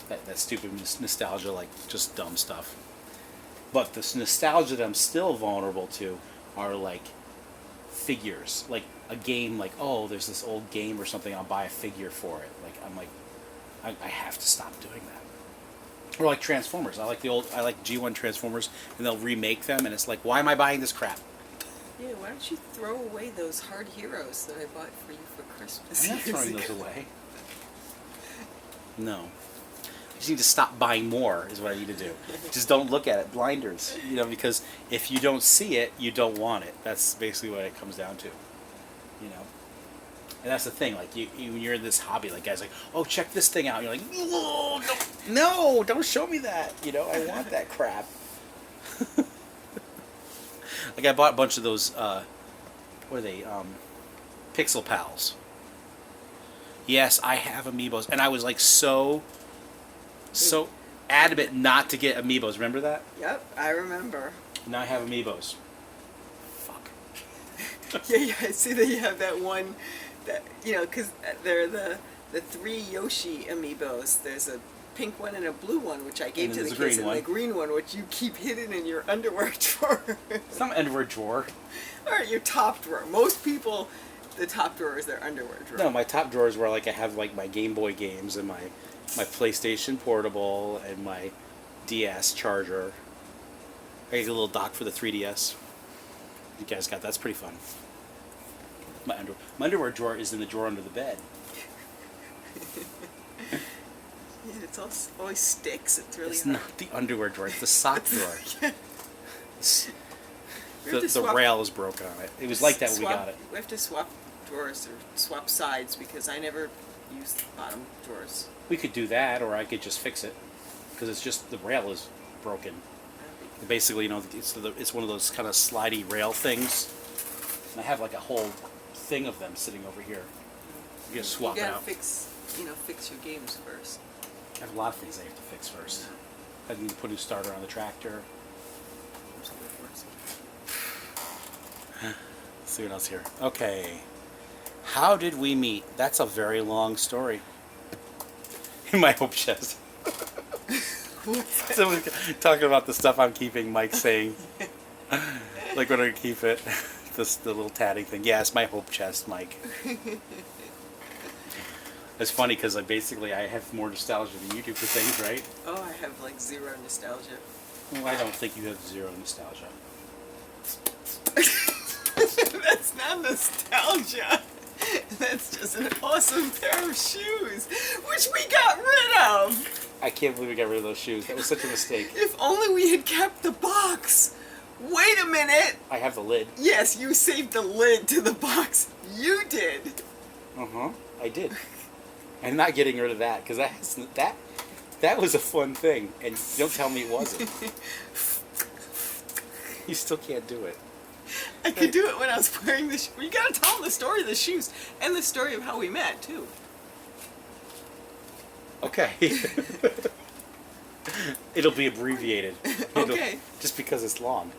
That stupid nostalgia, like just dumb stuff. But this nostalgia that I'm still vulnerable to are like figures, like a game, like, oh, there's this old game or something, I'll buy a figure for it. Like, I'm like, I have to stop doing that. Or like Transformers. I like G1 Transformers, and they'll remake them, and it's like, why am I buying this crap? Yeah, why don't you throw away those hard heroes that I bought for you for Christmas? I'm not throwing those away. No. I just need to stop buying more is what I need to do. Just don't look at it. Blinders. Because if you don't see it, you don't want it. That's basically what it comes down to. And that's the thing. Like, when you're in this hobby, like, guys like, oh, check this thing out. You're like, no, don't show me that. I want that crap. Like, I bought a bunch of those, what are they, Pixel Pals. Yes, I have Amiibos. And I was like so adamant not to get Amiibos. Remember that? Yep, I remember. Now I have Amiibos. Fuck. Yeah, I see that you have that one, that because they're the three Yoshi amiibos. There's a pink one and a blue one, which I gave And to then the there's kids, a green and one. the green one, which you keep hidden in your underwear drawer. It's not an underwear drawer. Or your top drawer. Most people, the top drawer is their underwear drawer. No, my top drawer is where like I have like my Game Boy games and my PlayStation Portable and my DS charger. I got a little dock for the 3DS. You guys got that's pretty fun. My underwear drawer is in the drawer under the bed. Yeah, it's always sticks. It's really It's hard. not the underwear drawer. It's the sock drawer. We have to The swap- rail is broken on it. It was like that when we got it. We have to swap drawers or swap sides because I never use the bottom drawers. We could do that, or I could just fix it because it's just the rail is broken. Basically, it's one of those kind of slidey rail things. And I have like a whole thing of them sitting over here. You just swap You it gotta out. fix your games first. I have a lot of things I have to fix first. I need to put a new starter on the tractor. Let's see what else here. Okay. How did we meet? That's a very long story. In my hope chest. Someone's talking about the stuff I'm keeping. Mike saying, like, when I keep it, the little tatting thing. Yeah, it's my hope chest, Mike. It's funny because I have more nostalgia than you do for things, right? Oh, I have like zero nostalgia. Well, I don't think you have zero nostalgia. That's not nostalgia. That's just an awesome pair of shoes, which we got rid of. I can't believe we got rid of those shoes. That was such a mistake. If only we had kept the box. Wait a minute. I have the lid. Yes, you saved the lid to the box. You did. I did. I'm not getting rid of that because that was a fun thing, and don't tell me it wasn't. You still can't do it. I could do it when I was wearing the shoes. You gotta tell them the story of the shoes and the story of how we met too. Okay. It'll be abbreviated. Okay. Just because it's long.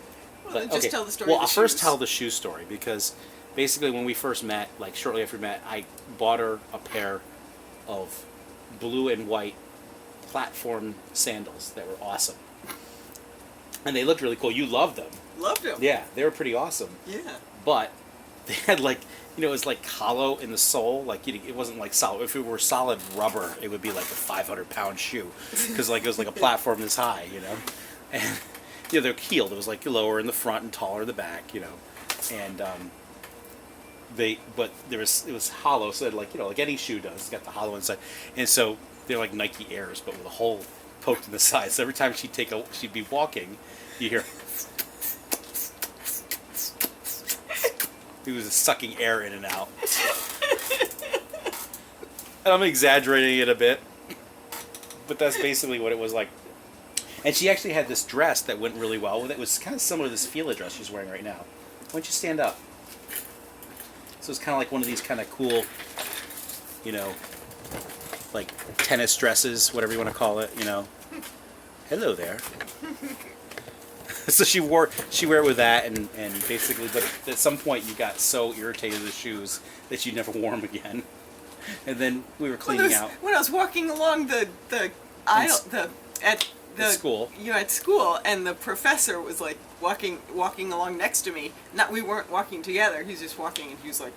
Well, then just tell the story Well, of the I'll first shoes. tell the shoe story because basically when we first met, like shortly after we met, I bought her a pair of blue and white platform sandals that were awesome. And they looked really cool. You loved them. Loved them. Yeah, they were pretty awesome. Yeah. But they had like, it was like hollow in the sole. Like it wasn't like solid. If it were solid rubber, it would be like a 500-pound shoe because like it was like a platform this high, And they're heeled. It was like lower in the front and taller in the back, And it was hollow, so it like any shoe does. It's got the hollow inside, and so they're like Nike Airs, but with a hole poked in the side. So every time she'd be walking, you hear. He was sucking air in and out. And I'm exaggerating it a bit, but that's basically what it was like. And she actually had this dress that went really well with it. It was kind of similar to this Fila dress she's wearing right now. Why don't you stand up? So it's kind of like one of these kind of cool, like tennis dresses, whatever you want to call it, Hello there. So she wore it with that, and basically, but at some point you got so irritated with the shoes that you never wore them again. And then we were cleaning out. When I was walking along the aisle, at school. At school, and the professor was like walking along next to me. We weren't walking together. He was just walking, and he was like,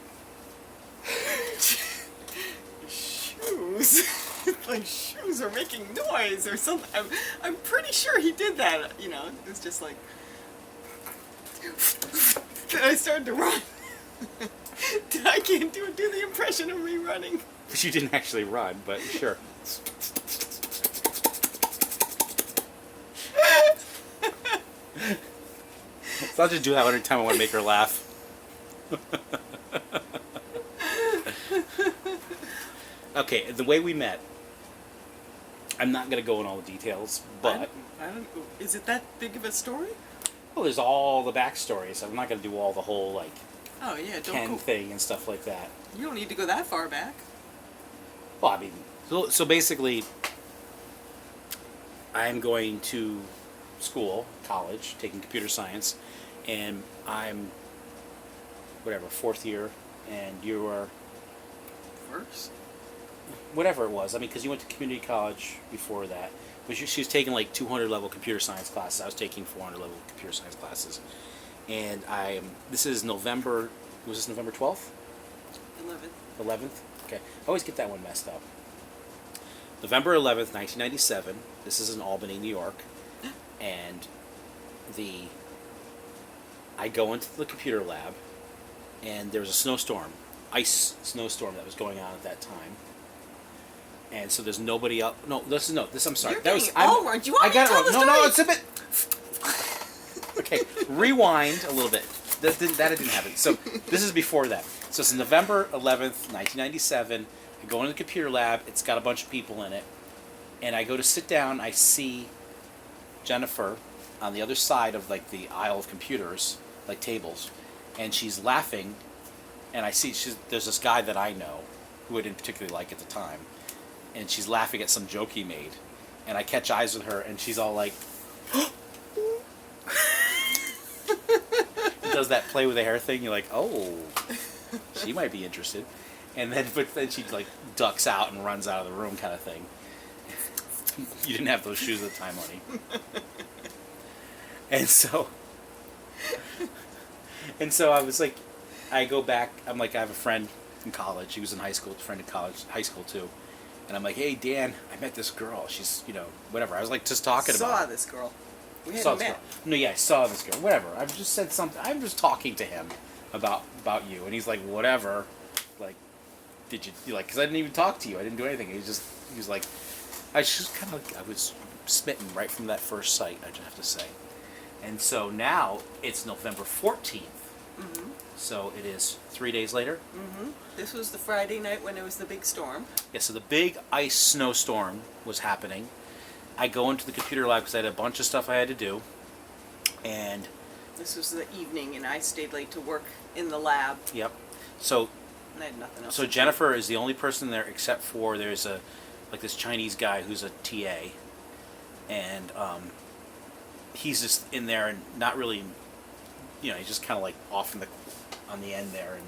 shoes. Like shoes are making noise or something. I'm pretty sure he did that. It was just like. Then I started to run. I can't do the impression of me running. But you didn't actually run, but sure. So I'll just do that every time I want to make her laugh. Okay, the way we met, I'm not going to go in all the details, but... I don't, is it that big of a story? Well, there's all the backstories. I'm not going to do all the whole, Oh, yeah, don't Ken go. thing and stuff like that. You don't need to go that far back. Well, I mean, so basically, I'm going to school, college, taking computer science, and I'm whatever, 4th year, and you were First. whatever it was. I mean, because you went to community college before that. But she was taking like 200 level computer science classes. I was taking 400 level computer science classes. And this is November, was this November 12th? 11th. 11th? Okay. I always get that one messed up. November 11th, 1997. This is in Albany, New York. And I go into the computer lab, and there was a snowstorm, ice snowstorm that was going on at that time. And so there's nobody else. No, I'm sorry. You're That was. getting over. Do you want I me got to tell it the wrong. No, story? it's a bit. Okay, rewind a little bit. That didn't happen. So this is before that. So it's November 11th, 1997. I go into the computer lab. It's got a bunch of people in it. And I go to sit down. I see Jennifer on the other side of like the aisle of computers, like tables. And she's laughing. And I see there's this guy that I know who I didn't particularly like at the time. And she's laughing at some joke he made. And I catch eyes with her, and she's all like... does that play with the hair thing. You're like, oh, she might be interested. And then, but then she like ducks out and runs out of the room, kind of thing. You didn't have those shoes at the time, honey. And so I was like, I go back. I'm like, I have a friend in college. He was in high school. A friend in college, high school too. And I'm like, hey Dan, I met this girl. She's, whatever. I was like just talking about. Saw this girl. We Saw hadn't this met. girl. No, yeah, I saw this girl. Whatever. I've just said something. I'm just talking to him about you, and he's like, whatever. Like, did you like? Because I didn't even talk to you. I didn't do anything. He was like, I was smitten right from that first sight. I just have to say. And so now it's November 14th. Mm-hmm. So it is 3 days later. Mm-hmm. This was the Friday night when it was the big storm. Yeah. So the big ice snowstorm was happening. I go into the computer lab because I had a bunch of stuff I had to do, and this was the evening, and I stayed late to work in the lab. Yep. So, and I had nothing else. So Jennifer is the only person there, except for there's this Chinese guy who's a TA, and he's just in there and not really, he's just kind of like off on the end there, and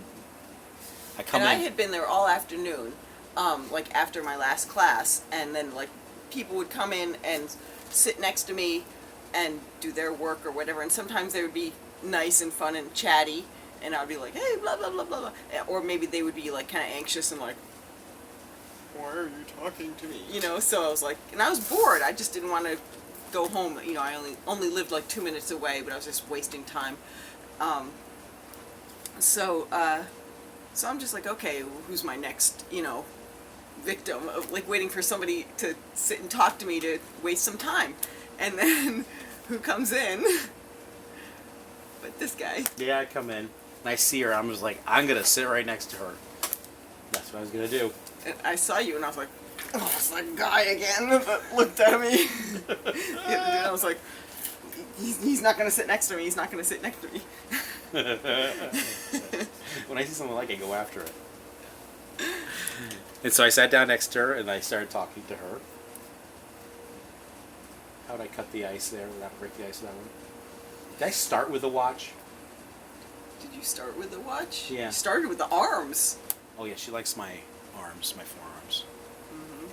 I come in. I had been there all afternoon, like after my last class, and then like. People would come in and sit next to me and do their work or whatever, and sometimes they would be nice and fun and chatty, and I would be like, hey, blah, blah, blah, blah, blah. Or maybe they would be like kind of anxious and like, why are you talking to me? So I was like, and I was bored. I just didn't want to go home. I only lived like 2 minutes away, but I was just wasting time. So I'm just like, okay, who's my next, victim of like waiting for somebody to sit and talk to me to waste some time, and then who comes in but this guy. Yeah, I come in and I see her. I'm just like, I'm gonna sit right next to her. That's what I was gonna do. And I saw you and I was like, oh, it's that guy again that looked at me. And I was like, he's not gonna sit next to me. He's not gonna sit next to me. When I see someone like it, I go after it. And so I sat down next to her and I started talking to her. How would I cut the ice there without breaking the ice of that one? Did I start with the watch? Did you start with the watch? Yeah. You started with the arms. Oh yeah, she likes my arms, my forearms. Mm-hmm.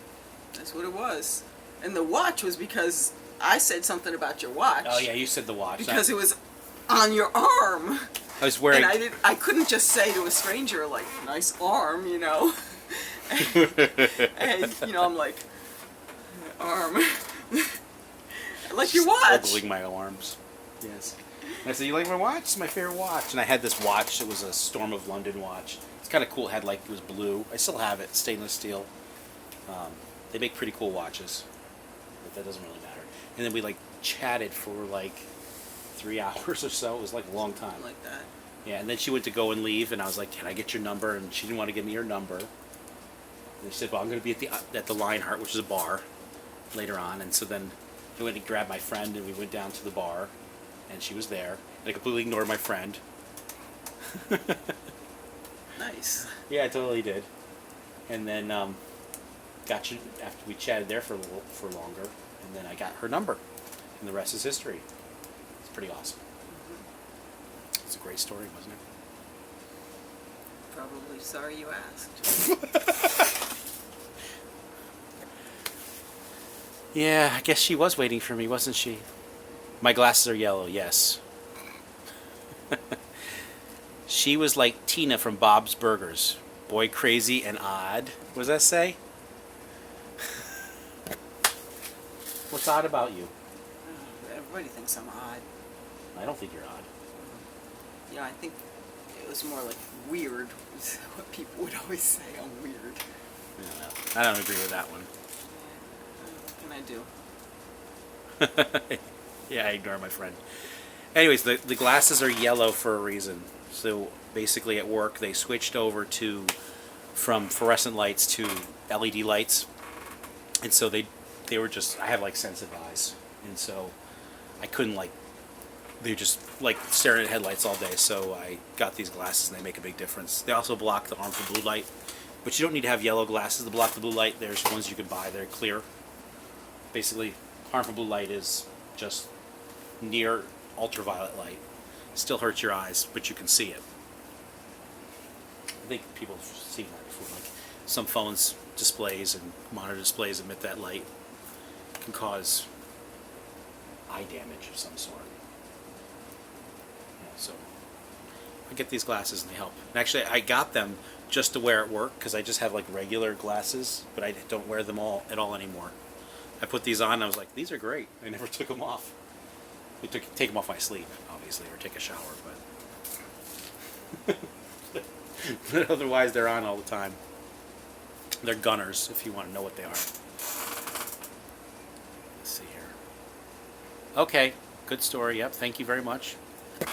That's what it was. And the watch was because I said something about your watch. Oh yeah, you said the watch. Because it was on your arm. I was wearing... And I couldn't just say to a stranger, like, nice arm, and, I'm like, arm. Like your watch. Ogling my arms. Yes. And I said, you like my watch? It's my favorite watch. And I had this watch. It was a Storm of London watch. It's kind of cool. It was blue. I still have it. Stainless steel. They make pretty cool watches. But that doesn't really matter. And then we, chatted for, 3 hours or so. It was, a long time. Like that. Yeah, and then she went to go and leave, and I was like, can I get your number? And she didn't want to give me her number. And she said, well, I'm going to be at the Lionheart, which is a bar, later on. And so then I went and grabbed my friend, and we went down to the bar, and she was there. And I completely ignored my friend. Nice. Yeah, I totally did. And then got you after we chatted there for longer, and then I got her number, and the rest is history. It's pretty awesome. It's a great story, wasn't it? Probably sorry you asked. Yeah, I guess she was waiting for me, wasn't she? My glasses are yellow, yes. She was like Tina from Bob's Burgers. Boy crazy and odd. What does that say? What's odd about you? Everybody thinks I'm odd. I don't think you're odd. Yeah, I think it was more like weird is what people would always say. I'm weird. I don't agree with that one. What can I do? Yeah, I ignore my friend. Anyways, the glasses are yellow for a reason. So basically at work they switched over from fluorescent lights to LED lights. And so they were just, I have like sensitive eyes. And so I couldn't they just like staring at headlights all day. So I got these glasses and they make a big difference. They also block the harmful blue light. But you don't need to have yellow glasses to block the blue light. There's ones you can buy. They're clear. Basically, harmful blue light is just near ultraviolet light. Still hurts your eyes, but you can see it. I think people have seen that before. Like some phones displays and monitor displays emit that light. It can cause eye damage of some sort. Yeah, so I get these glasses and they help. And actually, I got them just to wear at work because I just have like regular glasses, but I don't wear them at all anymore. I put these on and I was like, these are great. I never took them off. I take them off my sleeve, obviously, or take a shower, but but otherwise they're on all the time. They're gunners, if you want to know what they are. Let's see here. Okay, good story. Yep, thank you very much. I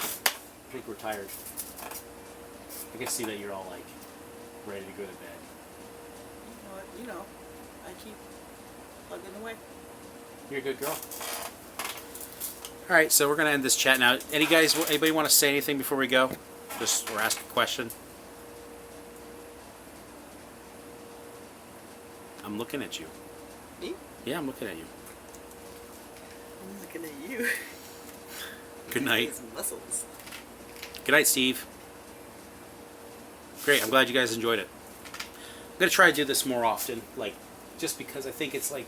think we're tired. I can see that you're all like ready to go to bed. You know, I keep plugging away. You're a good girl. All right, so we're gonna end this chat now. Anybody want to say anything before we go? Or ask a question? I'm looking at you. Me? Yeah, I'm looking at you. I'm looking at you. Good night. His muscles. Good night, Steve. Great, I'm glad you guys enjoyed it. I'm gonna try to do this more often, like, just because I think it's like,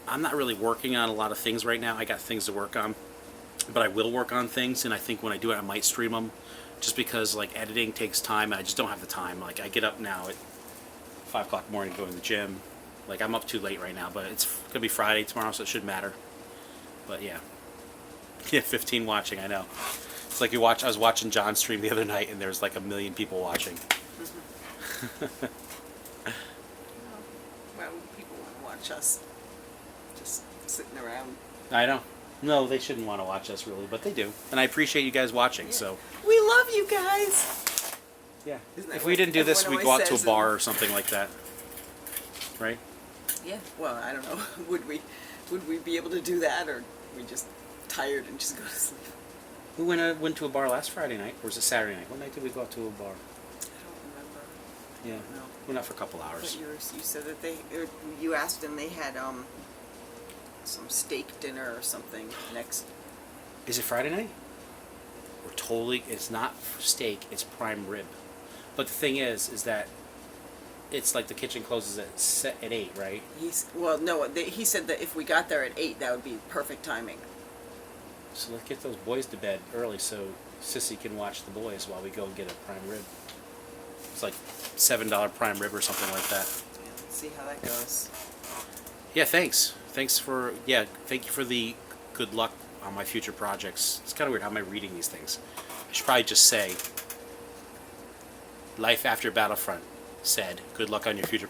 I'm not really working on a lot of things right now. I got things to work on, but I will work on things, and I think when I do it, I might stream them, just because like editing takes time, and I just don't have the time. Like I get up now at 5 o'clock in the morning to go to the gym. Like I'm up too late right now, but it's gonna be Friday tomorrow, so it shouldn't matter. But yeah, 15 watching. I know. It's like I was watching John stream the other night, and there's like 1 million people watching. Why would people want to watch us just sitting around? I know. No, they shouldn't want to watch us really, but they do, and I appreciate you guys watching. Yeah. So we love you guys. yeah, Isn't that if we what didn't do this, we'd everyone go out always to a says bar or something like that, right? Yeah. Well, I don't know. Would we be able to do that, or we just tired and just go to sleep? We went to a bar last Friday night, or was it Saturday night? What night did we go out to a bar? I don't remember. Yeah, No. went out for a couple hours. But you said that you asked and they had some steak dinner or something next. Is it Friday night? It's not steak, it's prime rib. But the thing is that it's like the kitchen closes at 8, right? He said that if we got there at 8, that would be perfect timing. So let's get those boys to bed early so Sissy can watch the boys while we go and get a prime rib. It's like $7 prime rib or something like that. Yeah, let's see how that goes. Yeah, thanks. Thank you for the good luck on my future projects. It's kind of weird, how am I reading these things? I should probably just say, Life After Battlefront said, good luck on your future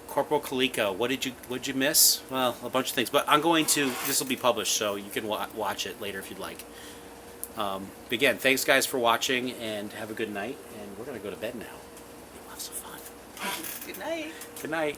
Corporal Calico, what did you miss? Well, a bunch of things, but this will be published, so you can watch it later if you'd like. But again, thanks guys for watching, and have a good night, and we're going to go to bed now. Lots of fun. Good night. Good night.